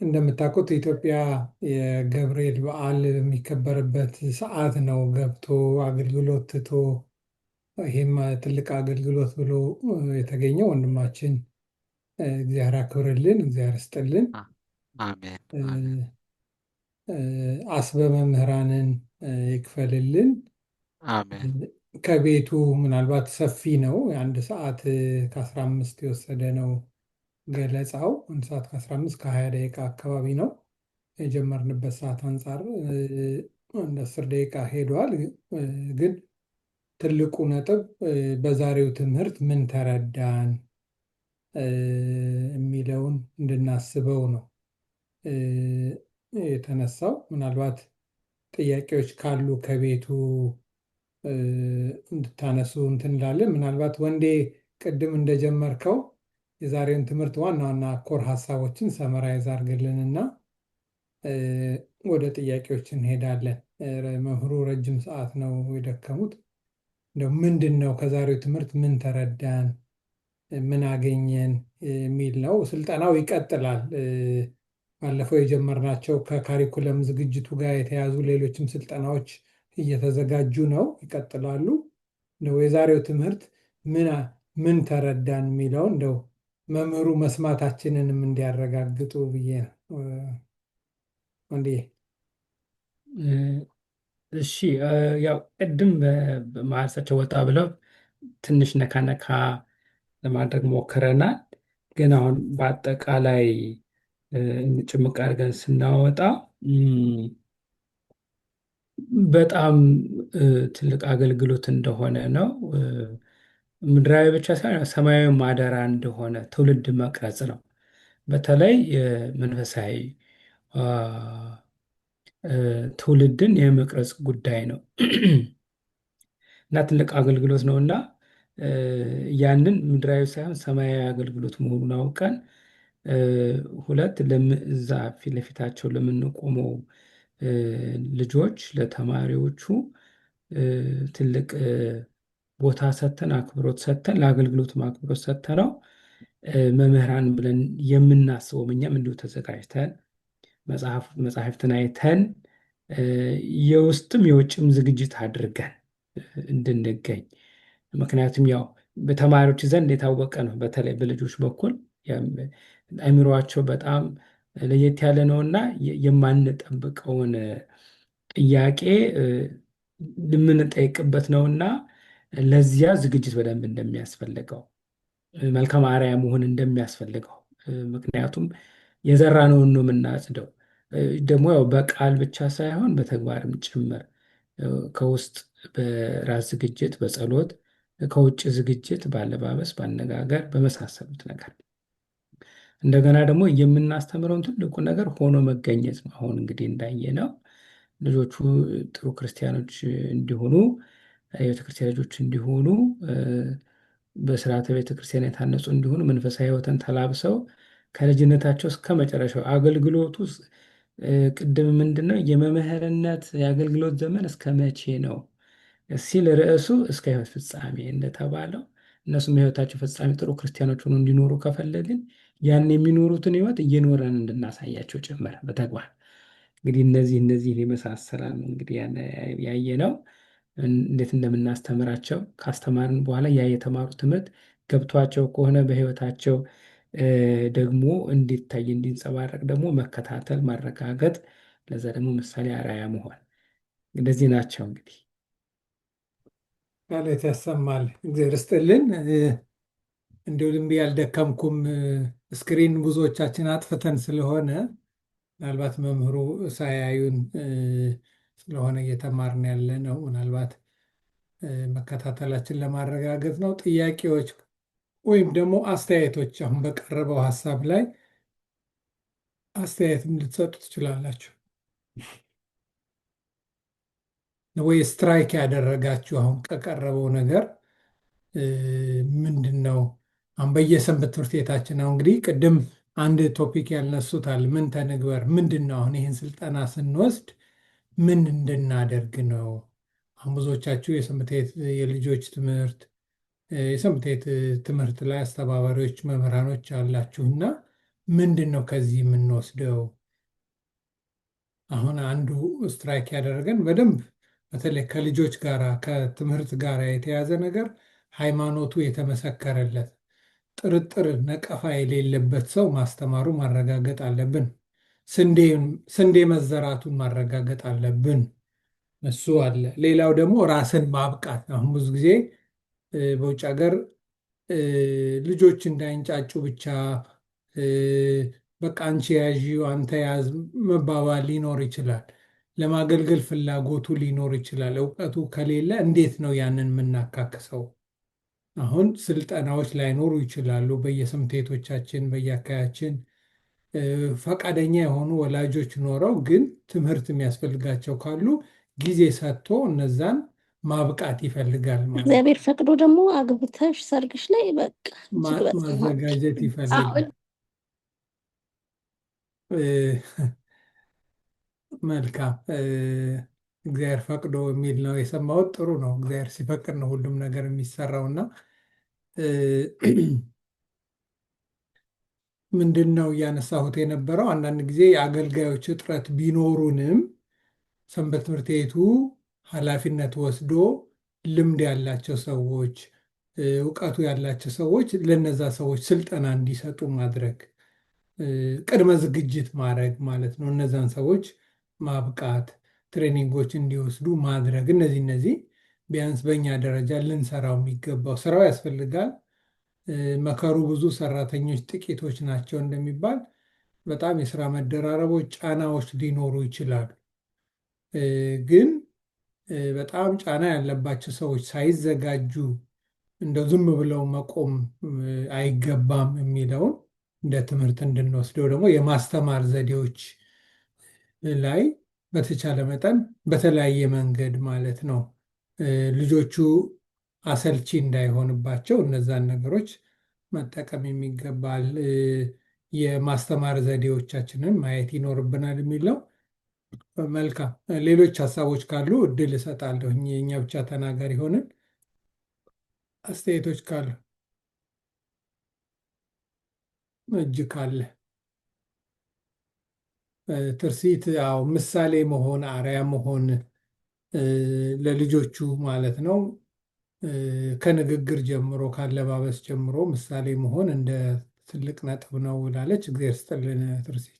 እንደምታውቁት ኢትዮጵያ የገብርኤል በዓል የሚከበርበት ሰዓት ነው። ገብቶ አገልግሎት ትቶ ይሄም ትልቅ አገልግሎት ብሎ የተገኘው ወንድማችን እግዚአብሔር አክብርልን፣ እግዚአብሔር ስጥልን። አሜን። አስበ መምህራንን ይክፈልልን። አሜን። ከቤቱ ምናልባት ሰፊ ነው። የአንድ ሰዓት ከ15 የወሰደ ነው ገለጻው። 1 ሰዓት ከ15 ከ20 ደቂቃ አካባቢ ነው። የጀመርንበት ሰዓት አንጻር አንድ 10 ደቂቃ ሄዷል። ግን ትልቁ ነጥብ በዛሬው ትምህርት ምን ተረዳን የሚለውን እንድናስበው ነው የተነሳው። ምናልባት ጥያቄዎች ካሉ ከቤቱ እንድታነሱ እንትን እንላለን። ምናልባት ወንዴ ቅድም እንደጀመርከው የዛሬውን ትምህርት ዋና ዋና ኮር ሀሳቦችን ሰመራይዝ አድርግልንና ወደ ጥያቄዎች እንሄዳለን። መምህሩ ረጅም ሰዓት ነው የደከሙት። እንደው ምንድን ነው ከዛሬው ትምህርት ምን ተረዳን፣ ምን አገኘን የሚል ነው። ስልጠናው ይቀጥላል። ባለፈው የጀመርናቸው ከካሪኩለም ዝግጅቱ ጋር የተያዙ ሌሎችም ስልጠናዎች እየተዘጋጁ ነው፣ ይቀጥላሉ። እንደው የዛሬው ትምህርት ምን ተረዳን የሚለው እንደው መምህሩ መስማታችንንም እንዲያረጋግጡ ብዬ ነው። ወንዴ እሺ፣ ያው ቅድም በመሀልሳቸው ወጣ ብለው ትንሽ ነካ ነካ ለማድረግ ሞክረናል። ግን አሁን በአጠቃላይ ጭምቅ አድርገን ስናወጣ በጣም ትልቅ አገልግሎት እንደሆነ ነው። ምድራዊ ብቻ ሳይሆን ሰማያዊ ማደራ እንደሆነ ትውልድ መቅረጽ ነው። በተለይ መንፈሳዊ ትውልድን የመቅረጽ ጉዳይ ነው እና ትልቅ አገልግሎት ነው እና ያንን ምድራዊ ሳይሆን ሰማያዊ አገልግሎት መሆኑን አውቀን ሁለት እዛ ፊት ለፊታቸው ለምንቆመው ልጆች ለተማሪዎቹ ትልቅ ቦታ ሰተን አክብሮት ሰተን ለአገልግሎቱም አክብሮት ሰተነው መምህራን ብለን የምናስበው እኛም እንዲሁ ተዘጋጅተን መጽሐፍትን አይተን የውስጥም የውጭም ዝግጅት አድርገን እንድንገኝ። ምክንያቱም ያው በተማሪዎች ዘንድ የታወቀ ነው። በተለይ በልጆች በኩል አእምሯቸው በጣም ለየት ያለ ነው እና የማንጠብቀውን ጥያቄ የምንጠይቅበት ነው እና ለዚያ ዝግጅት በደንብ እንደሚያስፈልገው መልካም አርአያ መሆን እንደሚያስፈልገው ምክንያቱም የዘራነውን ነው የምናጭደው። ደግሞ ያው በቃል ብቻ ሳይሆን በተግባርም ጭምር ከውስጥ በራስ ዝግጅት፣ በጸሎት፣ ከውጭ ዝግጅት፣ በአለባበስ፣ በአነጋገር፣ በመሳሰሉት ነገር እንደገና ደግሞ የምናስተምረውን ትልቁ ነገር ሆኖ መገኘት ነው። አሁን እንግዲህ እንዳየነው ልጆቹ ጥሩ ክርስቲያኖች እንዲሆኑ የቤተክርስቲያን ልጆች እንዲሆኑ በስርዓተ ቤተክርስቲያን የታነጹ እንዲሆኑ መንፈሳዊ ሕይወትን ተላብሰው ከልጅነታቸው እስከ መጨረሻው አገልግሎቱ ቅድም ምንድን ነው የመምህርነት የአገልግሎት ዘመን እስከ መቼ ነው ሲል ርዕሱ እስከ ሕይወት ፍጻሜ እንደተባለው እነሱም የሕይወታቸው ፍጻሜ ጥሩ ክርስቲያኖች ሆኖ እንዲኖሩ ከፈለግን ያን የሚኖሩትን ሕይወት እየኖረን እንድናሳያቸው ጭምር በተግባር እንግዲህ እነዚህ ይመሳሰላል ነው እንግዲህ ያየ ነው። እንዴት እንደምናስተምራቸው ካስተማርን በኋላ ያ የተማሩ ትምህርት ገብቷቸው ከሆነ በሕይወታቸው ደግሞ እንዲታይ እንዲንጸባረቅ ደግሞ መከታተል፣ ማረጋገጥ፣ ለዛ ደግሞ ምሳሌ አርአያ መሆን እንደዚህ ናቸው። እንግዲህ ቃሌት ያሰማል። እግዚአብሔር ይስጥልን። እንዲሁ ዝም ብዬ አልደከምኩም። ስክሪን ብዙዎቻችን አጥፍተን ስለሆነ ምናልባት መምህሩ ሳያዩን ስለሆነ እየተማርን ያለ ነው። ምናልባት መከታተላችን ለማረጋገጥ ነው። ጥያቄዎች ወይም ደግሞ አስተያየቶች አሁን በቀረበው ሀሳብ ላይ አስተያየትም ልትሰጡ ትችላላችሁ። ወይ ስትራይክ ያደረጋችሁ አሁን ከቀረበው ነገር ምንድን ነው? አሁን በየሰንበት ትምህርት ቤታችን አሁን እንግዲህ ቅድም አንድ ቶፒክ ያልነሱታል። ምን ተንግበር ምንድን ነው? አሁን ይህን ስልጠና ስንወስድ ምን እንድናደርግ ነው? አሁን ብዙዎቻችሁ የሰንበት ቤት የልጆች ትምህርት የሰንበት ቤት ትምህርት ላይ አስተባባሪዎች መምህራኖች አላችሁና ምንድን ነው ከዚህ የምንወስደው? አሁን አንዱ ስትራይክ ያደረገን በደንብ በተለይ ከልጆች ጋር ከትምህርት ጋር የተያዘ ነገር ሃይማኖቱ የተመሰከረለት ጥርጥር፣ ነቀፋ የሌለበት ሰው ማስተማሩ ማረጋገጥ አለብን። ስንዴ መዘራቱን ማረጋገጥ አለብን። እሱ አለ። ሌላው ደግሞ ራስን ማብቃት። አሁን ብዙ ጊዜ በውጭ ሀገር ልጆች እንዳይንጫጩ ብቻ በቃ አንቺ ያዢው አንተ ያዝ መባባል ሊኖር ይችላል። ለማገልገል ፍላጎቱ ሊኖር ይችላል። እውቀቱ ከሌለ እንዴት ነው ያንን የምናካክሰው? አሁን ስልጠናዎች ላይኖሩ ይችላሉ። በየትምህርት ቤቶቻችን በየአካባቢያችን ፈቃደኛ የሆኑ ወላጆች ኖረው ግን ትምህርት የሚያስፈልጋቸው ካሉ ጊዜ ሰጥቶ እነዛን ማብቃት ይፈልጋል ማለት ነው። እግዚአብሔር ፈቅዶ ደግሞ አግብተሽ ሰርግሽ ላይ በቃ እጅግ በጣም ማዘጋጀት ይፈልጋል። መልካም እግዚአብሔር ፈቅዶ የሚል ነው የሰማሁት። ጥሩ ነው። እግዚአብሔር ሲፈቅድ ነው ሁሉም ነገር የሚሰራውና ምንድን ነው እያነሳሁት የነበረው አንዳንድ ጊዜ የአገልጋዮች እጥረት ቢኖሩንም ሰንበት ትምህርት ቤቱ ኃላፊነት ወስዶ ልምድ ያላቸው ሰዎች እውቀቱ ያላቸው ሰዎች ለነዛ ሰዎች ስልጠና እንዲሰጡ ማድረግ ቅድመ ዝግጅት ማድረግ ማለት ነው። እነዛን ሰዎች ማብቃት፣ ትሬኒንጎች እንዲወስዱ ማድረግ እነዚህ ቢያንስ በእኛ ደረጃ ልንሰራው የሚገባው ስራው ያስፈልጋል። መከሩ ብዙ ሰራተኞች ጥቂቶች ናቸው እንደሚባል በጣም የስራ መደራረቦች፣ ጫናዎች ሊኖሩ ይችላሉ። ግን በጣም ጫና ያለባቸው ሰዎች ሳይዘጋጁ እንደው ዝም ብለው መቆም አይገባም የሚለውን እንደ ትምህርት እንድንወስደው ደግሞ የማስተማር ዘዴዎች ላይ በተቻለ መጠን በተለያየ መንገድ ማለት ነው ልጆቹ አሰልቺ እንዳይሆንባቸው እነዛን ነገሮች መጠቀም የሚገባል። የማስተማር ዘዴዎቻችንን ማየት ይኖርብናል የሚለው መልካም። ሌሎች ሀሳቦች ካሉ እድል እሰጣለሁ። የእኛ ብቻ ተናጋሪ ሆነን አስተያየቶች ካሉ እጅ ካለ ትርሲት ያው ምሳሌ መሆን አርአያ መሆን ለልጆቹ ማለት ነው። ከንግግር ጀምሮ ካለባበስ ጀምሮ ምሳሌ መሆን እንደ ትልቅ ነጥብ ነው ብላለች። እግዚአብሔር ይስጥልን ትርሲት።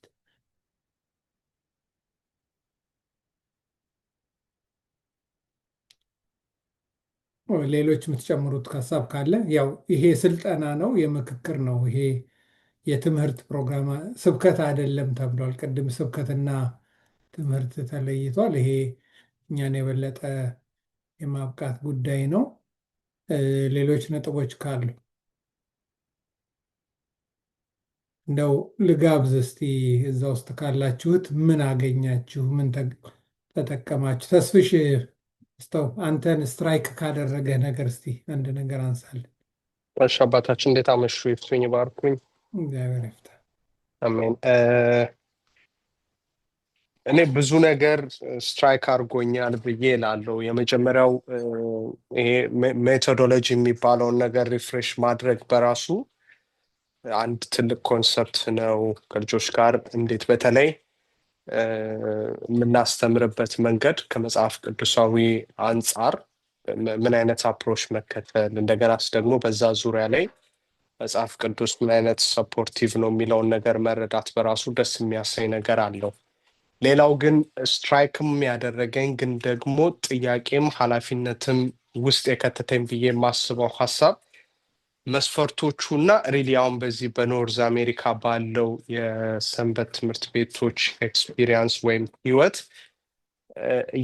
ሌሎች የምትጨምሩት ሀሳብ ካለ? ያው ይሄ ስልጠና ነው፣ የምክክር ነው። ይሄ የትምህርት ፕሮግራም ስብከት አይደለም ተብሏል። ቅድም ስብከትና ትምህርት ተለይቷል። ይሄ እኛን የበለጠ የማብቃት ጉዳይ ነው። ሌሎች ነጥቦች ካሉ እንደው ልጋብዝ እስቲ እዛ ውስጥ ካላችሁት ምን አገኛችሁ? ምን ተጠቀማችሁ? ተስፍሽ ስተው አንተን ስትራይክ ካደረገ ነገር እስቲ አንድ ነገር አንሳለን። እሺ አባታችን እንዴት አመሹ? ይፍቱኝ ባርኩኝ። እግዚአብሔር ይፍታ። አሜን። እኔ ብዙ ነገር ስትራይክ አድርጎኛል ብዬ እላለሁ። የመጀመሪያው ይሄ ሜቶዶሎጂ የሚባለውን ነገር ሪፍሬሽ ማድረግ በራሱ አንድ ትልቅ ኮንሰፕት ነው። ከልጆች ጋር እንዴት በተለይ የምናስተምርበት መንገድ ከመጽሐፍ ቅዱሳዊ አንጻር ምን አይነት አፕሮች መከተል፣ እንደገናስ ደግሞ በዛ ዙሪያ ላይ መጽሐፍ ቅዱስ ምን አይነት ሰፖርቲቭ ነው የሚለውን ነገር መረዳት በራሱ ደስ የሚያሰኝ ነገር አለው። ሌላው ግን ስትራይክም ያደረገኝ ግን ደግሞ ጥያቄም ኃላፊነትም ውስጥ የከተተኝ ብዬ የማስበው ሀሳብ መስፈርቶቹ እና ሪሊ አሁን በዚህ በኖርዝ አሜሪካ ባለው የሰንበት ትምህርት ቤቶች ኤክስፒሪየንስ ወይም ህይወት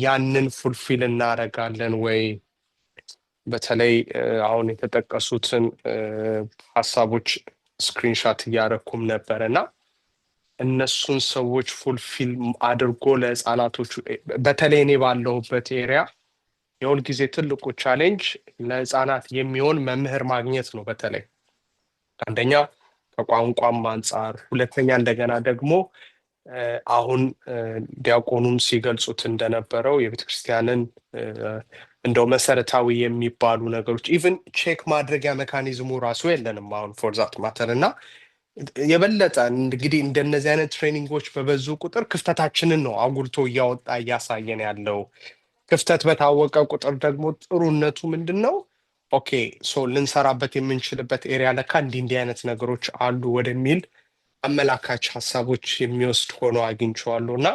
ያንን ፉልፊል እናደርጋለን ወይ? በተለይ አሁን የተጠቀሱትን ሀሳቦች ስክሪንሻት እያደረኩም ነበር እና እነሱን ሰዎች ፉልፊል አድርጎ ለህፃናቶቹ በተለይ እኔ ባለሁበት ኤሪያ የሁል ጊዜ ትልቁ ቻሌንጅ ለህፃናት የሚሆን መምህር ማግኘት ነው። በተለይ አንደኛ ከቋንቋም አንጻር፣ ሁለተኛ እንደገና ደግሞ አሁን ዲያቆኑም ሲገልጹት እንደነበረው የቤተክርስቲያንን እንደው መሰረታዊ የሚባሉ ነገሮች ኢቭን ቼክ ማድረጊያ ሜካኒዝሙ ራሱ የለንም አሁን ፎር ዛት ማተር እና የበለጠ እንግዲህ እንደነዚህ አይነት ትሬኒንጎች በበዙ ቁጥር ክፍተታችንን ነው አጉልቶ እያወጣ እያሳየን ያለው። ክፍተት በታወቀ ቁጥር ደግሞ ጥሩነቱ ምንድን ነው? ኦኬ ሶ ልንሰራበት የምንችልበት ኤሪያ ለካ እንዲህ አይነት ነገሮች አሉ ወደሚል አመላካች ሀሳቦች የሚወስድ ሆኖ አግኝቼዋለሁ እና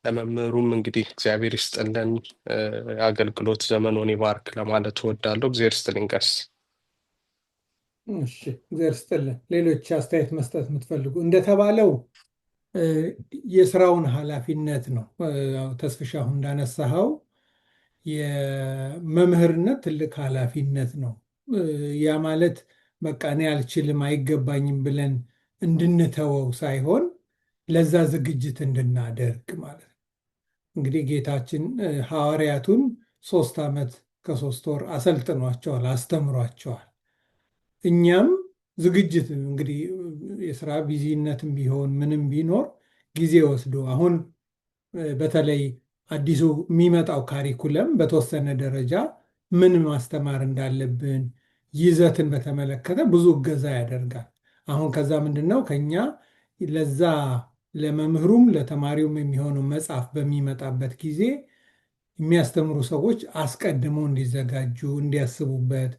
ለመምህሩም እንግዲህ እግዚአብሔር ይስጥልን፣ የአገልግሎት ዘመኑን ይባርክ ለማለት እወዳለሁ። እግዚአብሔር ይስጥልኝ ቀስ እሺ፣ እግዚአብሔር ይስጥልን። ሌሎች አስተያየት መስጠት የምትፈልጉ? እንደተባለው የስራውን ኃላፊነት ነው። ተስፍሻ አሁን እንዳነሳኸው የመምህርነት ትልቅ ኃላፊነት ነው። ያ ማለት በቃ እኔ አልችልም አይገባኝም ብለን እንድንተወው ሳይሆን ለዛ ዝግጅት እንድናደርግ ማለት ነው። እንግዲህ ጌታችን ሐዋርያቱን 3 ዓመት ከ3 ወር አሰልጥኗቸዋል፣ አስተምሯቸዋል። እኛም ዝግጅት እንግዲህ የስራ ቢዚነትም ቢሆን ምንም ቢኖር ጊዜ ወስዶ አሁን በተለይ አዲሱ የሚመጣው ካሪኩለም በተወሰነ ደረጃ ምን ማስተማር እንዳለብን ይዘትን በተመለከተ ብዙ እገዛ ያደርጋል። አሁን ከዛ ምንድነው ከኛ ለዛ ለመምህሩም ለተማሪውም የሚሆነው መጽሐፍ በሚመጣበት ጊዜ የሚያስተምሩ ሰዎች አስቀድመው እንዲዘጋጁ እንዲያስቡበት፣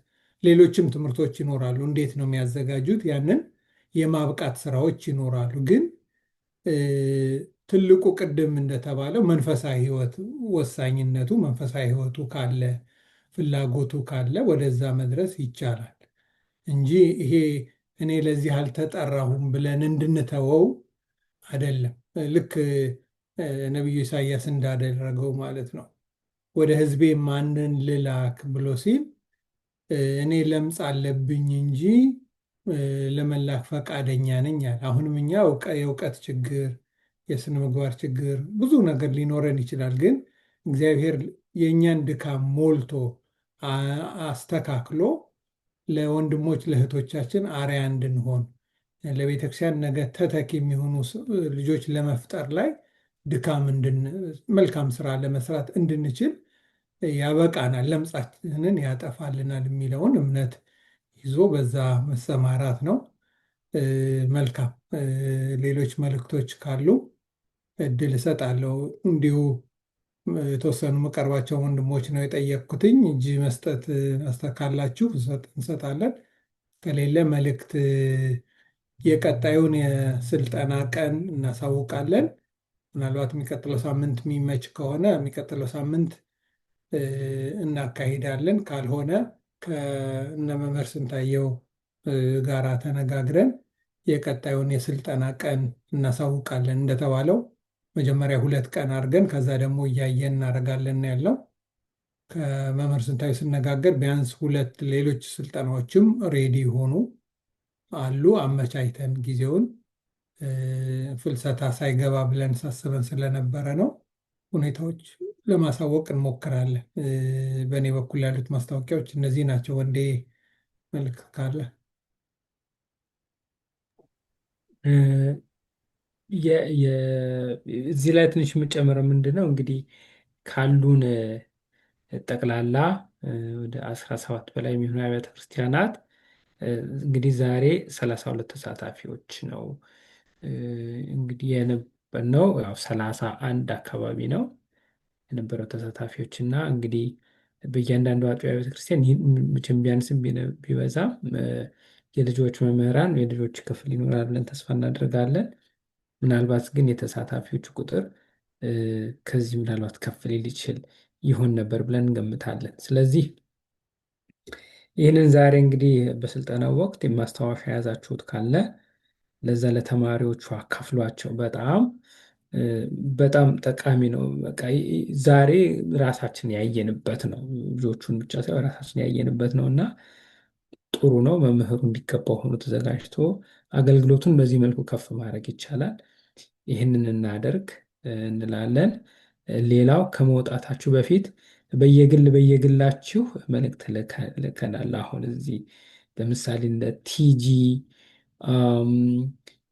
ሌሎችም ትምህርቶች ይኖራሉ። እንዴት ነው የሚያዘጋጁት? ያንን የማብቃት ስራዎች ይኖራሉ። ግን ትልቁ ቅድም እንደተባለው መንፈሳዊ ህይወት ወሳኝነቱ፣ መንፈሳዊ ህይወቱ ካለ ፍላጎቱ ካለ ወደዛ መድረስ ይቻላል እንጂ ይሄ እኔ ለዚህ አልተጠራሁም ብለን እንድንተወው አይደለም። ልክ ነቢዩ ኢሳያስ እንዳደረገው ማለት ነው። ወደ ህዝቤ ማንን ልላክ ብሎ ሲል እኔ ለምጽ አለብኝ እንጂ ለመላክ ፈቃደኛ ነኝ አለ። አሁንም እኛ የእውቀት ችግር፣ የስነ ምግባር ችግር፣ ብዙ ነገር ሊኖረን ይችላል። ግን እግዚአብሔር የእኛን ድካም ሞልቶ አስተካክሎ ለወንድሞች ለእህቶቻችን አርያ እንድንሆን ለቤተክርስቲያን ነገ ተተኪ የሚሆኑ ልጆች ለመፍጠር ላይ ድካም መልካም ስራ ለመስራት እንድንችል ያበቃናል፣ ለምጻችንን ያጠፋልናል የሚለውን እምነት ይዞ በዛ መሰማራት ነው። መልካም። ሌሎች መልእክቶች ካሉ እድል እሰጣለሁ። እንዲሁ የተወሰኑ መቀርባቸው ወንድሞች ነው የጠየቅኩትኝ። እጅ መስጠት ካላችሁ እንሰጣለን። ከሌለ መልእክት የቀጣዩን የስልጠና ቀን እናሳውቃለን። ምናልባት የሚቀጥለው ሳምንት የሚመች ከሆነ የሚቀጥለው ሳምንት እናካሂዳለን። ካልሆነ ከእነ መምህር ስንታየው ጋራ ተነጋግረን የቀጣዩን የስልጠና ቀን እናሳውቃለን። እንደተባለው መጀመሪያ 2 ቀን አድርገን ከዛ ደግሞ እያየን እናደርጋለን ያለው። ከመምህር ስንታየው ስነጋገር ቢያንስ 2 ሌሎች ስልጠናዎችም ሬዲ ሆኑ አሉ። አመቻችተን ጊዜውን ፍልሰታ ሳይገባ ብለን ሳስበን ስለነበረ ነው። ሁኔታዎች ለማሳወቅ እንሞክራለን። በእኔ በኩል ያሉት ማስታወቂያዎች እነዚህ ናቸው። ወንዴ መልዕክት ካለ? እዚህ ላይ ትንሽ የምጨምረው ምንድን ነው እንግዲህ ካሉን ጠቅላላ ወደ 17 በላይ የሚሆኑ አብያተ ክርስቲያናት እንግዲህ ዛሬ 32 ተሳታፊዎች ነው እንግዲህ የነበርነው። ያው 31 አካባቢ ነው የነበረው ተሳታፊዎች እና እንግዲህ በእያንዳንዱ አጥቢያ ቤተክርስቲያን መቼም ቢያንስም ቢበዛም የልጆች መምህራን የልጆች ክፍል ይኖራል ብለን ተስፋ እናደርጋለን። ምናልባት ግን የተሳታፊዎች ቁጥር ከዚህ ምናልባት ከፍ ሊል ይችል ይሆን ነበር ብለን እንገምታለን። ስለዚህ ይህንን ዛሬ እንግዲህ በስልጠናው ወቅት የማስታወሻ የያዛችሁት ካለ ለዛ ለተማሪዎቹ አካፍሏቸው። በጣም ጠቃሚ ነው። በቃ ዛሬ ራሳችን ያየንበት ነው፣ ልጆቹን ብቻ ሳይሆን ራሳችን ያየንበት ነው እና ጥሩ ነው። መምህሩ እንዲገባው ሆኖ ተዘጋጅቶ አገልግሎቱን በዚህ መልኩ ከፍ ማድረግ ይቻላል። ይህንን እናደርግ እንላለን። ሌላው ከመውጣታችሁ በፊት በየግላችሁ መልእክት ልከናል። አሁን እዚህ ለምሳሌ እንደ ቲጂ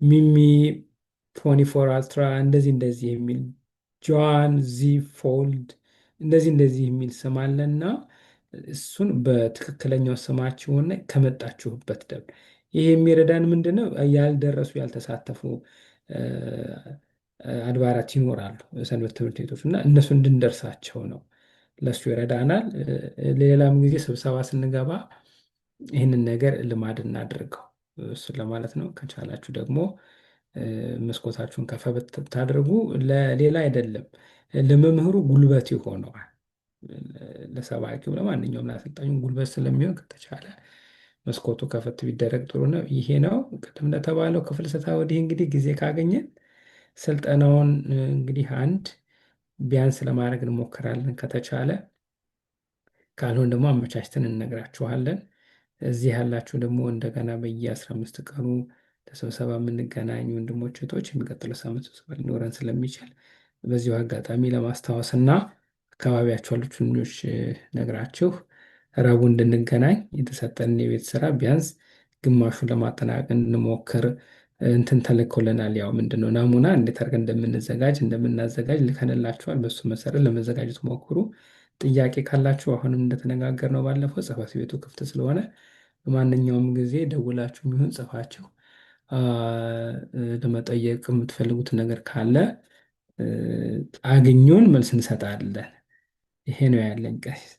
ሚሚ 24 አልትራ እንደዚህ የሚል ጆን ዚ ፎልድ እንደዚህ የሚል ስም አለና እሱን በትክክለኛው ስማችሁና ከመጣችሁበት ደብር ይሄ የሚረዳን ምንድነው? ያልደረሱ ያልተሳተፉ አድባራት ይኖራሉ፣ ሰንበት ትምህርት ቤቶች እና እነሱ እንድንደርሳቸው ነው። ለሱ ይረዳናል። ሌላም ጊዜ ስብሰባ ስንገባ ይህንን ነገር ልማድ እናድርገው እሱን ለማለት ነው። ከቻላችሁ ደግሞ መስኮታችሁን ከፈ ብታደርጉ ለሌላ አይደለም፣ ለመምህሩ ጉልበት ይሆነዋል። ለሰባኪው ለማንኛውም ለአሰልጣኙ ጉልበት ስለሚሆን ከተቻለ መስኮቱ ከፈት ቢደረግ ጥሩ ነው። ይሄ ነው ቅድም እንደተባለው ከፍልሰታ ወዲህ እንግዲህ ጊዜ ካገኘን ስልጠናውን እንግዲህ ቢያንስ ለማድረግ እንሞክራለን ከተቻለ። ካልሆን ደግሞ አመቻችተን እንነግራችኋለን። እዚህ ያላችሁ ደግሞ እንደገና በየ15 ቀኑ ለስብሰባ የምንገናኝ ወንድሞች እህቶች፣ የሚቀጥለው ሳምንት ስብሰባ ሊኖረን ስለሚችል በዚሁ አጋጣሚ ለማስታወስ እና አካባቢያችሁ ያሉትን ልጆች ነግራችሁ ረቡዕ እንድንገናኝ የተሰጠንን የቤት ስራ ቢያንስ ግማሹን ለማጠናቀቅ እንሞክር። እንትን ተልኮልናል። ያው ምንድነው ናሙና እንዴት አድርገን እንደምናዘጋጅ ልከንላችኋል። በሱ መሰረት ለመዘጋጀት ሞክሩ። ጥያቄ ካላችሁ አሁንም እንደተነጋገርነው ባለፈው ጽሕፈት ቤቱ ክፍት ስለሆነ በማንኛውም ጊዜ ደውላችሁ የሚሆን ጽፋችሁ ለመጠየቅ የምትፈልጉት ነገር ካለ አግኙን፣ መልስ እንሰጣለን። ይሄ ነው ያለን ቀሲስ።